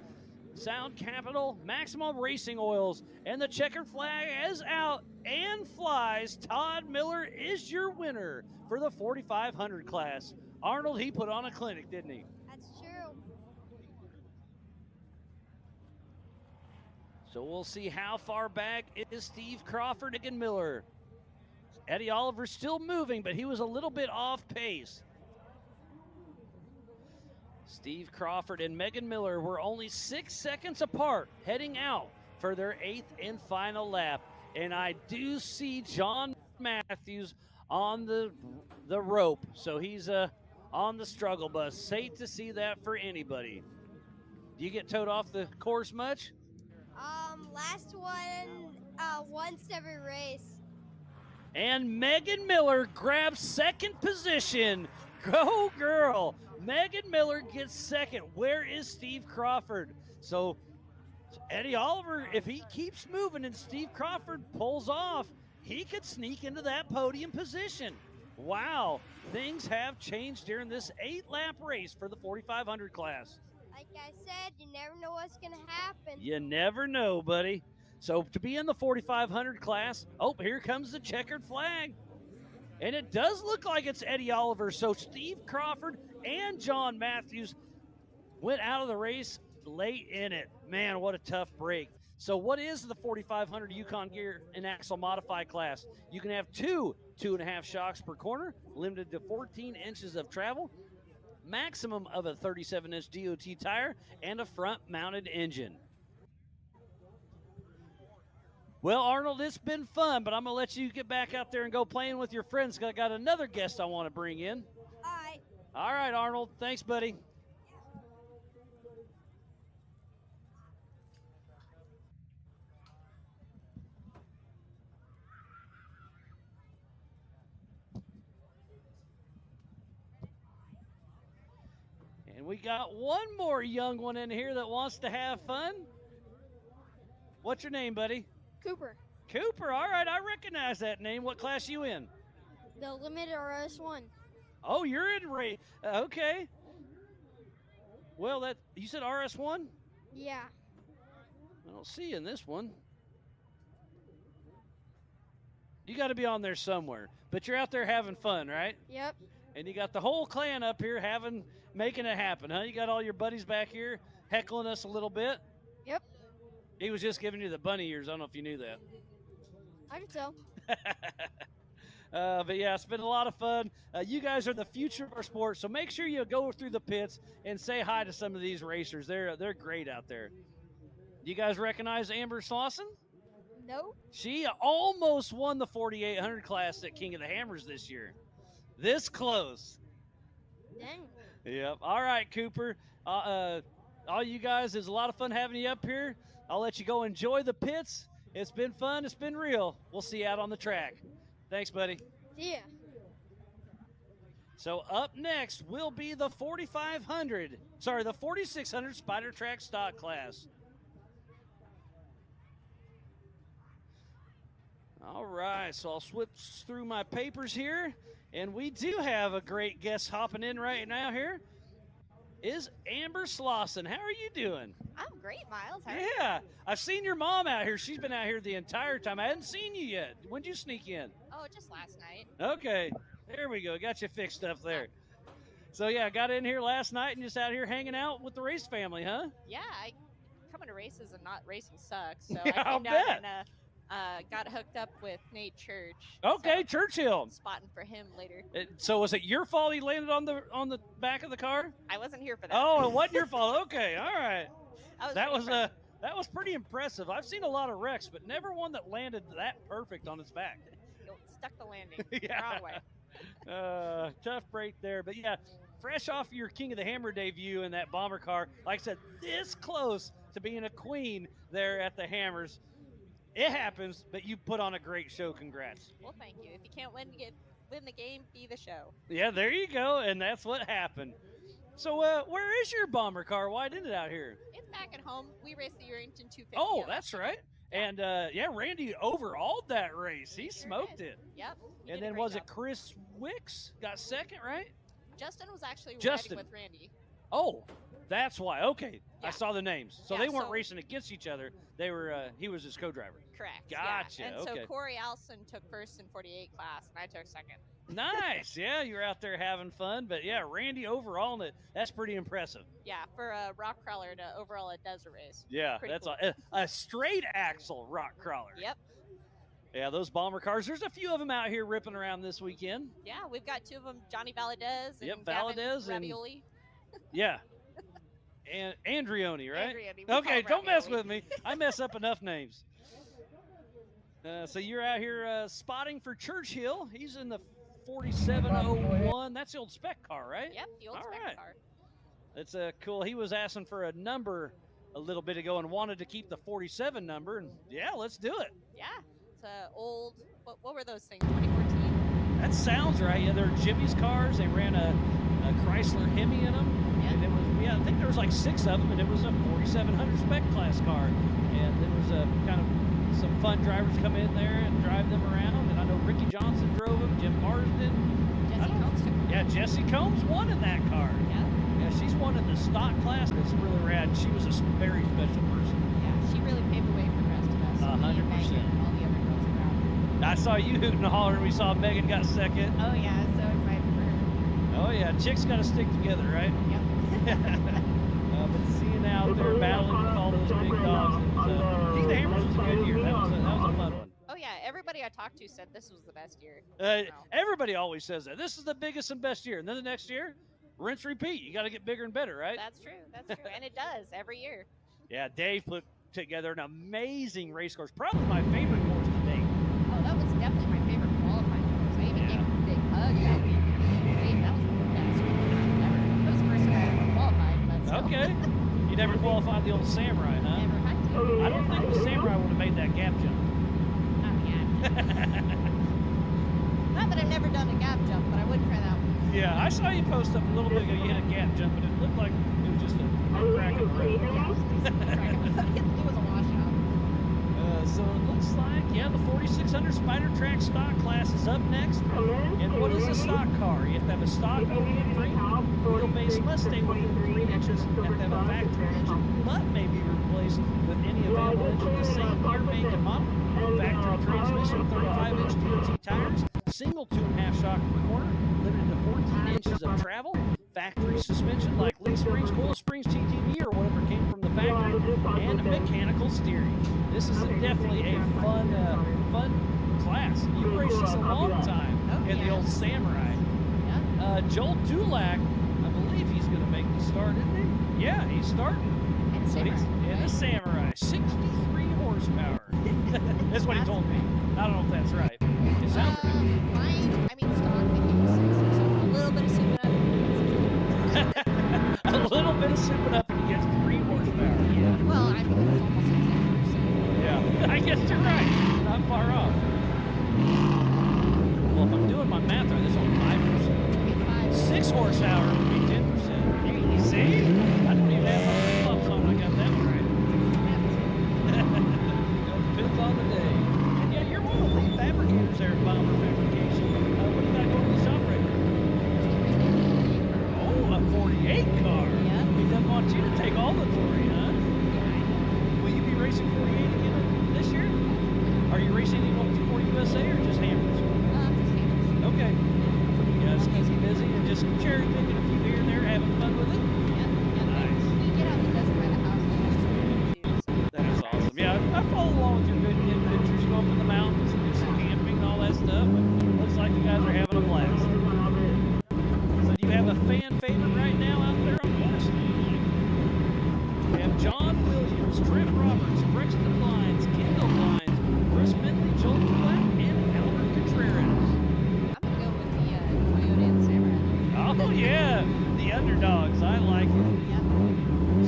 Sound Capital, Maximum Racing Oils, and the checkered flag is out and flies. Todd Miller is your winner for the 4,500 class. Arnold, he put on a clinic, didn't he? That's true. So we'll see how far back is Steve Crawford and Miller. Eddie Oliver still moving, but he was a little bit off pace. Steve Crawford and Megan Miller were only 6 seconds apart heading out for their 8th and final lap. And I do see John Matthews on the rope. So he's on the struggle bus. Hate to see that for anybody. Do you get towed off the course much? Last one, once every race. And Megan Miller grabs 2nd position. Go girl. Megan Miller gets 2nd. Where is Steve Crawford? So Eddie Oliver, if he keeps moving and Steve Crawford pulls off, he could sneak into that podium position. Wow, things have changed during this 8-lap race for the 4,500 class. Like I said, you never know what's going to happen. You never know, buddy. So to be in the 4,500 class, oh, here comes the checkered flag. And it does look like it's Eddie Oliver. So Steve Crawford and John Matthews went out of the race late in it. Man, what a tough break. So what is the 4,500 Yukon Gear and Axle Modified class? You can have 2.5 shocks per corner, limited to 14 inches of travel, maximum of a 37-inch DOT tire, and a front-mounted engine. Well, Arnold, it's been fun, but I'm going to let you get back out there and go playing with your friends. I got another guest I want to bring in. All right. All right, Arnold. Thanks, buddy. And we got one more young one in here that wants to have fun. What's your name, buddy? Cooper, Cooper. All right, I recognize that name. What class you in? the limited RS1. Oh, you're in race. Okay. Well, that you said RS1? Yeah. I don't see you in this one. You got to be on there somewhere. But you're out there having fun, right? Yep. And you got the whole clan up here making it happen, huh? You got all your buddies back here heckling us a little bit. Yep. He was just giving you the bunny ears. I don't know if you knew that. I can tell. But yeah, it's been a lot of fun. You guys are the future of our sport, so make sure you go through the pits and say hi to some of these racers. They're great out there. You guys recognize Amber Slauson? No. She almost won the 4,800 class at King of the Hammers this year. This close. Dang. Yep. All right, Cooper. All you guys, it's a lot of fun having you up here. I'll let you go enjoy the pits. It's been fun. It's been real. We'll see you out on the track. Thanks, buddy. See ya. So up next will be the 4,600 Spider Track stock class. All right, so I'll switch through my papers here, and we do have a great guest hopping in right now here. Is Amber Slauson. How are you doing? I'm great, Miles. How are you? Yeah, I've seen your mom out here. She's been out here the entire time. I hadn't seen you yet. When'd you sneak in? Oh, just last night. Okay, there we go. Got you fixed up there. So yeah, got in here last night and just out here hanging out with the race family, huh? Yeah, coming to races and not racing sucks. So Yeah, I I'll came down bet. and got hooked up with Nate Church. Okay, so Churchill. spotting for him later. So was it your fault he landed on the back of the car? I wasn't here for that. Oh, it wasn't your fault. Okay, all right. I was That waiting was for him. That was pretty impressive. I've seen a lot of wrecks, but never one that landed that perfect on its back. You stuck the landing. Yeah. Wrong way. Tough break there. But yeah, fresh off your King of the Hammer debut in that bomber car, like I said, this close to being a queen there at the Hammers. It happens, but you put on a great show. Congrats. Well, thank you. If you can't win the game, be the show. Yeah, there you go. And that's what happened. So where is your bomber car? Why did it out here? It's back at home. We raced the Yerington 250. Oh, that's right. And yeah, Randy overhauled that race. He smoked it. Yep. And then was it Chris Wicks got second, right? Justin was actually Justin. riding with Randy. Oh, that's why. Okay, Yeah. I saw the names. So Yeah, they weren't so- racing against each other. They were. He was his co-driver. Correct. Gotcha, Yeah. And okay. so Corey Allison took first in 48 class, and I took second. Nice. Yeah, you were out there having fun. But yeah, Randy overall it. That's pretty impressive. Yeah, for a rock crawler to overall a desert race. Yeah, Pretty that's cool. a straight axle rock crawler. Yep. Yeah, those bomber cars. There's a few of them out here ripping around this weekend. Yeah, we've got two of them, Johnny Valadez and Yep, Gavin Valadez and- Ravioli. Yeah. And Andrioni, right? Andrioni, we call Okay, him don't mess Ravioli. with me. I mess up enough names. So you're out here spotting for Churchill. He's in the 4701. That's the old spec car, right? Yep, the old All spec right. car. That's cool. He was asking for a number a little bit ago and wanted to keep the 47 number. And yeah, let's do it. Yeah, it's a old. What were those things? 2014. That sounds right. Yeah, they're Jimmy's cars. They ran a Chrysler Hemi in them. Yeah. And it was, yeah, I think there was like 6 of them, and it was a 4700 spec class car. And there was a kind of some fun drivers come in there and drive them around. And I know Ricky Johnson drove them, Jim Marsden. Jesse Combs took. Yeah, Jessie Combs won in that car. Yeah. Yeah, she's won in the stock class. That's really rad. She was a very special person. Yeah, she really paved the way for the rest of us. 100%. Me and Megan and all the other girls around. I saw you hooting and hollering. We saw Megan got second. Oh yeah, so excited for her. Oh yeah, chicks got to stick together, right? Yep. But seeing out there battling with all those big dogs, King of the Hammers was a good year. That was a fun one. Oh yeah, everybody I talked to said this was the best year. Everybody always says that. This is the biggest and best year. And then the next year, rinse, repeat. You got to get bigger and better, right? That's true. That's true, and it does every year. Yeah, Dave put together an amazing race course. Probably my favorite course to date. Oh, that was definitely my favorite qualifying course. I even gave him a big hug that week. Dave, that was the best course ever. That was the first time I ever qualified. But still. Okay. You never qualified the old Samurai, huh? Never had to. I don't think the Samurai would have made that gap jump. Oh yeah. Not that I've never done a gap jump, but I would try that one. Yeah, I saw you post up a little bit ago. You hit a gap jump, and it looked like it was just a crack in the road. It was a washout. So it looks like, yeah, the 4600 Spider Track stock class is up next. And what is a stock car? You have to have a stock aluminum frame. Wheelbase must stay within 3 inches. You have to have a factory engine, but may be replaced with any available engine the same year, make, and model. Factory transmission, 35-inch DOT tires, single 2.5 shock per corner, limited to 14 inches of travel. Factory suspension like leaf springs, coil springs, TTV, or whatever came from the factory, and mechanical steering. This is definitely a fun class. You raced this a long time in the old Samurai. Yeah. Joel Dulac, I believe he's going to make the start, isn't he? Yeah, he's starting. And So he's Samurai. in a Samurai, 63 horsepower. That's what he told me. I don't know if that's right. It sounds good. Mine, I mean, stock, I think it was 60, so a little bit of souping up. A little bit of souping up and he gets 3 horsepower. Well, I mean, it was almost 60%. Yeah, I guess you're right. Not far off. Well, if I'm doing my math right, that's only 5%. 6 horsepower would be 10%. There you go. See? I don't even have my clubs on. I got that one right. Depends on the day. And yeah, you're one of the lead fabricators there at Bomber Fabrication. What do you got going in the shop right now? Oh, a 48 car. Yeah. He doesn't want you to take all the glory, huh? Will you be racing 48 again this year? Are you racing anyone for USA or just Hammers? Okay. Yeah, just keep you busy and just cherry picking a few here and there, having fun with it. Nice. We get out the desert by the house and just do That's awesome. Yeah, I follow along with your good adventures. You go up in the mountains and do some camping and all that stuff. And looks like you guys are having a blast. So do you have a fan favorite right now out there on course? We have John Williams. It's Trent Roberts, Brexton Blinds, Kendall Blinds, Chris Bentley, Joel Dulac, and Albert Contreras. I'm gonna go with the Toyota and Samurai. Oh yeah, the underdogs. I like it. Yep.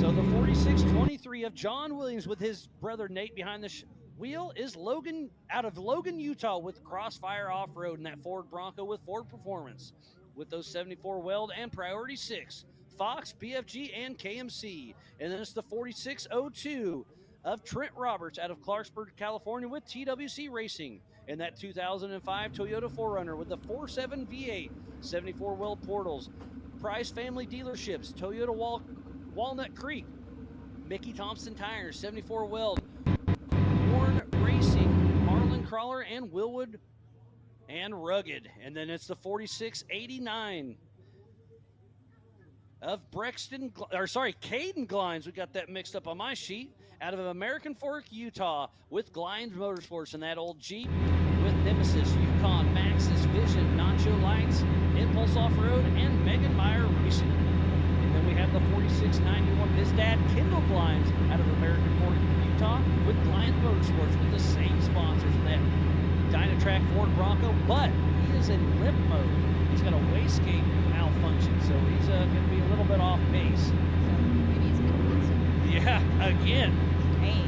So the 46-23 of John Williams with his brother Nate behind the wheel is Logan out of Logan, Utah with Crossfire Off-Road in that Ford Bronco with Ford Performance with those 74 Weld and Priority 6, Fox, BFG, and KMC. And then it's the 46-02 of Trent Roberts out of Clarksburg, California with TWC Racing in that 2005 Toyota 4Runner with the 4.7 V8, 74 Weld Portals, Price Family Dealerships, Toyota Walnut Creek, Mickey Thompson Tires, 74 Weld, Warren Racing, Marlin Crawler, and Willwood and Rugged. And then it's the 46-89 of Caden Glines. We got that mixed up on my sheet. Out of American Fork, Utah with Glines Motorsports and that old Jeep with Nemesis, Yukon, Maxxis, Vision, Nacho Lights, Impulse Off-Road, and Megan Meyer Racing. And then we have the 46-91 of his dad, Kendall Glines, out of American Fork, Utah with Glines Motorsports with the same sponsors in that Dynatrack Ford Bronco, but he is in limp mode. He's got a wastegate malfunction, so he's going to be a little bit off pace. So maybe he's gonna win some. Yeah, again. Hey.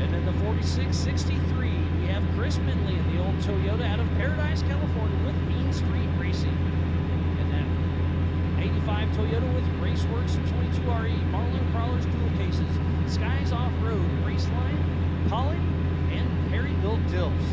And then the 46-63, we have Chris Minley in the old Toyota out of Paradise, California with Mean Street Racing. And then 85 Toyota with Raceworks 22RE, Marlin Crawlers dual cases, Skies Off-Road, Raceline, Poly, and Perry-Built Dills.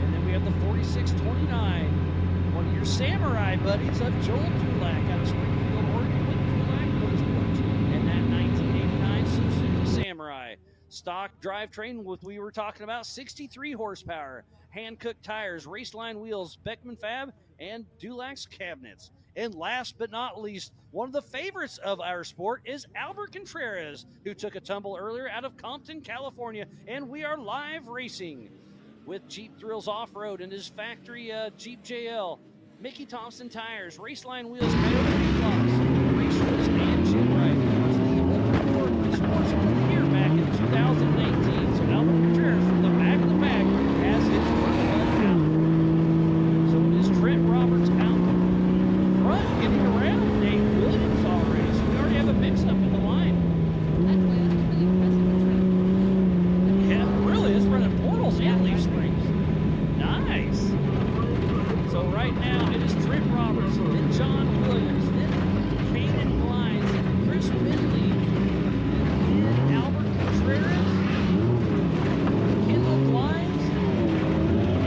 And then we have the 46-29, one of your Samurai buddies of Joel Dulac out of Springfield, Oregon with Dulac Motorsports. And that 1989 Suzuki Samurai. Stock drivetrain with, we were talking about, 63 horsepower, hand-cooked tires, Raceline wheels, Beckman Fab, and Dulac's cabinets. And last but not least, one of the favorites of our sport is Albert Contreras, who took a tumble earlier out of Compton, California. And we are live racing with Jeep Thrills Off-Road and his factory Jeep JL, Mickey Thompson Tires, Raceline wheels, Coyote blocks, race wheels, and Jim Wright. Was the Ultra Sportsman of the Year back in 2018. So Albert Contreras from the back of the pack has his work cut out. So it is Trent Roberts out front, getting around Nate Williams already. So we already have a mix-up in the line. That Toyota's really impressive. Yeah, really, it's running portals and leaf springs. Nice. So right now it is Trent Roberts, then John Williams, then Caden Glines, then Chris Bentley, and then Albert Contreras, Kendall Glines,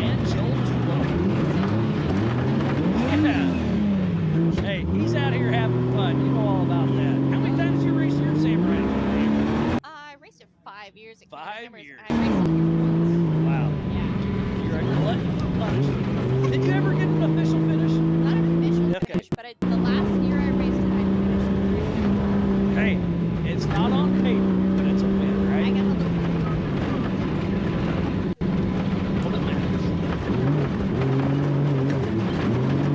and Joel Dulac. Yeah. Hey, he's out here having fun. You know all about that. How many times did you race your Samurai? I raced it 5 years ago. 5 years. I raced it here once. Wow. Yeah. You're a glutton for punishment. Did you ever get an official finish? Not an official Okay. finish, but the last year I raced it, I finished 3 minutes. Hey, it's not on paper, but it's a win, I right? got a little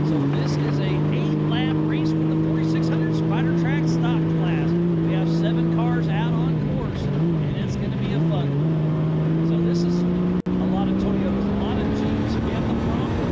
So this is a 8-lap race for the 4600 Spider Track stock class. We have 7 cars out on course, and it's going to be a fun one. So this is a lot of Toyotas, a lot of Jeeps. We have the Bronco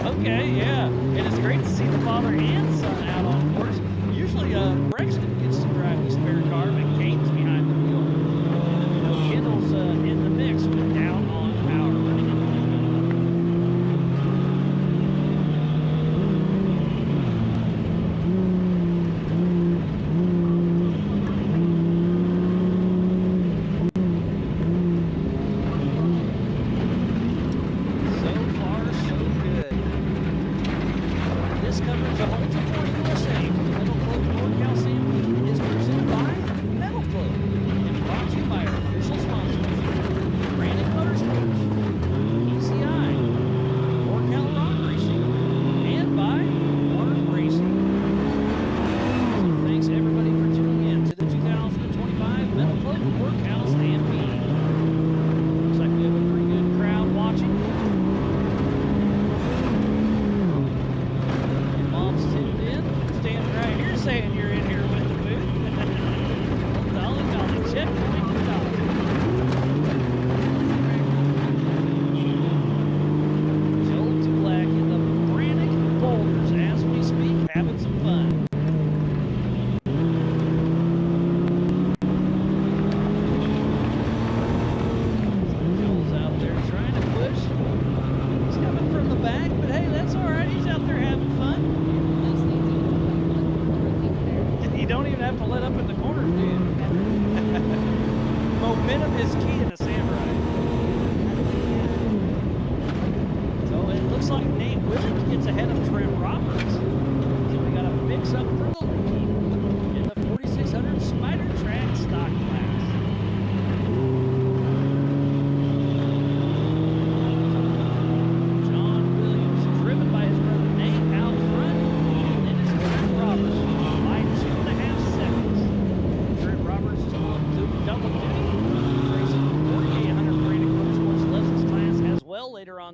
Okay, yeah. And it's great to see the father and son out on course. Usually, Brexton gets to drive the spare car, but Caden's behind the wheel. And, Kendall's in the mix, but down on power.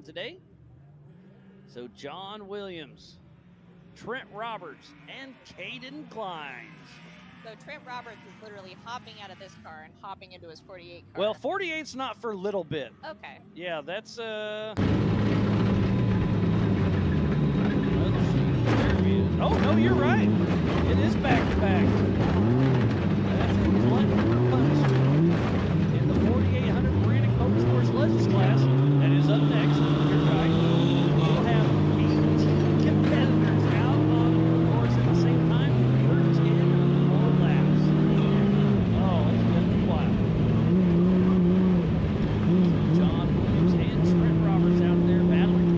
Today. So John Williams, Trent Roberts, and Caden Kleins. So Trent Roberts is literally hopping out of this car and hopping into his 48 car. Well, 48's not for little bit. Okay. Yeah, that's Oh no, you're right. It is back to back. That's a glutton for punishment. In the 4800 Brannick Motorsports Legends class, that is up next. You're right. We'll have 18 competitors out on the course at the same time for 10 full laps. Oh, it's going to be wild. So John Williams and Trent Roberts out there battling.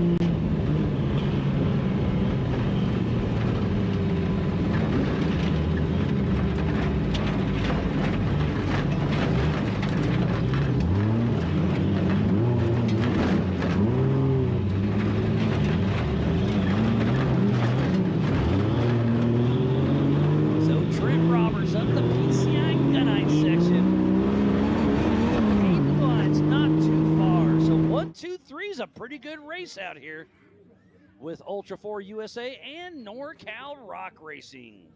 A pretty good race out here with Ultra 4 USA and NorCal Rock Racing.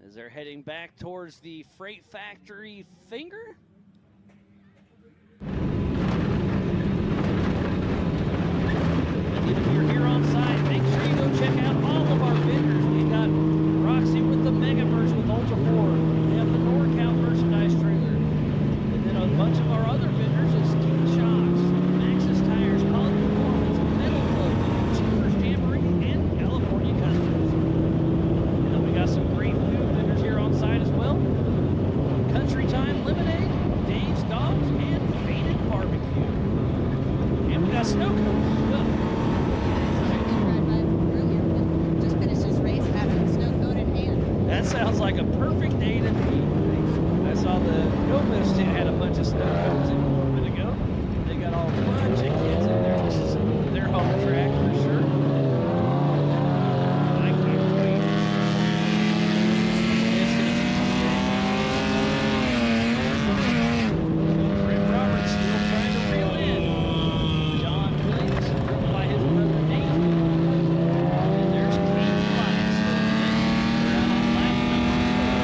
As they're heading back towards the Freight Factory finger. If you're here on site, make sure you go check out all of our vendors. We've got Roxy with the Mega Merch with Ultra 4. We have the NorCal merchandise trailer. A bunch of our other vendors is King Shocks, Maxxis Tires, Poly Performance, Metal Club, Cheapers Jamboree, and California Customs. And then we got some great food vendors here on site as well. Country Time Lemonade, Dave's Dogs, and Faded Barbecue. And we got snow cones as well. Just finished his race having a snow cone in hand. That sounds like a perfect day to be. I saw the Nova stand had a bunch of snow cones in a little bit ago. They got all a bunch of kids in there. This is their home track for sure. I can't wait. It's going to be Trent Roberts still trying to reel in. John Williams by his brother Nate. And there's Kate Klein still around on lap number 4.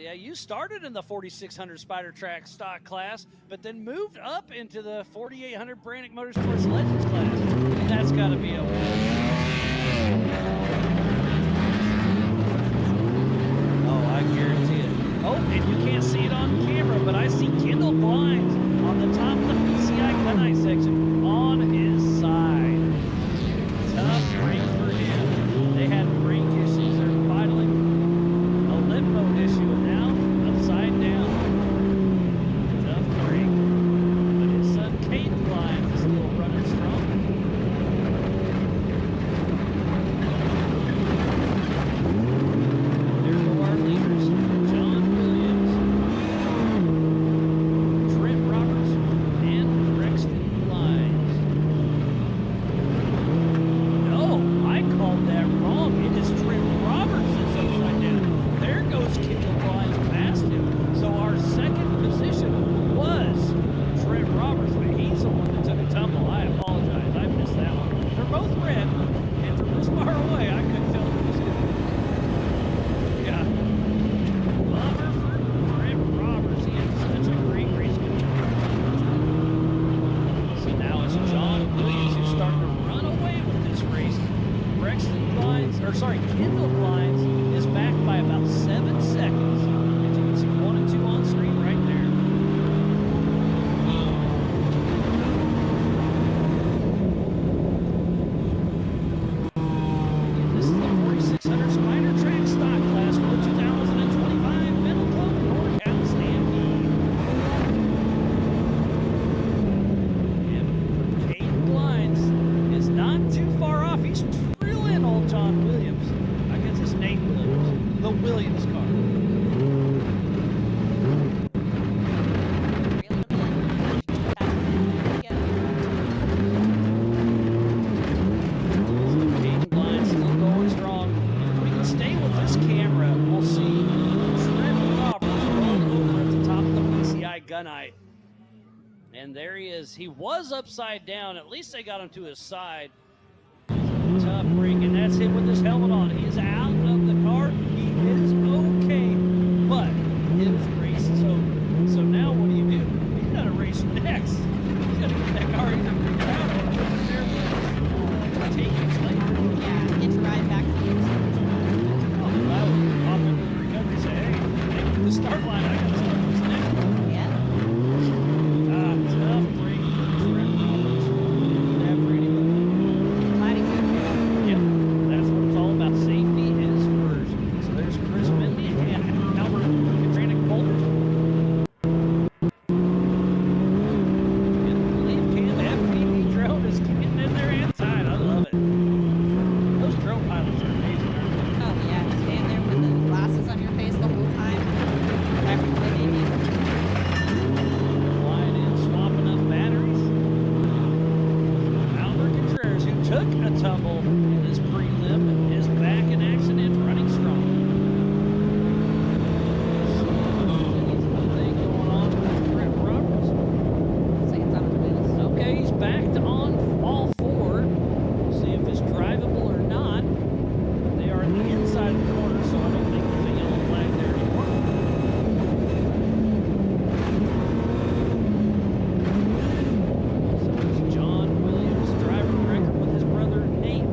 Yeah, you started in the 4600 Spider Track stock class, but then moved up into the 4800 Brannick Motorsports Legends class. And that's got to be a Oh, I guarantee it. Oh, and you can't see it on camera, but I see Kendall Blinds on the top of the PCI Gunite section on his side. Tough break for him. They had brake issues. They're fighting a limp mode issue, and now upside down. Tough break. But his son, Caden Blinds, is still running strong. And there go our leaders. John Williams, Trent Roberts, and Rexton Blinds. No, I called that wrong. It is Trent Roberts that's upside down. There goes Kendall Blinds past him. So our second position was Trent Roberts, but he's the one that took a tumble. I apologize. I missed that one. They're both red, and from this far away, I couldn't tell who was who. Yeah. Bummer for Trent Roberts. He had such a great race. So now it's John Williams who's starting to run away with this race. Kendall Blinds is back by about 7 seconds. And you can see 1 and 2 on screen right there. And this is the 4600 Spider Track stock class for the 2025 Middle Club NorCal Stampede. And Caden Blinds is not too far off. He's trailing old John Williams. I guess it's Nate Williams, the Williams car. So Caden Blinds still going strong. And if we can stay with this camera, we'll see Trent Roberts roll over at the top of the PCI Gunite. And there he is. He was upside down. At least they got him to his side. Tough break, and that's him with his helmet on. He is out of the car. He is okay, but his race is over. So now what do? He's got to race next. He's got to get that car either figured out or put it there with take it later. Yeah, get to ride back to the Oh, I would pop into the recovery and say, hey, take the start line. I got to start this next one. Yeah. Tough break for Trent Roberts. Didn't have for anybody. Glad he's in there. Yep, that's what it's all about. Safety is first. So there's Chris Bentley and Albert Katranik Boulders. And I believe Cam FPV drone is getting in there and tied. I love it. Those drone pilots are amazing, aren't they? Oh, yeah. Stand there with the glasses on your face the whole time. Driving the baby. Flying in, swapping up batteries. Albert Contreras, who took a tumble in his prelim, is back in action and running strong. Anything going on with Trent Roberts? Looks like it's on his wheels. Okay, he's backed on all four. We'll see if it's drivable or not. They are on the inside of the corner, so I don't think there's a yellow flag there anymore. So it's John Williams, driver record with his brother Nate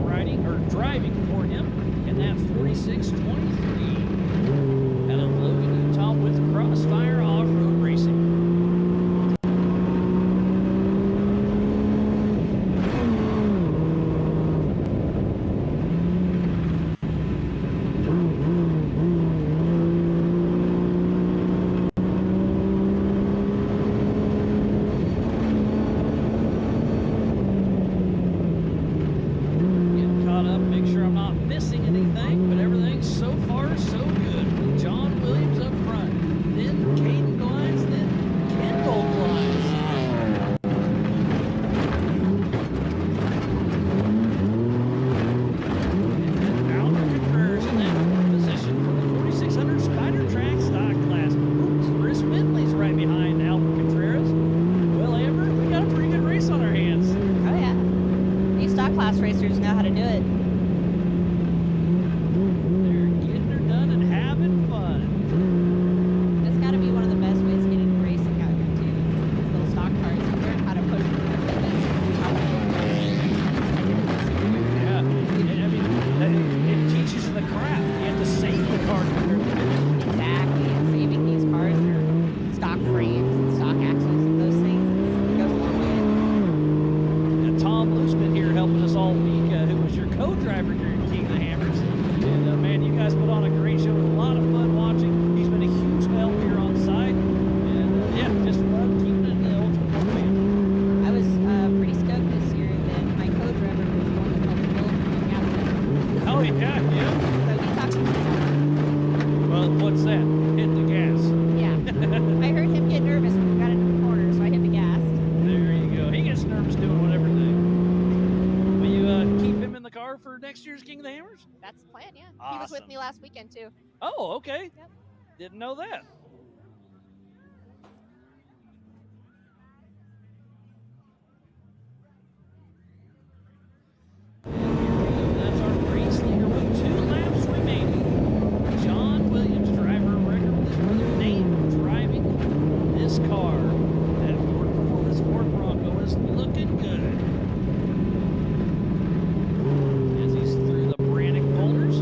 driving for him in that 4623 out of Logan, Utah with Crossfire Off-Road Racing. Getting caught up, make sure I'm not missing anything, but everything's so far so good. John Williams up front, then Caden Blinds, then Kendall Blinds. And then Albert Contreras in that fourth position for the 4600 Spider Track stock class. Ooh, Chris Bentley's right behind Albert Contreras. Well, Amber, we got a pretty good race on our hands. Oh, yeah. These stock class racers know how to do it. They're getting her done and having fun. next year's King of the Hammers? That's the plan, yeah. He Awesome. was with me last weekend, too. Oh, okay. Yep. Didn't know that. That's our race leader with 2 laps remaining. John Williams, driver of record with his brother Nate, driving this car. That Ford Performance Ford Bronco is looking good. As he's through the Brannick boulders.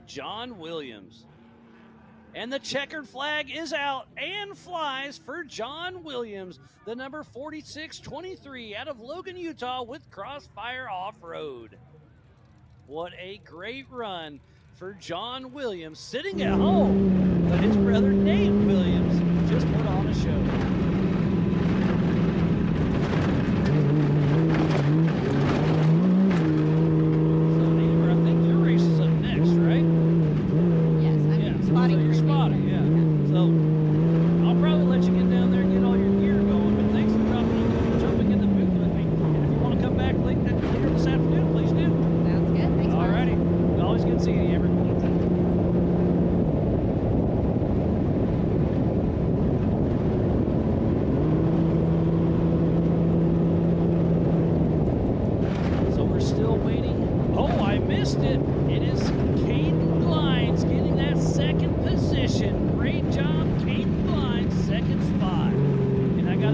John Williams. And the checkered flag is out and flies for John Williams, the number 4623 out of Logan, Utah with Crossfire Off-Road. What a great run for John Williams, sitting at home, but his brother Nate Williams just put on a show.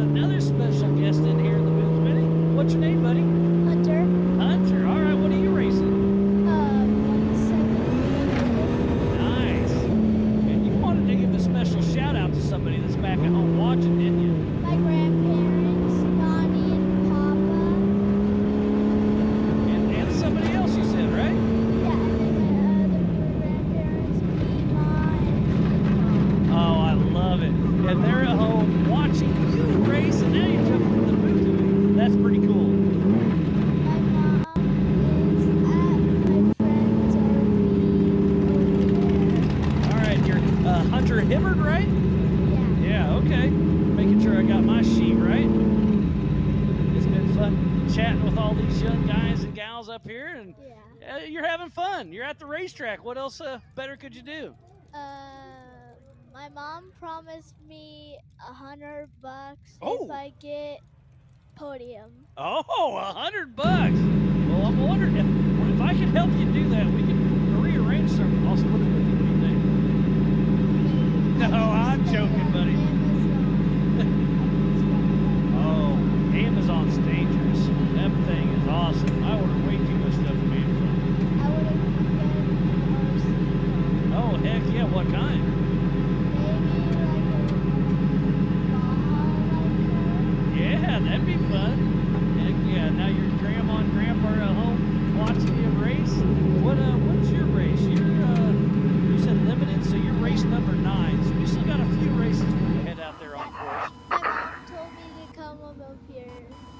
another special guest in here in the booth, buddy. What's your name, buddy? Hunter. Hunter. All right, what are you racing? 170. Nice. And you wanted to give a special shout out to somebody that's back at home watching, didn't you? My grandparents, Bonnie and Papa. And somebody else you said, right? Yeah, and then my other grandparents, Mima and Oh, I love it. And they're at home watching you race, and now you're jumping in the booth with me. That's pretty cool. my mom is at my friend's RV over All right, you're Hunter Hibbard, right? there. Yeah, okay. Making sure I got my sheet right. It's been fun chatting with all these young guys and gals up here, and Yeah. you're having fun. You're at the racetrack. What else better could you do? My mom promised me $100 Oh. if I get podium. Oh, $100. Well, I'm wondering if I can help you do that, we can rearrange something. I'll split it with you. What do you think? No, I'm joking, buddy. Oh, Amazon's dangerous. That thing is awesome. I order way too much stuff from Amazon. I would have gotten an RC. Oh, heck yeah. What kind? Maybe like a Baja like Yeah, that'd be fun. Heck yeah. Now your grandma and grandpa are at home watching you race. What's your race? You said limited, so you're race number 9. So we still got a few races before you head out there on course. My mom told me to come up here.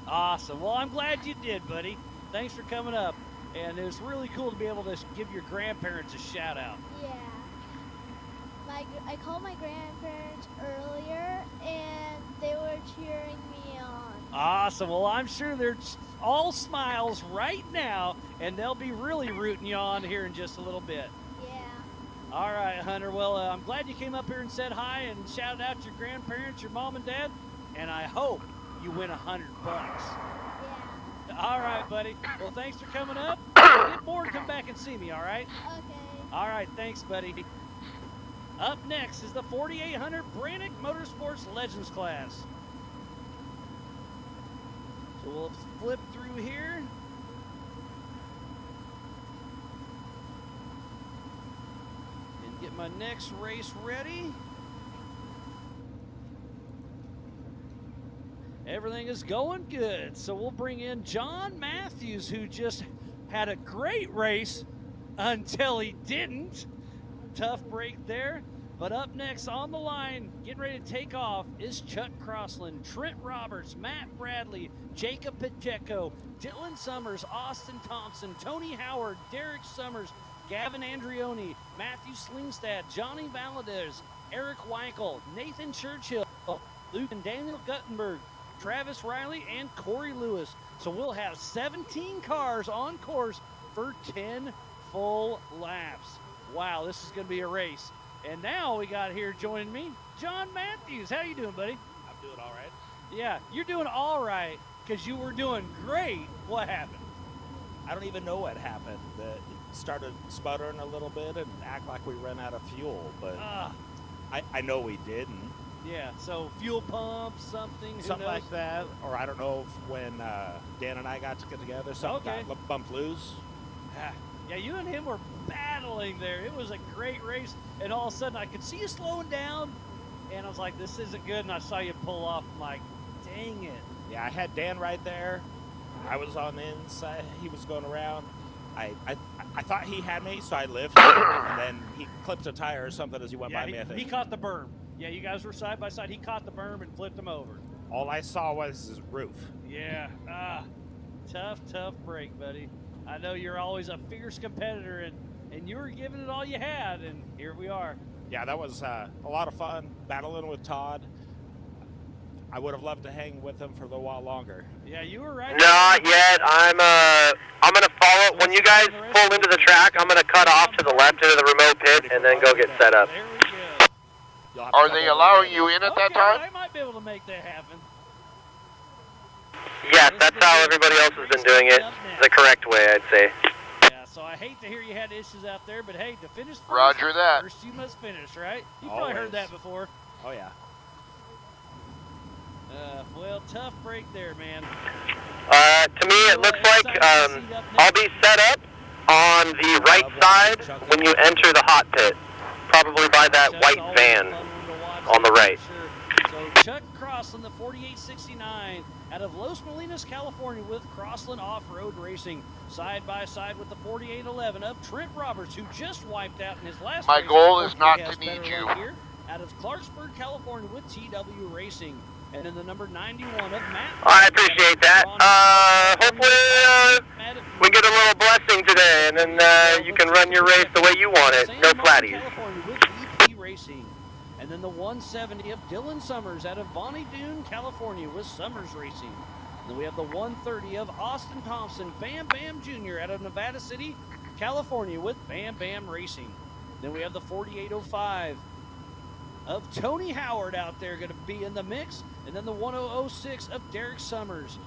Awesome. Well, I'm glad you did, buddy. Thanks for coming up. And it was really cool to be able to give your grandparents a shout out. Yeah. I called my grandparents earlier, and they were cheering me on. Awesome. Well, I'm sure they're all smiles right now, and they'll be really rooting you on here in just a little bit. Yeah. All right, Hunter. Well, I'm glad you came up here and said hi and shouted out your grandparents, your mom and dad, and I hope you win $100. Yeah. All right, buddy. Well, thanks for coming up. Get bored, come back and see me, all right? Okay. All right, thanks, buddy. Up next is the 4800 Brannick Motorsports Legends class. So we'll flip through here. And get my next race ready. Everything is going good. So we'll bring in John Matthews, who just had a great race until he didn't. Tough break there. But up next on the line, getting ready to take off, is Chuck Crossland, Trent Roberts, Matt Bradley, Jacob Pacheco, Dylan Summers, Austin Thompson, Tony Howard, Derek Summers, Gavin Andrioni, Matthew Slingstad, Johnny Valadez, Eric Wikle, Nathan Churchill, Luke and Daniel Guttenberg, Travis Riley, and Corey Lewis. So we'll have 17 cars on course for 10 full laps. Wow, this is going to be a race. And now we got here joining me, John Matthews. How you doing, buddy? I'm doing all right. Yeah, you're doing all right because you were doing great. What happened? I don't even know what happened. It started sputtering a little bit and act like we ran out of fuel, but I know we didn't. Yeah, so fuel pump, something Like that. Or I don't know if when Dan and I got to get together, something got bumped loose. Yeah, you and him were battling there. It was a great race, and all of a sudden I could see you slowing down, and I was like, this isn't good, and I saw you pull off. I'm like, dang it. Yeah, I had Dan right there. I was on the inside. He was going around. I thought he had me, so I lifted, and then he clipped a tire or something as he went by me, I think. He caught the berm. Yeah, you guys were side by side. He caught the berm and flipped him over. All I saw was his roof. Yeah, tough break, buddy. I know you're always a fierce competitor, and you were giving it all you had, and here we are. Yeah, that was a lot of fun, battling with Todd. I would have loved to hang with him for a little while longer. Yeah, you were right. Not yet. I'm gonna follow. When you guys pull into the track, I'm gonna cut off to the left into the remote pit and then go get set up. There we go. Are they allowing you in at that time? I might be able to make that happen. Yes, that's how everybody else has been doing it the correct way, I'd say. Yeah, so I hate to hear you had issues out there, but hey, to finish first, Roger that. First you must finish, right? You've probably heard that before. Oh, yeah. Well, tough break there, man. To me, it looks like I'll be set up on the right side when you enter the hot pit, probably by that white van on the right. So Chuck Crossland, the 4869 out of Los Molinos, California, with Crossland Off-Road Racing, side by side with the 4811 of Trent Roberts, who just wiped out in his last My race. goal is not Hopefully to he has need better you. luck here, out of Clarksburg, California, with TW Racing. And then the number 91 of Matt. I appreciate that. Hopefully we get a little blessing today, and then you can run your race the way you want it. No flatties. California with EP Racing. And then the 170 of Dylan Summers out of Bonnie Doon, California, with Summers Racing. Then we have the 130 of Austin Thompson, Bam Bam Jr. out of Nevada City, California, with Bam Bam Racing. Then we have the 4805 of Tony Howard out there going to be in the mix. And then the 1006 of Derek Summers.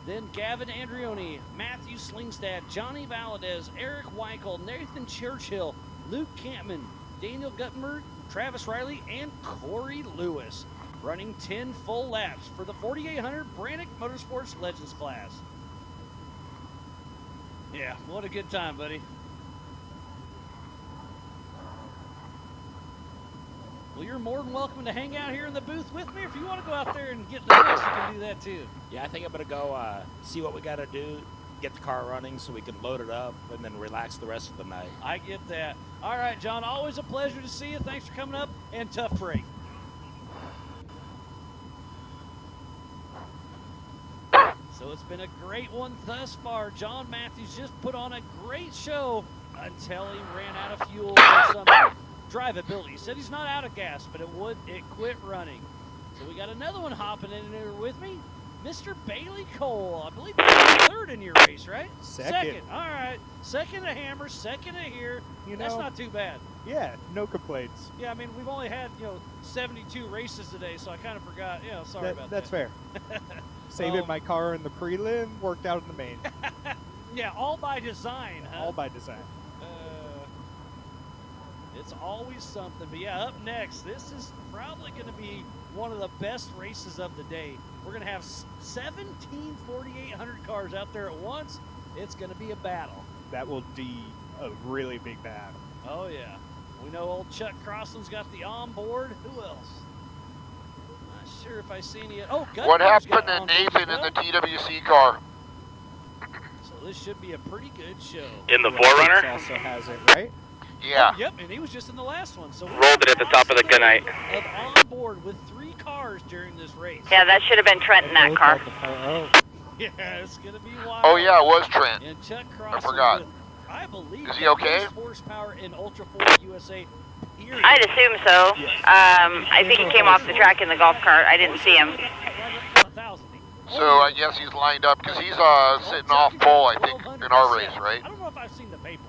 Then Gavin Andrioni, Matthew Slingstad, Johnny Valadez, Eric Wikle, Nathan Churchill, Luke Campman, Daniel Guttenberg, Travis Riley, and Corey Lewis, running 10 full laps for the 4800 Brannick Motorsports Legends class. Yeah, what a good time, buddy. Well, you're more than welcome to hang out here in the booth with me. If you want to go out there and get in the race, you can do that too. Yeah, I think I'm going to go see what we got to do, get the car running so we can load it up, and then relax the rest of the night. I get that. All right, John, always a pleasure to see you. Thanks for coming up, and tough break. So it's been a great one thus far. John Matthews just put on a great show until he ran out of fuel for some drivability. He said he's not out of gas, but it quit running. So we got another one hopping in here with me, Mr. Bailey Cole. I believe you're third in your race, right? Second. All right. Second to Hammer, second to here. That's not too bad. Yeah, no complaints. Yeah, I mean, we've only had, 72 races today, so I kind of forgot. Sorry about that. That's fair. Saving my car in the prelim, worked out in the main. Yeah, all by design, huh? All by design. It's always something. But yeah, up next, this is probably going to be one of the best races of the day. We're going to have 17 4800 cars out there at once. It's going to be a battle. That will be a really big battle. Oh, yeah. We know old Chuck Crossland's got the onboard. Who else? Not sure if I see any. Oh, what Gutman's happened to Nathan in the TWC car? So this should be a pretty good show. In the Forerunner? Also has it, right? Yeah. Oh, yep, and he was just in the last one. So rolled it at the top of the gunite. On board with 3 cars during this race. Yeah, that should have been Trent in that car. Yeah, it's gonna be wild. Oh yeah, it was Trent. And Chuck I forgot. With, I believe. Is he okay? Horsepower in Ultra 4 USA. Period. I'd assume so. I think he came off the track in the golf cart. I didn't see him. So I guess he's lined up because he's sitting off pole, I think, in our race, right? I don't know if I've seen the paper.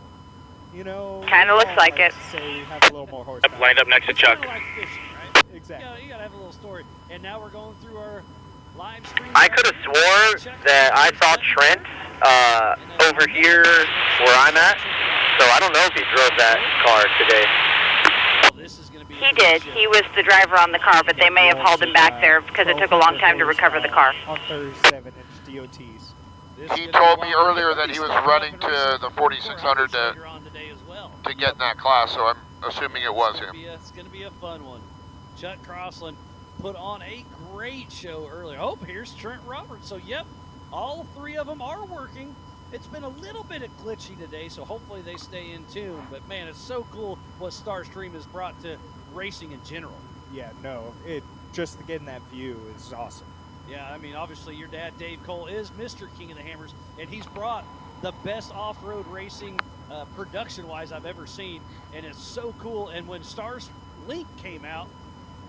Kind of looks like it. Say we have a little more horsepower. Lined up next to Chuck. Like fishing, right? Exactly. You gotta have a little story. And now we're going through our live stream. I could have swore that I saw Trent over here where I'm at, so I don't know if he drove that car today. He did. He was the driver on the car, but they may have hauled him back there because it took a long time to recover the car. On 37-inch DOTs. He told me earlier that he was running to the 4600 to get in that class, so I'm assuming it was him. It's going to be a fun one. Chuck Crossland put on a great show earlier. Oh, here's Trent Roberts. So, yep, all 3 of them are working. It's been a little bit of glitchy today, so hopefully they stay in tune. But, man, it's so cool what Starstream has brought to racing in general. Yeah, no, just getting that view is awesome. Yeah, I mean, obviously your dad, Dave Cole, is Mr. King of the Hammers, and he's brought the best off-road racing production-wise I've ever seen, and it's so cool. And when Stars Link came out,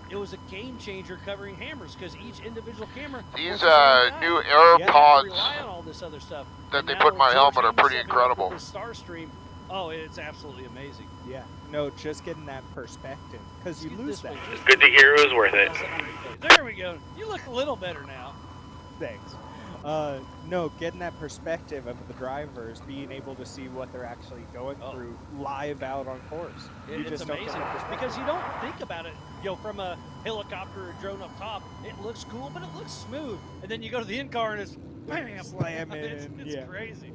it was a game changer covering hammers because each individual camera. These new AirPods rely on all this other stuff. that they put in my helmet are pretty incredible. The Starstream, oh, it's absolutely amazing. Yeah, no, just getting that perspective because you lose that. Good to hear it was worth it. There we go. You look a little better now. Thanks. No, getting that perspective of the drivers, being able to see what they're actually going through live out on course. It's just don't get amazing that perspective. because you don't think about it, from a helicopter or drone up top. It looks cool, but it looks smooth. And then you go to the in-car and it's bam, slamming. It's crazy.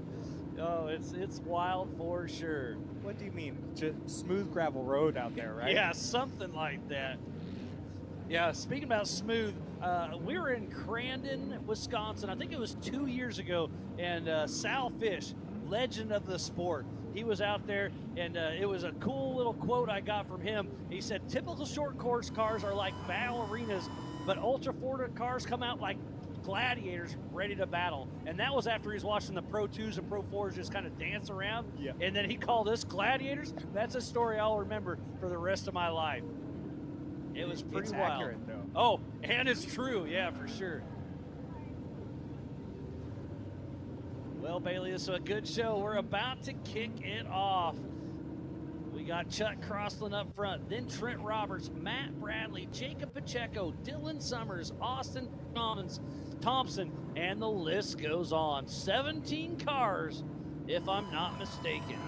Oh, it's wild for sure. What do you mean? Just smooth gravel road out there, right? Yeah, something like that. Yeah, speaking about smooth, we were in Crandon, Wisconsin. I think it was 2 years ago, and Sal Fish, legend of the sport, he was out there, and it was a cool little quote I got from him. He said, typical short course cars are like ballerinas, but ultra Florida cars come out like gladiators ready to battle. And that was after he was watching the Pro 2s and Pro 4s just kind of dance around. Yeah. And then he called us gladiators. That's a story I'll remember for the rest of my life. It was pretty wild. Accurate, though. Oh, and it's true. Yeah, for sure. Well, Bailey, this is a good show. We're about to kick it off. We got Chuck Crossland up front, then Trent Roberts, Matt Bradley, Jacob Pacheco, Dylan Summers, Austin Thompson, and the list goes on. 17 cars, if I'm not mistaken.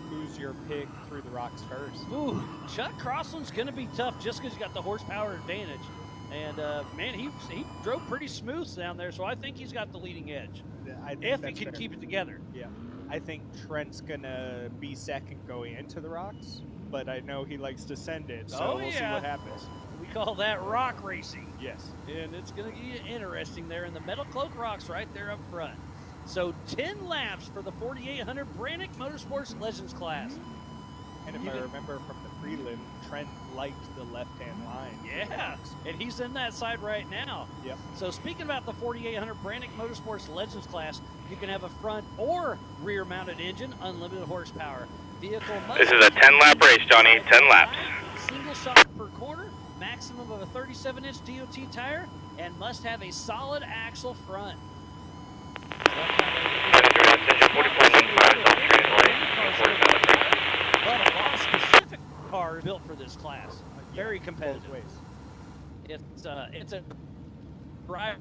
Who's your pick through the rocks first? Ooh, Chuck Crossland's going to be tough just because he's got the horsepower advantage. And, man, he drove pretty smooth down there, so I think he's got the leading edge. If he can keep it together. Yeah. I think Trent's going to be second going into the rocks, but I know he likes to send it, so we'll see what happens. We call that rock racing. Yes. And it's going to get interesting there in the Metal Cloak Rocks right there up front. So 10 laps for the 4800 Brannick Motorsports Legends class. And if I remember from the prelim, Trent liked the left-hand line. Yeah, and he's in that side right now. Yep. So speaking about the 4800 Brannick Motorsports Legends class, you can have a front or rear-mounted engine, unlimited horsepower. Vehicle must This is a 10-lap race, Johnny. 10 laps. Single shock per quarter, maximum of a 37-inch DOT tire, and must have a solid axle front. But a lot of specific cars built for this class. Very competitive. It's a drive.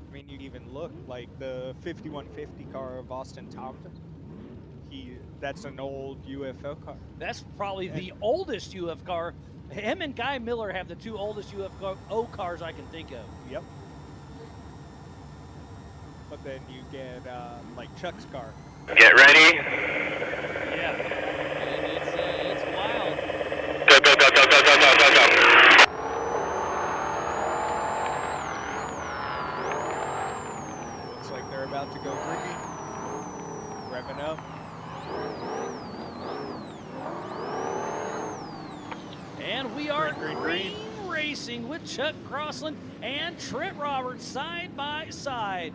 I mean, you even look like the 5150 car of Austin Thompson. That's an old UFO car. That's probably the oldest UFO car. Him and Guy Miller have the two oldest UFO cars I can think of. Yep. But then you get like Chuck's car. Get ready. Yeah. And it's wild. Go, go, go, go, go, go, go, go, go. Looks like they're about to go green. Revving up. And we are green racing with Chuck Crossland and Trent Roberts side by side.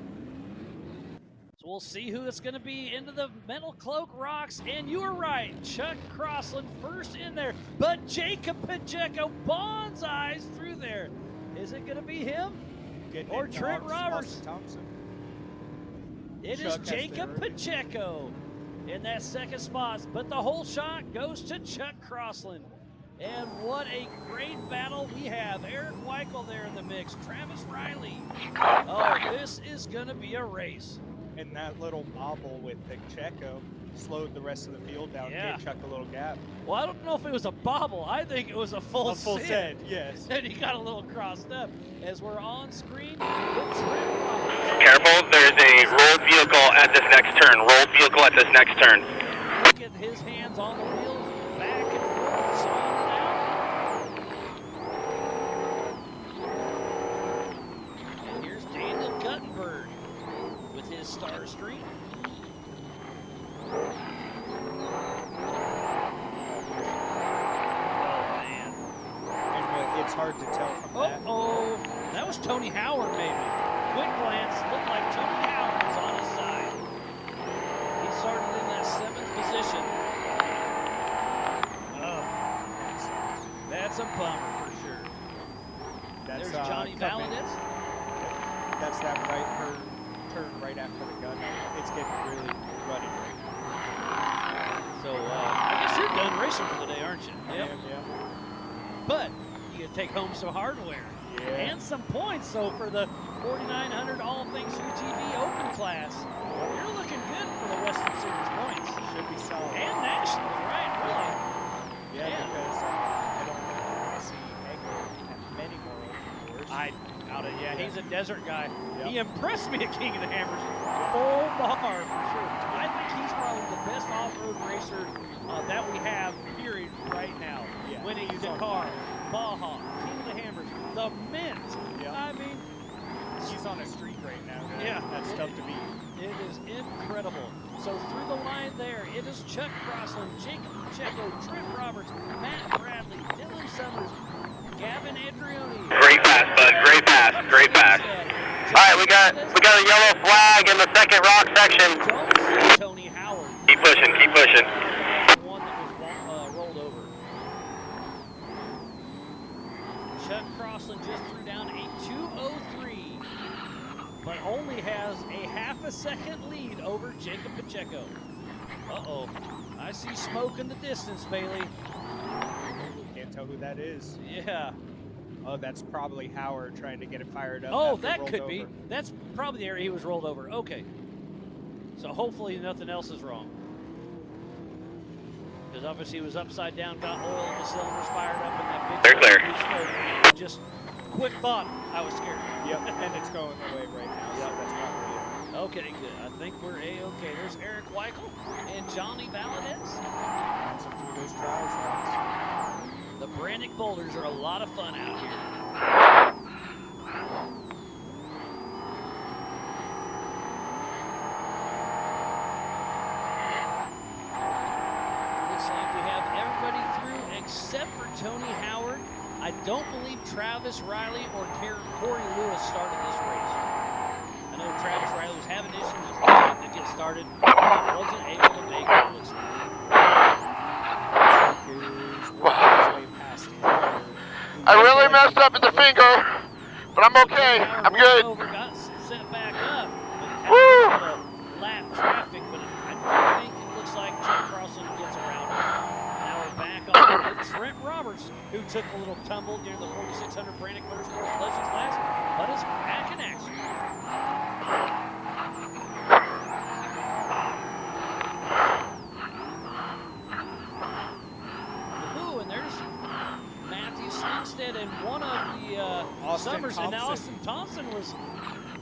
So we'll see who it's going to be into the Metal Cloak Rocks. And you were right, Chuck Crossland first in there, but Jacob Pacheco bonsais through there. Is it going to be him or Trent Roberts? It is Jacob Pacheco in that second spot, but the whole shot goes to Chuck Crossland. And what a great battle we have. Eric Wikle there in the mix. Travis Riley. Oh, this is going to be a race. And that little bobble with Pacheco slowed the rest of the field down, gave Chuck a little gap. Well, I don't know if it was a bobble. I think it was a full set, yes. And he got a little crossed up as we're on screen with Trent Roberts. Careful, there's a rolled vehicle at this next turn. Rolled vehicle at this next turn. Look at his hands on the wheels, back and forth, slowing it out. And here's Daniel Guttenberg with his Star Street. It's hard to tell from that. Oh, that was Tony Howard, maybe. Quick glance, looked like Tony Howard was on his side. He started in that 7th position. Oh, that's a bummer for sure. There's Johnny Valadez. That's that turn right after the gun. It's getting really ruddy. So I guess you're done racing for the day, aren't you? Yep. Yeah. But you get to take home some hardware. and some points. So for the 4,900 All Things UTV Open class, you're looking good for the Western Series points. Should be solid. And nationals, right? Really? Yeah, because I don't think we're going to see Echo have many more open doors. He's a desert guy. Yep. He impressed me at King of the Hammers. Full bar for sure. I think he's probably the best off-road racer that we have, period, right now. Yeah. Winning Dakar, Baja, King of the Hammers, the Mint. Yep. I mean, he's on a streak right now. Yeah. That's tough to beat. it is incredible. So through the line there, it is Chuck Crossland, Jacob Pacheco, Trent Roberts, Matt Bradley, Dylan Summers, Gavin Andrioni. Great pass, bud. Great pass. Great pass. All right, we got a yellow flag in the second rock section. Tony Howard. Keep pushing. Keep pushing. One that was rolled over. Chuck Crossland just threw down a 2:03, but only has a half a second lead over Jacob Pacheco. Uh-oh. I see smoke in the distance, Bailey. Can't tell who that is. Yeah. Oh, that's probably Howard trying to get it fired up. Oh, after that rolled could over. be. That's probably the area he was rolled over. Okay. So hopefully nothing else is wrong. Because obviously he was upside down, got oil in the cylinders, fired up in that big... They're clear. Smoke. Just quick thought, I was scared. Yep, and it's going away right now, so that's probably it. Okay, good. I think we're A-okay. There's Eric Wikle and Johnny Valadez. Some through those trials rounds. The Brannick Boulders are a lot of fun out here. Looks like we have everybody through except for Tony Howard. I don't believe Travis Riley or Corey Lewis started this race. I know Travis Riley was having issues to get started. Wasn't able to make it. Looks like. I really messed up at the finger, but I'm okay. I'm good. Got set back up. Woo! Lap traffic, but I think it looks like Chuck Crossland gets around it. Now we're back on Trent Roberts, who took a little tumble during the 4600 Brannick Motorsports Legends class, but is back in action. Ooh, and there's Matthew Slinstead and one of the Summers, and now Austin Thompson was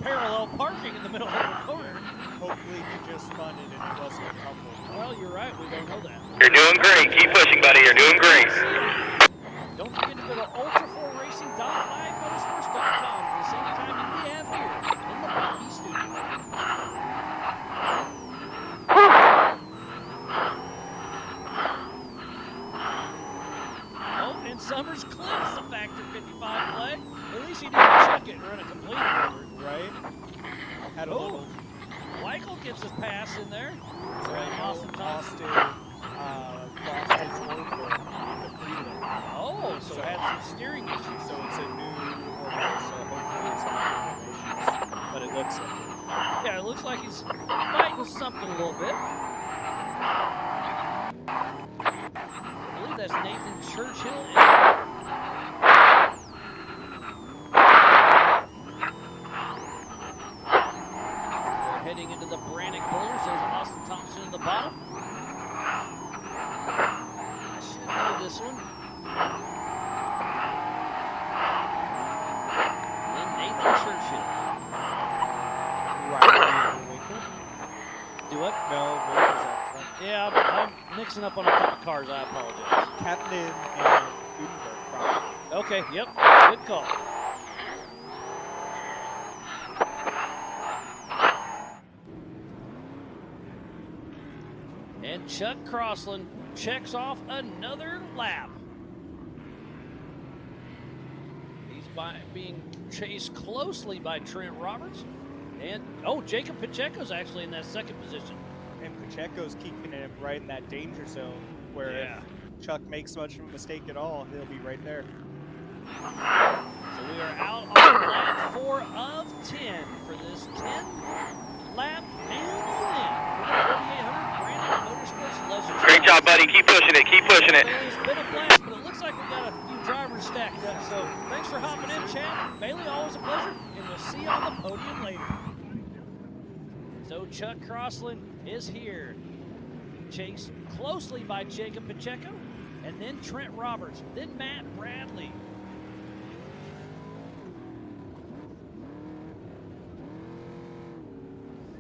parallel parking in the middle of the corner. Hopefully he just spun it and he wasn't a couple. Well, you're right. We don't know that. You're doing great. Keep pushing, buddy. You're doing great. Don't forget to go to ultra4racing.livemotorsports.com for the same time that we have here in the Bobby studio. Oh, and Summers clips the Factor 55 flag. At least he didn't check it and run a complete over. Right? Had a little... Wikle gets his pass in there. Right, Austin Thompson. lost his order in the prelim. Oh, so it had some steering issues. So it's a new order, so hopefully it's not issues. But it looks like it. Yeah, it looks like he's fighting something a little bit. I believe that's Nathan Churchill. We're heading into the Brannick Boulders. There's Austin Thompson in the bottom. I should know this one. And then Nathan Churchill. Do what? No, Wikle's up front. Yeah, I'm mixing up on a couple cars. I apologize. Captain and Gutenberg, probably. Okay, yep, good call. And Chuck Crossland checks off another lap. He's being chased closely by Trent Roberts. And, oh, Jacob Pacheco's actually in that second position. And Pacheco's keeping him right in that danger zone where if Chuck makes much of a mistake at all, he'll be right there. So we are out on lap 4 of 10 for this 10-lap main event for the 4800 Brannick Motorsports Legends. Great job, buddy. Keep pushing it. Keep pushing it. It's been a blast, but it looks like we got a few drivers stacked up. So thanks for for hopping in, Chad. Bailey, always a pleasure, and we'll see you on the podium later. So Chuck Crossland is here, chased closely by Jacob Pacheco, and then Trent Roberts, then Matt Bradley.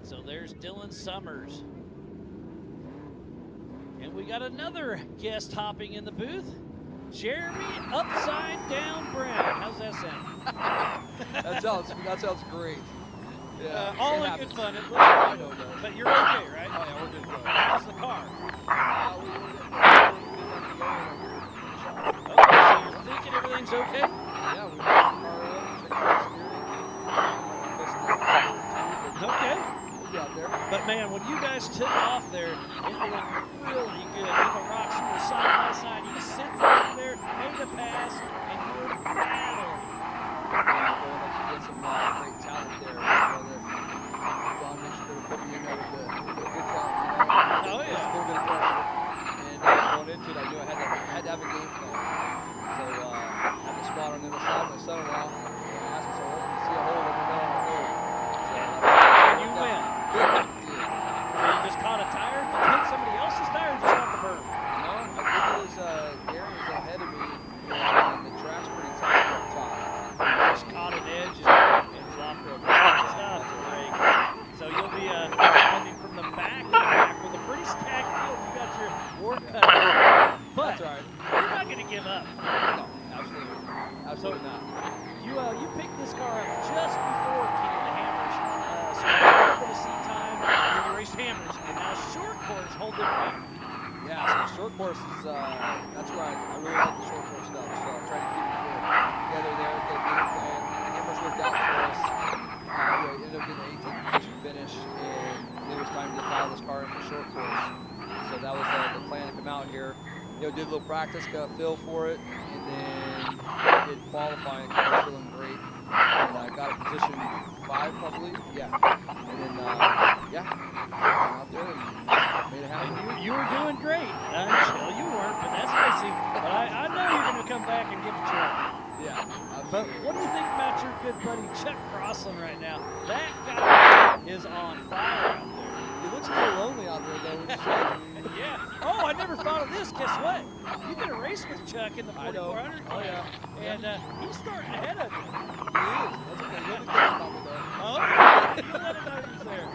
So there's Dylan Summers. And we got another guest hopping in the booth, Jeremy Upside Down Brown. How's that sound? that sounds great. Yeah, all in good fun. It looks like, but you're okay, right? Oh yeah, we're good to go. How's the car? We Okay, so you're thinking everything's okay? Yeah, we got the car up, checked out the steering. Okay. We'll be out there. But man, when you guys took off there, it looked really good. With the rocks you were side by side. You sit there, made the pass, and you were battling. Get some great talent there. John mentioned they were putting me in there with the good talent. Oh, yeah. Just a little bit of pressure. And going into it, I knew I had to have a game plan. So I had the spot on the other side, my son-in-law, and I asked him, so let me see a hole, let me know on the hole. So and you win. So you just caught a tire? Did you hit somebody else's tire or just got the berm? No, I think it was Gary was ahead of me, and the track's pretty tight up top. Just caught an edge and flopped over. Stuff. Great. So you'll be running from the back with a pretty stacked field. You got your work cut out. But That's all right. you're not going to give up. No, absolutely. Absolutely not. You picked this car up just before King of the Hammers, so you had a little bit of seat time, and then you raced Hammers, and now short course, whole different thing. Yeah, so short course is, that's where I really like the short course stuff, so I try to keep it together there, get a game plan. Hammers worked out for us. We ended up getting an 18th position finish, and it was time to file this car in for short course. So that was the plan to come out here. Did a little practice, got a feel for it, and then did qualifying, I was feeling great. And I got a position 5, probably, yeah. And then, yeah, out there and made it happen. You were doing great until you weren't, but that's crazy. But I know you're going to come back and give it your all. Yeah, but what do you think about your good buddy Chuck Crossland right now? That guy is on fire out there. He looks a little lonely out there, though, would you say? Yeah. Oh, I never thought of this. Guess what? You did a race with Chuck in the 4400. Oh, yeah. And he's starting ahead of you. He is. That's okay. He'll be good about me, though. Oh, you let him know he's there.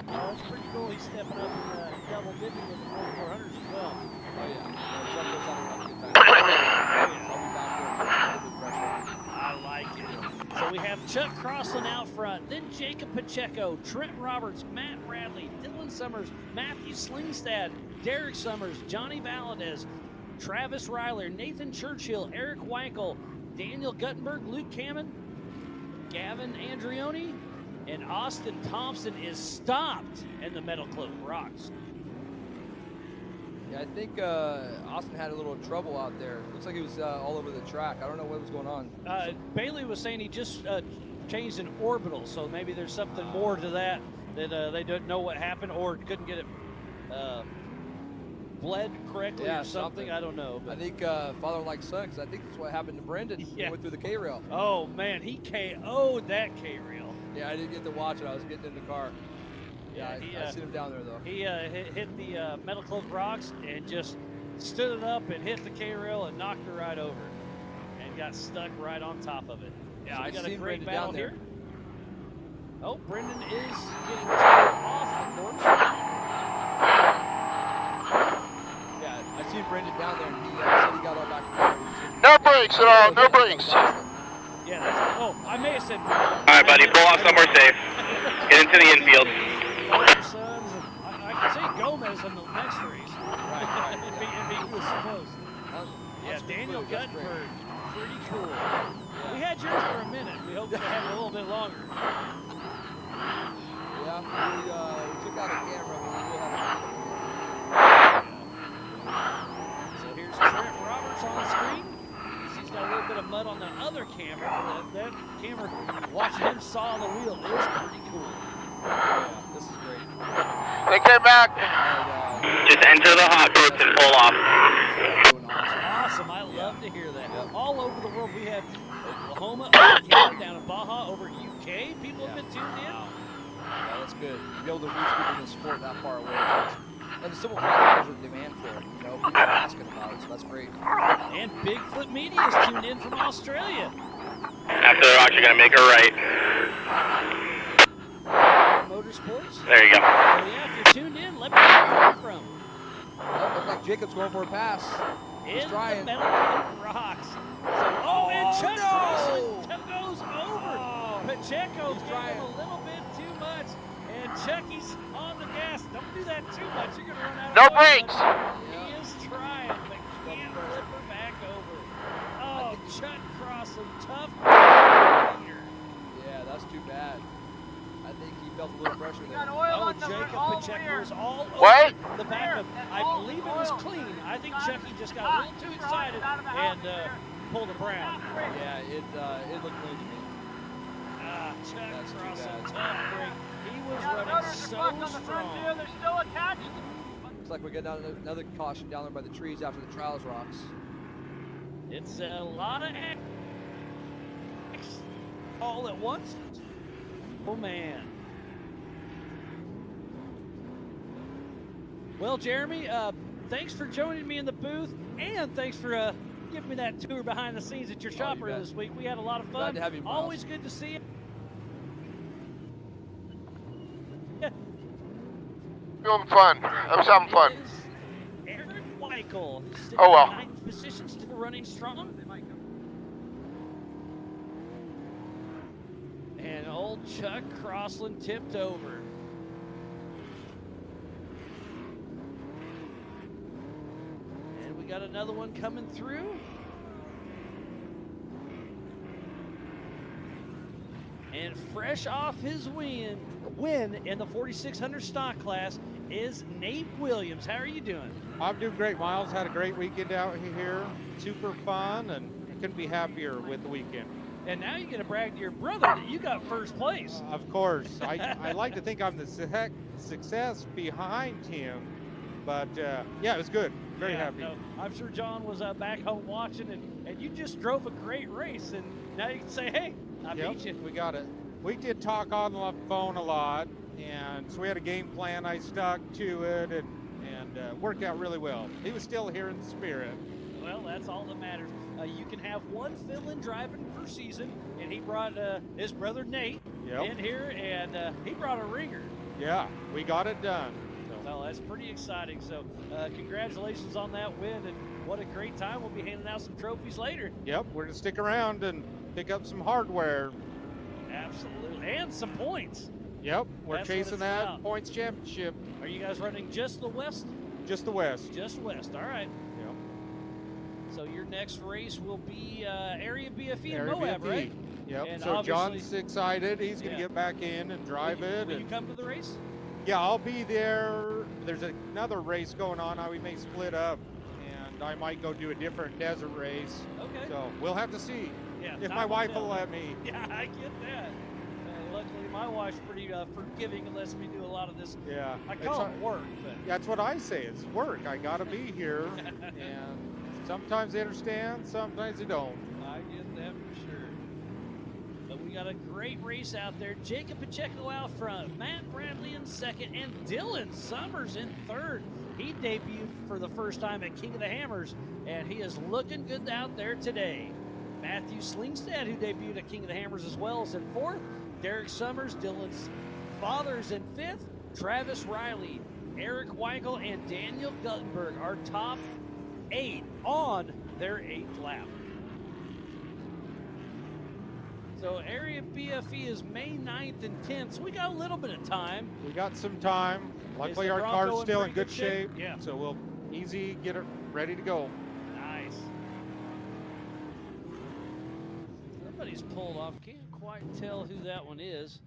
That's pretty cool. He's stepping up and double dipping with the 4400s as well. Oh, yeah. Chuck goes out and has a good time. I'll be back there with a little bit of pressure. I like it. So we have Chuck Crossland out front, then Jacob Pacheco, Trent Roberts, Matt Bradley, Dylan Summers, Matthew Slingstad, Derek Summers, Johnny Valadez, Travis Ryler, Nathan Churchill, Eric Wikle, Daniel Guttenberg, Luke Kamen, Gavin Andrioni, and Austin Thompson is stopped in the Metal Cloak Rocks. Yeah, I think Austin had a little trouble out there. Looks like he was all over the track. I don't know what was going on. Bailey was saying he just changed an orbital, so maybe there's something more to that they don't know what happened or couldn't get it bled correctly or something. I don't know. But. I think father like son, because I think that's what happened to Brendan. He went through the K-rail. Oh, man, he KO'd that K-rail. Yeah, I didn't get to watch it. I was getting in the car. Yeah, I seen him down there, though. He hit the Metal Cloak Rocks and just stood it up and hit the K-rail and knocked her right over and got stuck right on top of it. Yeah, so we got a great battle here. Oh, Brendan is getting turned off the course. Yeah, I seen Brendan down there, and he said he got all back together. No brakes at all, no brakes. Yeah, I may have said. All right, buddy, pull off somewhere safe. Get into the infield. I could say Gomez in the next race. Right. It'd be close. Yeah, Daniel Guttenberg, pretty cool. Yeah. We had yours for a minute. We hope to have it a little bit longer. Yeah, we took out a camera, but we will have a So here's Trent Roberts on the screen. He's got a little bit of mud on the other camera. That camera, watching him saw the wheel is pretty cool. Yeah, this is great. They came back. Just enter the hot boats and pull off. Awesome. I love to hear that. Yep. All over the world, we have Oklahoma over Canada, down in Baja over UK. People have been tuned in. Wow. Yeah, that's good. To be able to reach people in the sport that far away. And the civil there's a demand for it. You know, people are asking about it, so that's great. And Bigfoot Media is tuned in from Australia. After the rocks, you're going to make a right. Motorsports. There you go. So yeah, if you're tuned in, let me know where you're from. Oh, looks like Jacob's going for a pass. He's trying. The rocks. Oh, and Chuck Crosland goes over. Pacheco trying a little bit too much. And Chucky's on the gas. Don't do that too much. You're going to run out of No oil. brakes. He is trying, but can't flip her back over. Oh, Chuck Crosland, tough. Yeah, that's too bad. I think he felt a little pressure there. Oh, Jacob Pacheco is all over What? the back of. I believe it was clean. I think Chucky just got a little too excited and pulled a brown. Yeah, it looked clean to me. Chuck Crosland, tough break. He was running so strong. Looks like we get down another caution down there by the trees after the trials rocks. It's a lot of X all at once. Oh, man. Well, Jeremy, thanks for joining me in the booth, and thanks for giving me that tour behind the scenes at your shop this week. We had a lot of fun. Glad to have you, Miles. Always good to see you. Feeling fun. I was having fun. Eric Wikle. Oh, well. Ninth position, still running strong. And old Chuck Crosland tipped over. And we got another one coming through. And fresh off his win in the 4600 stock class is Nate Williams. How are you doing? I'm doing great, Miles. Had a great weekend out here. Super fun, and couldn't be happier with the weekend. And now you're going to brag to your brother that you got first place. Of course. I like to think I'm the success behind him, but yeah, it was good. Very happy. No, I'm sure John was back home watching, and you just drove a great race, and now you can say, hey, I beat you. We got it. We did talk on the phone a lot, and so we had a game plan. I stuck to it, and worked out really well. He was still here in the spirit. Well, that's all that matters. You can have one fill-in driving per season, and he brought his brother Nate in here, and he brought a ringer. Yeah, we got it done. So that's pretty exciting. So congratulations on that win, and what a great time. We'll be handing out some trophies later. Yep, we're going to stick around and pick up some hardware. Absolutely, and some points. Yep, we're That's chasing that about. points championship. Are you guys running just the West? Just the West. Just West, all right. Yep. So your next race will be Area BFE Area in Moab, BFE. right? Yep, And so John's excited. He's going to get back in and drive it. Will you come to the race? Yeah, I'll be there. There's another race going on. We may split up, and I might go do a different desert race. Okay. So we'll have to see if time my will wife tell. will let me. Yeah, I get that. Luckily, my wife's pretty forgiving and lets me do a lot of this. Yeah. I call it work. But. That's what I say. It's work. I got to be here. And sometimes they understand, sometimes they don't. I get that for sure. But we got a great race out there. Jacob Pacheco out front, Matt Bradley in second, and Dylan Summers in third. He debuted for the first time at King of the Hammers, and he is looking good out there today. Matthew Slingstad, who debuted at King of the Hammers as well, is in fourth. Derek Summers, Dylan's father, is in fifth. Travis Riley, Eric Wikle, and Daniel Guttenberg are top 8 on their 8th lap. So Area BFE is May 9th and 10th, so we got a little bit of time. We got some time. Luckily, our Bronco car's still in pretty good shape. Yeah. So we'll easy get it ready to go. Nice. Somebody's pulled off. Can't quite tell who that one is.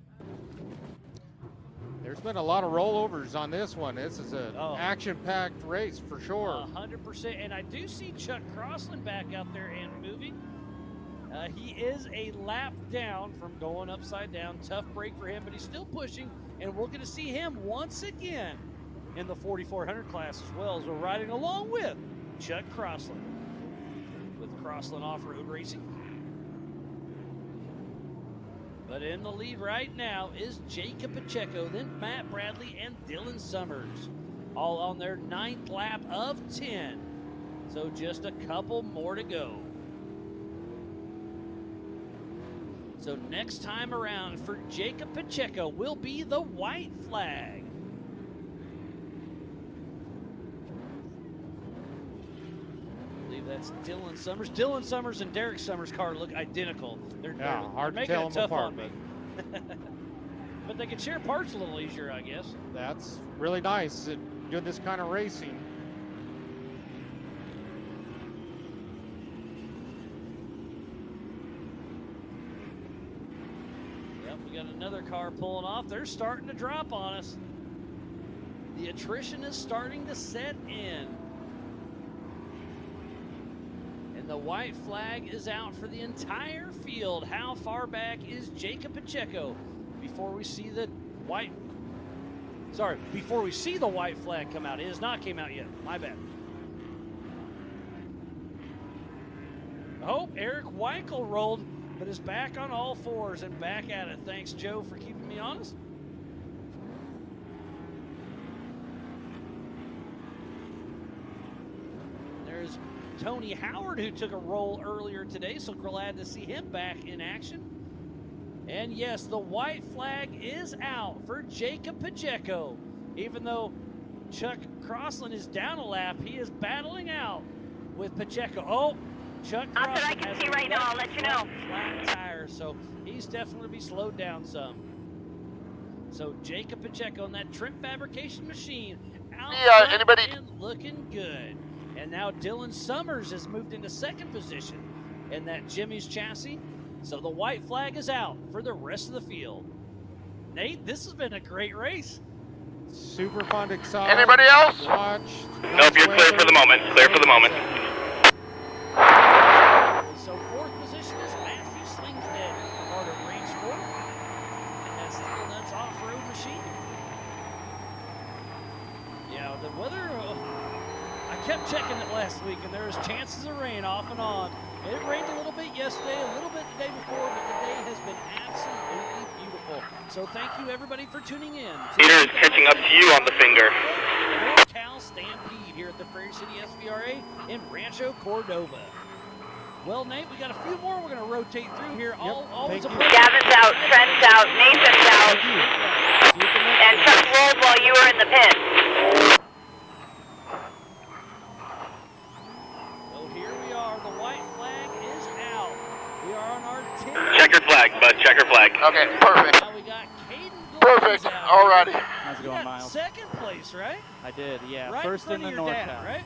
There's been a lot of rollovers on this one. This is an action-packed race for sure. 100%. And I do see Chuck Crosland back out there and moving. He is a lap down from going upside down. Tough break for him, but he's still pushing. And we're going to see him once again in the 4400 class as well, as we're riding along with Chuck Crosland with Crosland Off-Road Racing. But in the lead right now is Jacob Pacheco, then Matt Bradley and Dylan Summers, all on their 9th lap of 10. So just a couple more to go. So next time around for Jacob Pacheco will be the white flag. I believe that's Dylan Summers. Dylan Summers and Derek Summers' car look identical. They're hard to making tell it them tough apart, on me. But they can share parts a little easier, I guess. That's really nice at doing this kind of racing. Yep, we got another car pulling off. They're starting to drop on us. The attrition is starting to set in. And the white flag is out for the entire field. How far back is Jacob Pacheco before we see the white flag come out? It has not came out yet. My bad. Oh, Eric Wikle rolled, but is back on all fours and back at it. Thanks, Joe, for keeping me honest. There's Tony Howard, who took a roll earlier today, so glad to see him back in action. And yes, the white flag is out for Jacob Pacheco. Even though Chuck Crossland is down a lap, he is battling out with Pacheco. Oh, Chuck Crossland I can see right now. I'll let you know. Flat tire, so he's definitely be slowed down some. So Jacob Pacheco on that Trent Fabrication machine out front and looking good. And now Dylan Summers has moved into second position in that Jimmy's chassis. So the white flag is out for the rest of the field. Nate, this has been a great race. Super fun, exciting. Anybody else? Watch. Nope, you're clear for the moment. Clear for the moment. So fourth position is Matthew Slingsdead, part of Range Sport. And that's Steel Nuts off-road machine. Yeah, the weather, I kept checking it last week, and there was chances of rain off and on. It rained a little bit yesterday, a little bit the day before, but the day has been absolutely beautiful. So thank you, everybody, for tuning in. Peter is catching up to you on the finger. Cal Stampede here at the Prairie City SVRA in Rancho Cordova. Well, Nate, we got a few more we're going to rotate through here. Always a pleasure. Gavin's out, Trent's out, Nathan's out, and Chuck rolled while you were in the pit. So here we are. The white flag is out. We are on our 10th. Checkered flag, bud. Checkered flag. Okay, perfect. Now we got Caden Perfect. out. Alrighty. How's it going, Miles? Second place, right? I did, yeah. Right First in the your North dad, Town. right?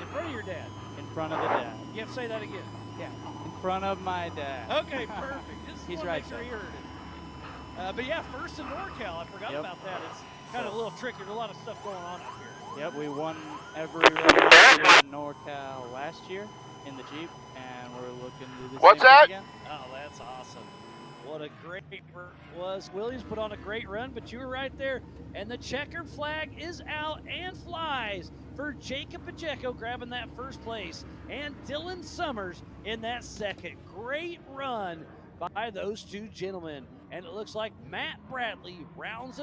In front of your dad. In front of the dad. You have to say that again. Yeah. In front of my dad. Okay, perfect. He's wanna right make sure there. he heard it. But yeah, first in NorCal. I forgot about that. It's kind of a little tricky. There's a lot of stuff going on up here. Yep, we won every race in NorCal last year in the Jeep, and we're looking to do the What's same that? thing again. Oh, that's awesome. What a great run was. Williams put on a great run, but you were right there. And the checkered flag is out and flies for Jacob Pacheco grabbing that first place and Dylan Summers in that second. Great run by those two gentlemen. And it looks like Matt Bradley rounds it